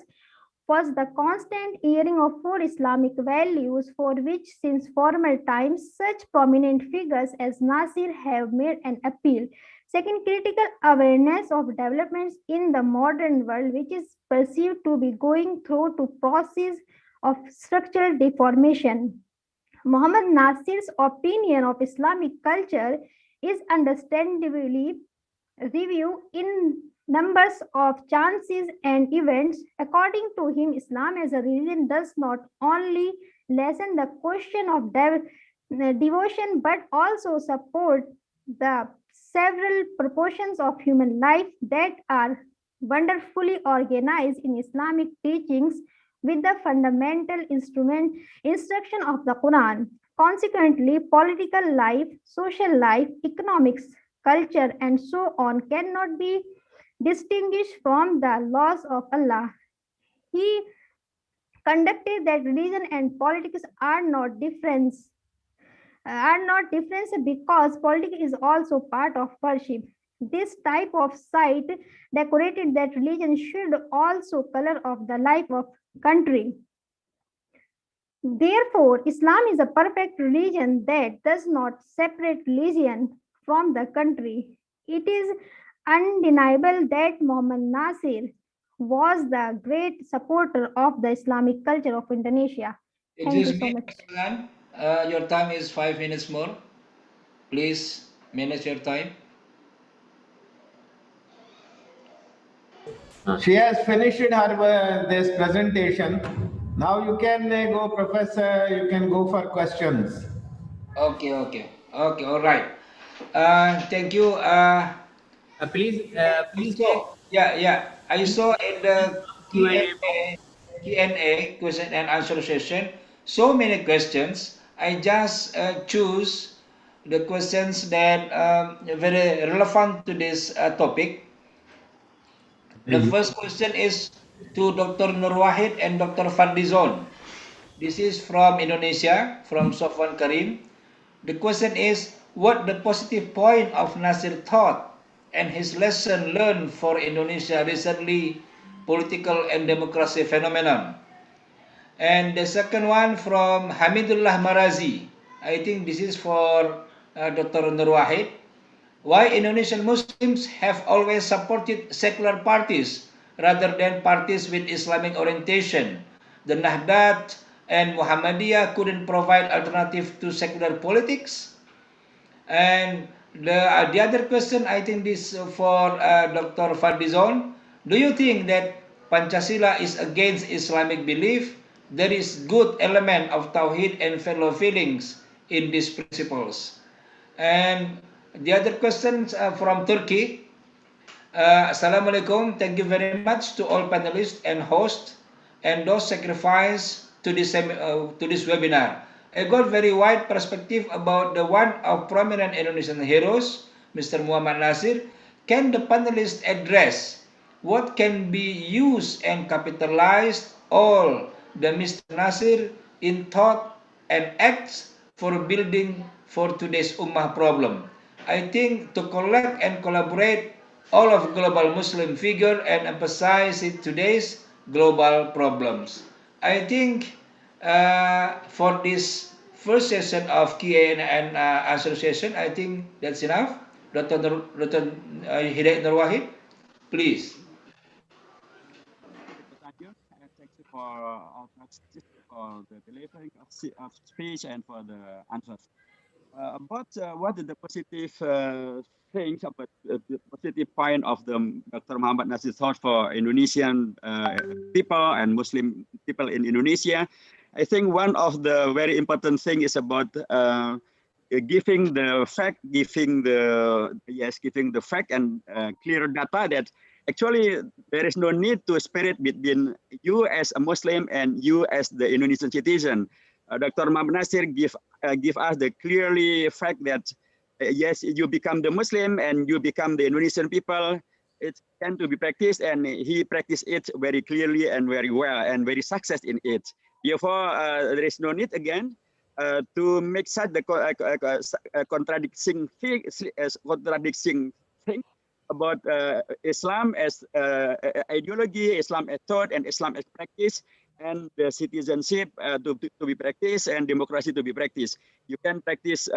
First, the constant hearing of four Islamic values for which since former times such prominent figures as Natsir have made an appeal. Second, critical awareness of developments in the modern world which is perceived to be going through a process of structural deformation. Mohammad Nasir's opinion of Islamic culture is understandably reviewed in numbers of chances and events. According to him, Islam as a religion does not only lessen the question of devotion but also support the several proportions of human life that are wonderfully organized in Islamic teachings with the fundamental instruction of the Quran. Consequently, political life, social life, economics, culture, and so on cannot be distinguished from the laws of Allah. He conducted that religion and politics are not different because politics is also part of worship. This type of site decorated that religion should also color of the life of country. Therefore, Islam is a perfect religion that does not separate religion from the country. It is undeniable that Mohammad Nasir was the great supporter of the Islamic culture of Indonesia. Thank you so much. Your time is 5 minutes more. Please manage your time. She has finished her this presentation. Now you can go, Professor. You can go for questions. Okay, all right. Thank you, Please take I saw in the Q&A box. Q&A, question and answer session, so many questions. I just choose the questions that very relevant to this topic. The first question is to Dr. Nurwahid and Dr. Fadlizon. This is from Indonesia, from Sofwan Karim. The question is, what the positive point of Nasir thought and his lesson learned for Indonesia recently political and democracy phenomenon? And the second one from Hamidullah Marazi. I think this is for Dr. Nurwahid. Why Indonesian Muslims have always supported secular parties rather than parties with Islamic orientation. The Nahdlat and Muhammadiyah couldn't provide alternative to secular politics. And the other question, I think this for Dr. Fadlizon. Do you think that Pancasila is against Islamic belief? There is good element of Tawhid and fellow feelings in these principles. And the other questions from Turkey. Assalamualaikum. Thank you very much to all panelists and hosts and those sacrificed to this webinar. I got very wide perspective about the one of prominent Indonesian heroes, Mr. Muhammad Nasir. Can the panelists address what can be used and capitalized all the Mr. Nasir in thought and acts for building for today's Ummah problem? I think to collect and collaborate all of global Muslim figure and emphasize it today's global problems. I think for this first session of Q&A and answer session, I think that's enough. Dr. Hidayat Nurwahid, please. And thank you for all for the delivering of speech and for the answers. About what is the positive things about the positive point of the Dr. Muhammad Nasir thought for Indonesian people and Muslim people in Indonesia, I think one of the very important thing is about giving the fact, giving the fact and clear data that actually there is no need to separate between you as a Muslim and you as the Indonesian citizen. Dr. Muhammad Nasir give us the clearly fact that yes, you become the Muslim and you become the Indonesian people. It can to be practiced, and he practiced it very clearly and very well and very success in it. Therefore, there is no need again to make such the contradicting thing about Islam as ideology, Islam as thought, and Islam as practice, and the citizenship to be practiced and democracy to be practiced. You can practice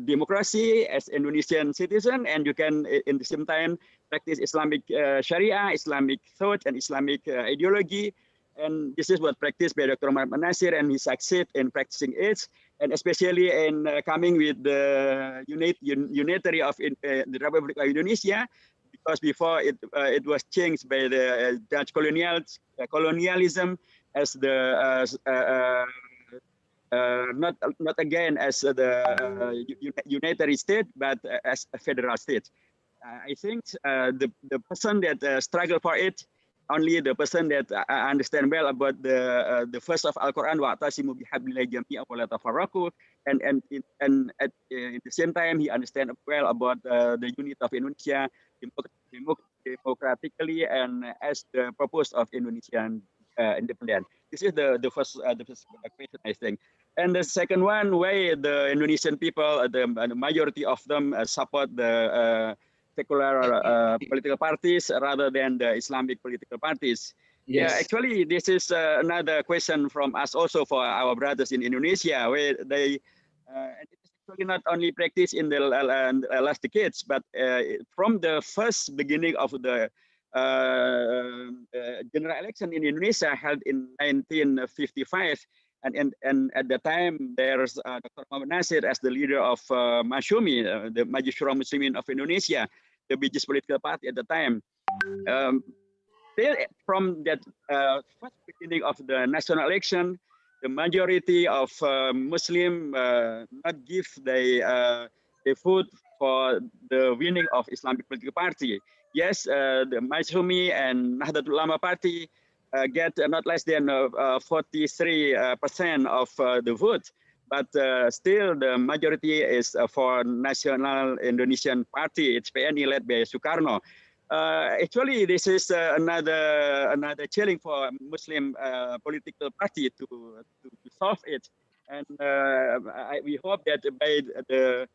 democracy as Indonesian citizen, and you can, in the same time, practice Islamic Sharia, Islamic thought, and Islamic ideology. And this is what practiced by Dr. Muhammad Nasir, and he succeeded in practicing it, and especially in coming with the unitary of the Republic of Indonesia, because before it was changed by the Dutch colonialism as the not again as the unitary state, but as a federal state. I think the person that struggled for it, only the person that understand well about the verse of Al-Quran, wa'tasimu bihablillahi jami'an wa la tafarraqu, and at the same time he understand well about the unit of Indonesia democratically and as the purpose of Indonesian independence. This is the first question, I think. And the second one, why the Indonesian people, the majority of them support the secular political parties rather than the Islamic political parties. Yes. Yeah, actually, this is another question from us also for our brothers in Indonesia, where they, and it is actually not only practiced in the last decades, but from the first beginning of the general election in Indonesia held in 1955. And at the time, there's Dr. Muhammad Nasir as the leader of Masyumi, the Majlis Syura Muslimin of Indonesia, the biggest political party at the time. From that first beginning of the national election, the majority of Muslim not give the the vote for the winning of Islamic political party. Yes, the Maisumi and Nahdlatul Ulama party get not less than 43% of the vote, but still the majority is for National Indonesian Party. It's PNI led by Sukarno. Actually, this is another challenge for Muslim political party to solve it, and we hope that by the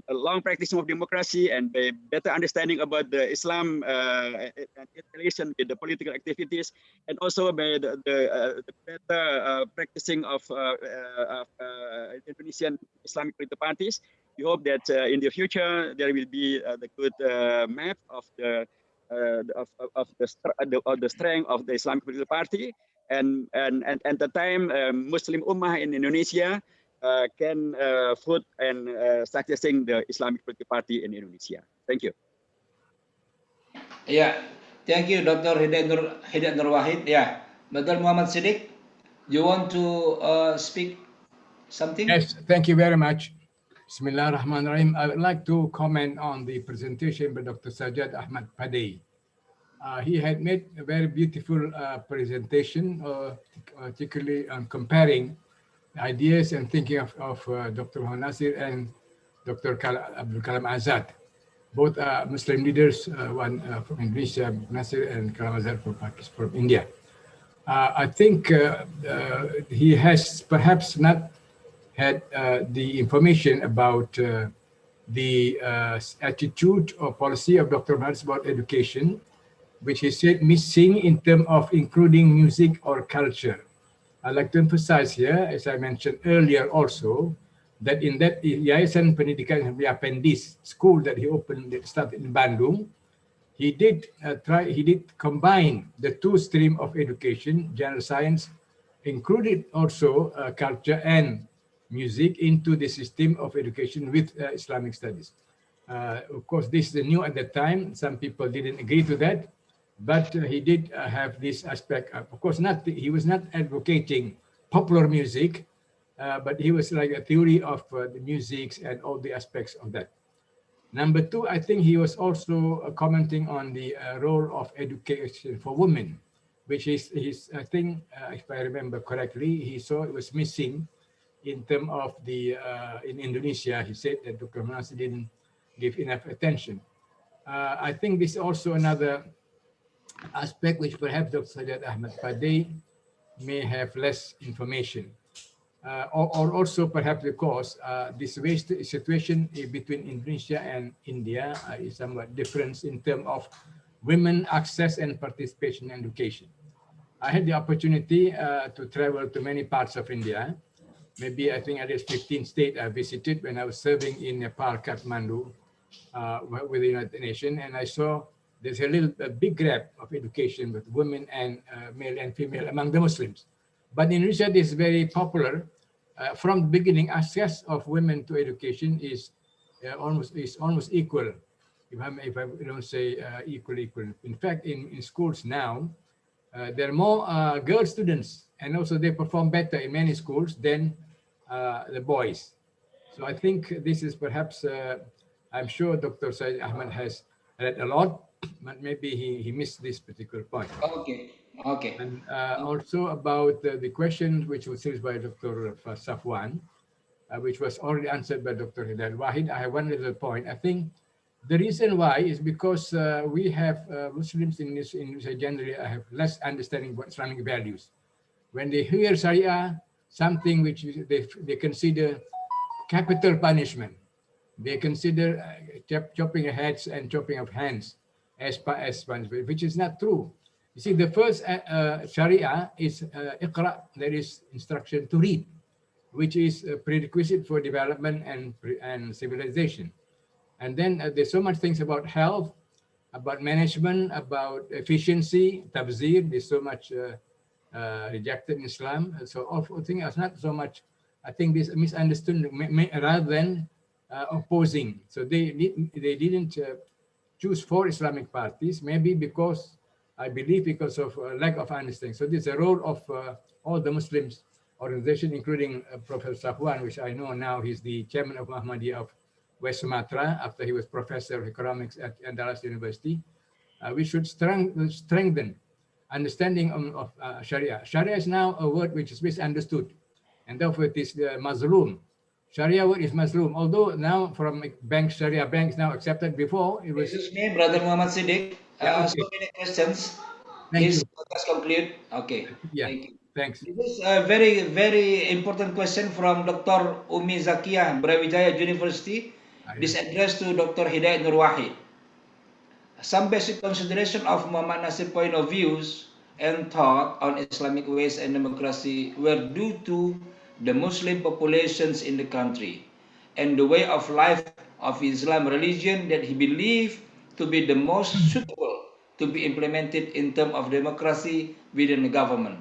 long practice of democracy and by better understanding about the Islam and its relation with the political activities, and also by the better practicing of Indonesian Islamic political parties, we hope that in the future there will be the good map of the strength of the Islamic political party, and at the time Muslim Ummah in Indonesia can vote and successing the Islamic political party in Indonesia. Thank you. Yeah, thank you, Dr. Hidayat Nur Wahid. Yeah, Brother Muhammad Siddiq, you want to speak something? Yes, thank you very much. Bismillah ar-Rahman ar-Rahim. I would like to comment on the presentation by Dr. Sajjad Ahmad Padi. He had made a very beautiful presentation, particularly on comparing ideas and thinking of Dr. Mohammad Nasir and Dr. Abdul Kalam Azad. Both are Muslim leaders, one from Indonesia, Nasir, and Kalam Azad from Pakistan, from India. I think he has perhaps not had the information about the attitude or policy of Dr. Mohammad about education, which he said missing in terms of including music or culture. I'd like to emphasize here, as I mentioned earlier also, that in that Yayasan Pendidikan Apprentice school that he opened, that started in Bandung, he did combine the two streams of education, general science, included also culture and music into the system of education with Islamic studies. Of course, this is new at the time. Some people didn't agree to that, but he did have this aspect. Of course, he was not advocating popular music, but he was like a theory of the music and all the aspects of that. Number two, I think he was also commenting on the role of education for women, which is I think, if I remember correctly, he saw it was missing in terms of the, in Indonesia. He said that Dr. Nasir didn't give enough attention. I think this is also another aspect which perhaps Dr. Sajjad Ahmad Padi may have less information. Or also perhaps because this waste situation between Indonesia and India is somewhat different in terms of women access and participation in education. I had the opportunity to travel to many parts of India. Maybe I think at least 15 states I visited when I was serving in Nepal, Kathmandu, with the United Nations, and I saw there's a big gap of education with women and male and female among the Muslims. But in Indonesia, this is very popular. From the beginning, access of women to education is almost equal. If I don't say equal. In fact, in schools now, there are more girl students, and also they perform better in many schools than the boys. So I think this is perhaps, I'm sure Dr. Sajjad Ahmad has read a lot, but maybe he missed this particular point. Okay. And also about the question which was raised by Dr. Safwan, which was already answered by Dr. Hidayat Wahid. I have one little point. I think the reason why is because we have Muslims in this generally have less understanding about Islamic values. When they hear Sharia, something which they consider capital punishment, they consider chopping of heads and chopping of hands as punishment, which is not true. You see, the first Sharia is Iqra, that is instruction to read, which is a prerequisite for development and civilization. And then there's so much things about health, about management, about efficiency, tabzir. There's so much rejected in Islam. So all things are not so much, I think this misunderstood rather than opposing. So they didn't choose 4 Islamic parties, maybe because, I believe because of lack of understanding. So there's a role of all the Muslims organizations, including Professor Safwan, which I know now he's the chairman of Muhammadiyah of West Sumatra after he was professor of economics at Andalas University. We should strengthen understanding of Sharia. Sharia is now a word which is misunderstood, and therefore it is the Mazloom. Sharia word is Mazloom, although now from banks, Sharia banks now accepted. Before it was. Excuse me, Brother Muhammad Siddiq. Yeah, okay. So many questions. Thank Please you. let us conclude. Okay. Yeah, Thank you. thanks. This is a very, very important question from Dr. Umi Zakia, Brawijaya University. This addressed to Dr. Hidayat Nur Wahid. Some basic consideration of Muhammad Nasir point of views and thought on Islamic ways and democracy were due to the Muslim populations in the country and the way of life of Islam religion that he believed to be the most suitable to be implemented in terms of democracy within the government.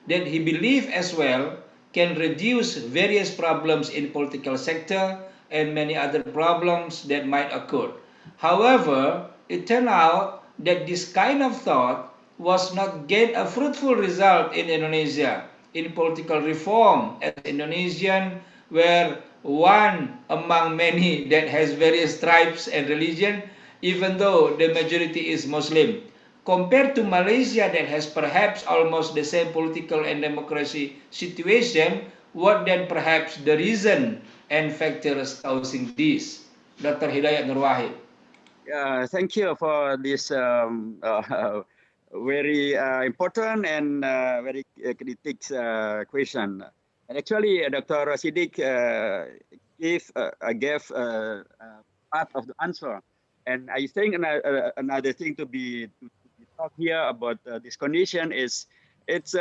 That he believed as well can reduce various problems in political sector and many other problems that might occur. However, it turned out that this kind of thought was not gain a fruitful result in Indonesia in political reform, as Indonesian were one among many that has various tribes and religion, even though the majority is Muslim. Compared to Malaysia that has perhaps almost the same political and democracy situation, what then perhaps the reason and factors causing this? Dr. Hidayat Nur Wahid. Thank you for this very important and very critical question. And actually, Dr. Siddiq gave part of the answer. And I think another thing to be talk here about this condition is it's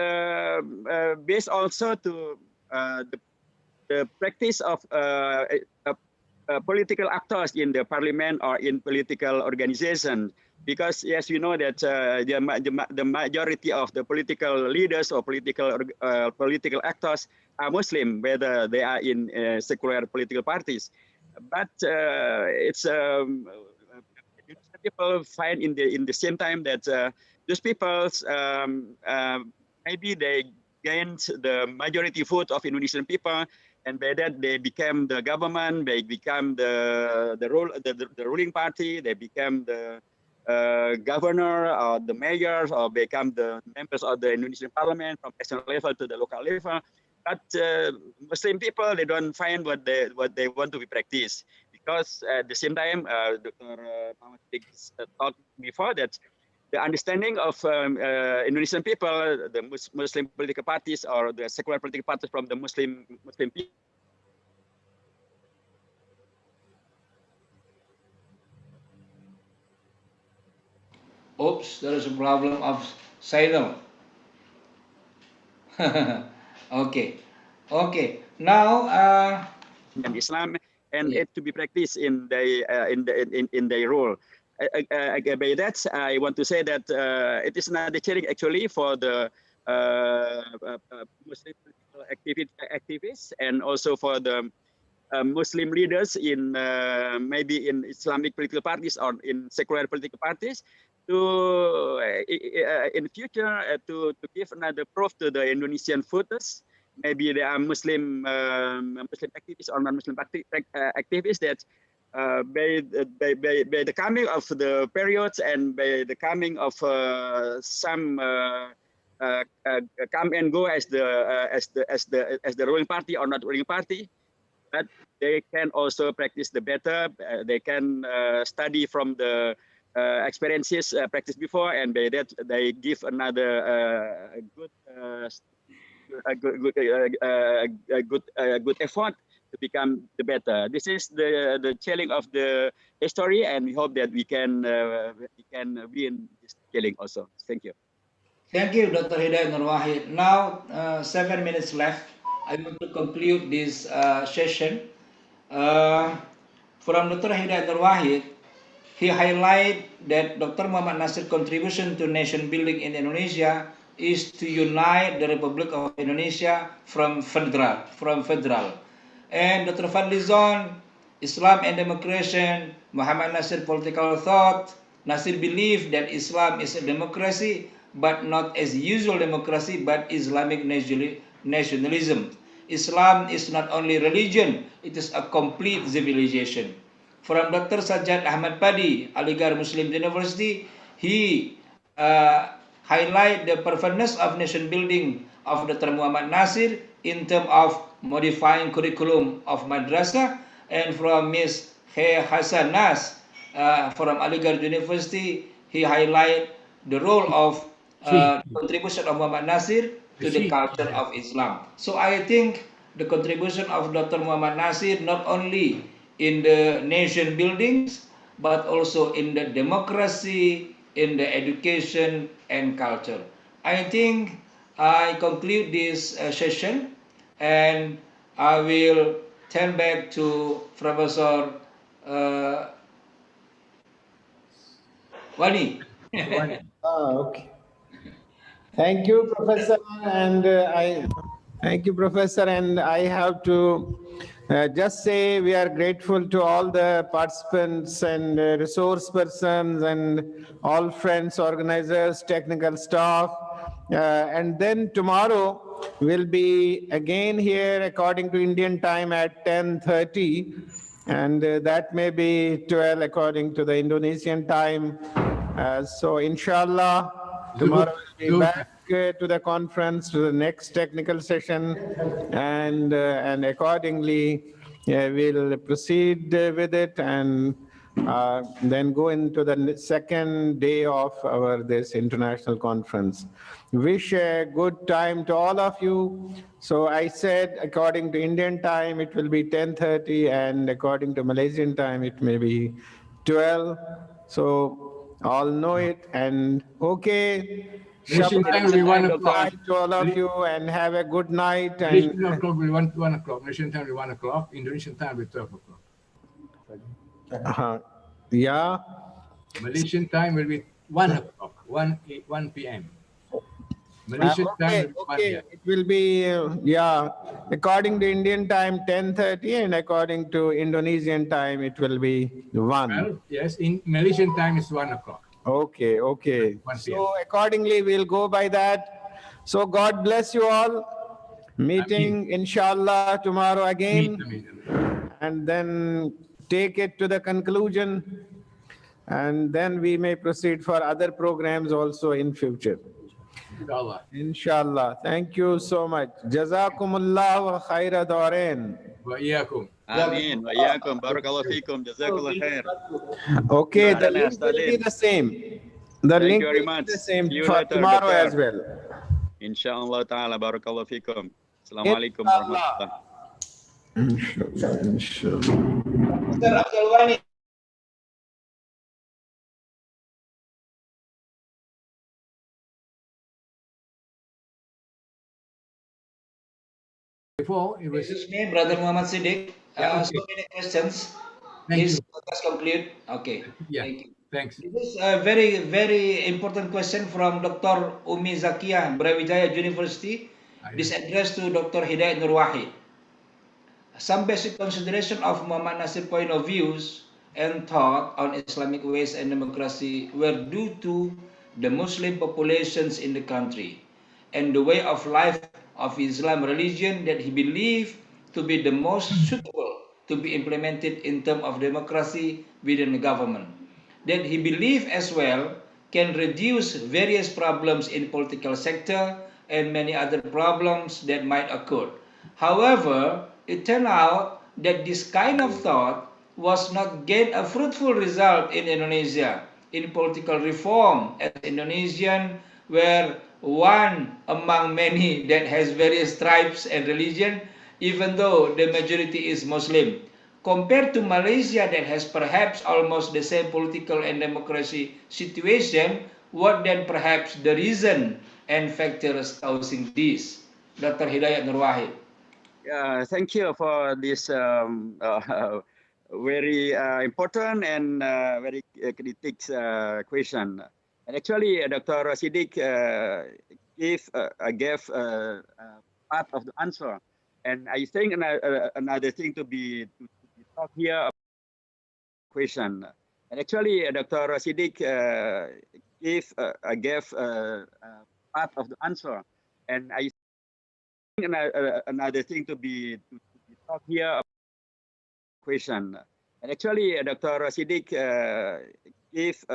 based also to the practice of political actors in the parliament or in political organization, because yes, you know that the majority of the political leaders or political actors are Muslim, whether they are in secular political parties. But it's people find in the same time that those people maybe they gained the majority vote of Indonesian people, and by that they became the government, they become the ruling party, they become the governor or the mayors, or become the members of the Indonesian parliament from national level to the local level. But Muslim people, they don't find what they want to be practiced, because at the same time, Dr. Muhammad talked before that the understanding of Indonesian people, the Muslim political parties or the secular political parties from the Muslim people. Oops, there is a problem of signal. Okay. Now, and Islam, and it to be practiced in their role. By that, I want to say that it is not the challenge actually for the Muslim activists and also for the Muslim leaders in maybe in Islamic political parties or in secular political parties to in the future to give another proof to the Indonesian voters. Maybe there are Muslim activists or non-Muslim activists that by the coming of the periods and by the coming of some come and go as the ruling party or not ruling party, but they can also practice the better. They can study from the experiences practiced before, and by that they give another good effort to become the better. This is the challenge of the history, and we hope that we can win this challenge also. Thank you. Thank you, Dr. Hidayat Nur Wahid. Now, 7 minutes left. I want to conclude this session. From Dr. Hidayat Nur Wahid, he highlighted that Dr. Muhammad Nasir's contribution to nation building in Indonesia is to unite the Republic of Indonesia from federal. And Dr. Fadlizon, Islam and democracy, Muhammad Nasir political thought. Nasir believed that Islam is a democracy, but not as usual democracy, but Islamic nationalism. Islam is not only religion, it is a complete civilization. From Dr. Sajjad Ahmad Padi, Aligarh Muslim University, he highlight the performance of nation building of Dr. Muhammad Nasir in terms of modifying curriculum of madrasah, and from Ms. Khair Hassan Nas from Aligarh University, he highlight the role of contribution of Muhammad Nasir to the culture of Islam. So I think the contribution of Dr. Muhammad Nasir not only in the nation buildings, but also in the democracy, in the education and culture. I think I conclude this session, and I will turn back to Professor Wani. Okay. Thank you, Professor. And thank you, Professor. And I have to just say we are grateful to all the participants and resource persons and all friends, organizers, technical staff. And then tomorrow we'll be again here according to Indian time at 10:30. And that may be 12 according to the Indonesian time. So inshallah, tomorrow we'll be back to the conference, to the next technical session, and accordingly we'll proceed with it, and then go into the second day of our this international conference. Wish a good time to all of you. So I said according to Indian time it will be 10:30, and according to Malaysian time it may be 12. So all know it, and okay. Malaysian time will be 1 o'clock. To all of you, and have a good night. Malaysian time will be 1 o'clock. Malaysian time will be 1 o'clock. Indonesian time will be 12 o'clock. Yeah. Malaysian time will be 1 o'clock, 1 p.m. Malaysian time will be 1 p.m. It will be, according to Indian time, 10:30, and according to Indonesian time, it will be 1. Well, yes, in Malaysian time is 1 o'clock. Okay. 1 p.m. So accordingly, we'll go by that. So God bless you all. Meeting, inshallah, tomorrow again. And then take it to the conclusion. And then we may proceed for other programs also in future. Inshallah. Thank you so much. Jazakumullah wa khaira darain. Wa iyyakum. Amin. Wa iyyakum. Barakallahu fikum. Jazakallah khair. Okay, the link will be the same. The link very will much. be the same See you for later, tomorrow Doctor. as well. Inshallah ta'ala. Barakallahu fikum. Assalamualaikum warahmatullahi. Inshallah. Dr. Abdul Wani. Before it was Excuse me, Brother Muhammad Siddiq. So many questions. Please let us conclude. Okay. Yeah. Thank you. Thanks. This is a very, very important question from Dr. Umi Zakia, Brawijaya University. This addressed to Dr. Hidayat Nur Wahid. Some basic consideration of Muhammad Nasir point of views and thought on Islamic ways and democracy were due to the Muslim populations in the country and the way of life of Islam religion that he believed to be the most suitable to be implemented in terms of democracy within the government. That he believed as well can reduce various problems in political sector and many other problems that might occur. However, it turned out that this kind of thought was not gain a fruitful result in Indonesia in political reform, as Indonesian were one among many that has various tribes and religion, even though the majority is Muslim. Compared to Malaysia that has perhaps almost the same political and democracy situation, what then perhaps the reason and factors causing this? Dr. Hidayat Nur Wahid. Yeah, thank you for this very important and very critical question. And actually, Dr. Siddiq gave part of the answer. And I think another thing to be talked here question. And actually, Dr. Siddiq gave part of the answer. And I another thing to be talked here. Question. And actually, Dr. Siddiq gave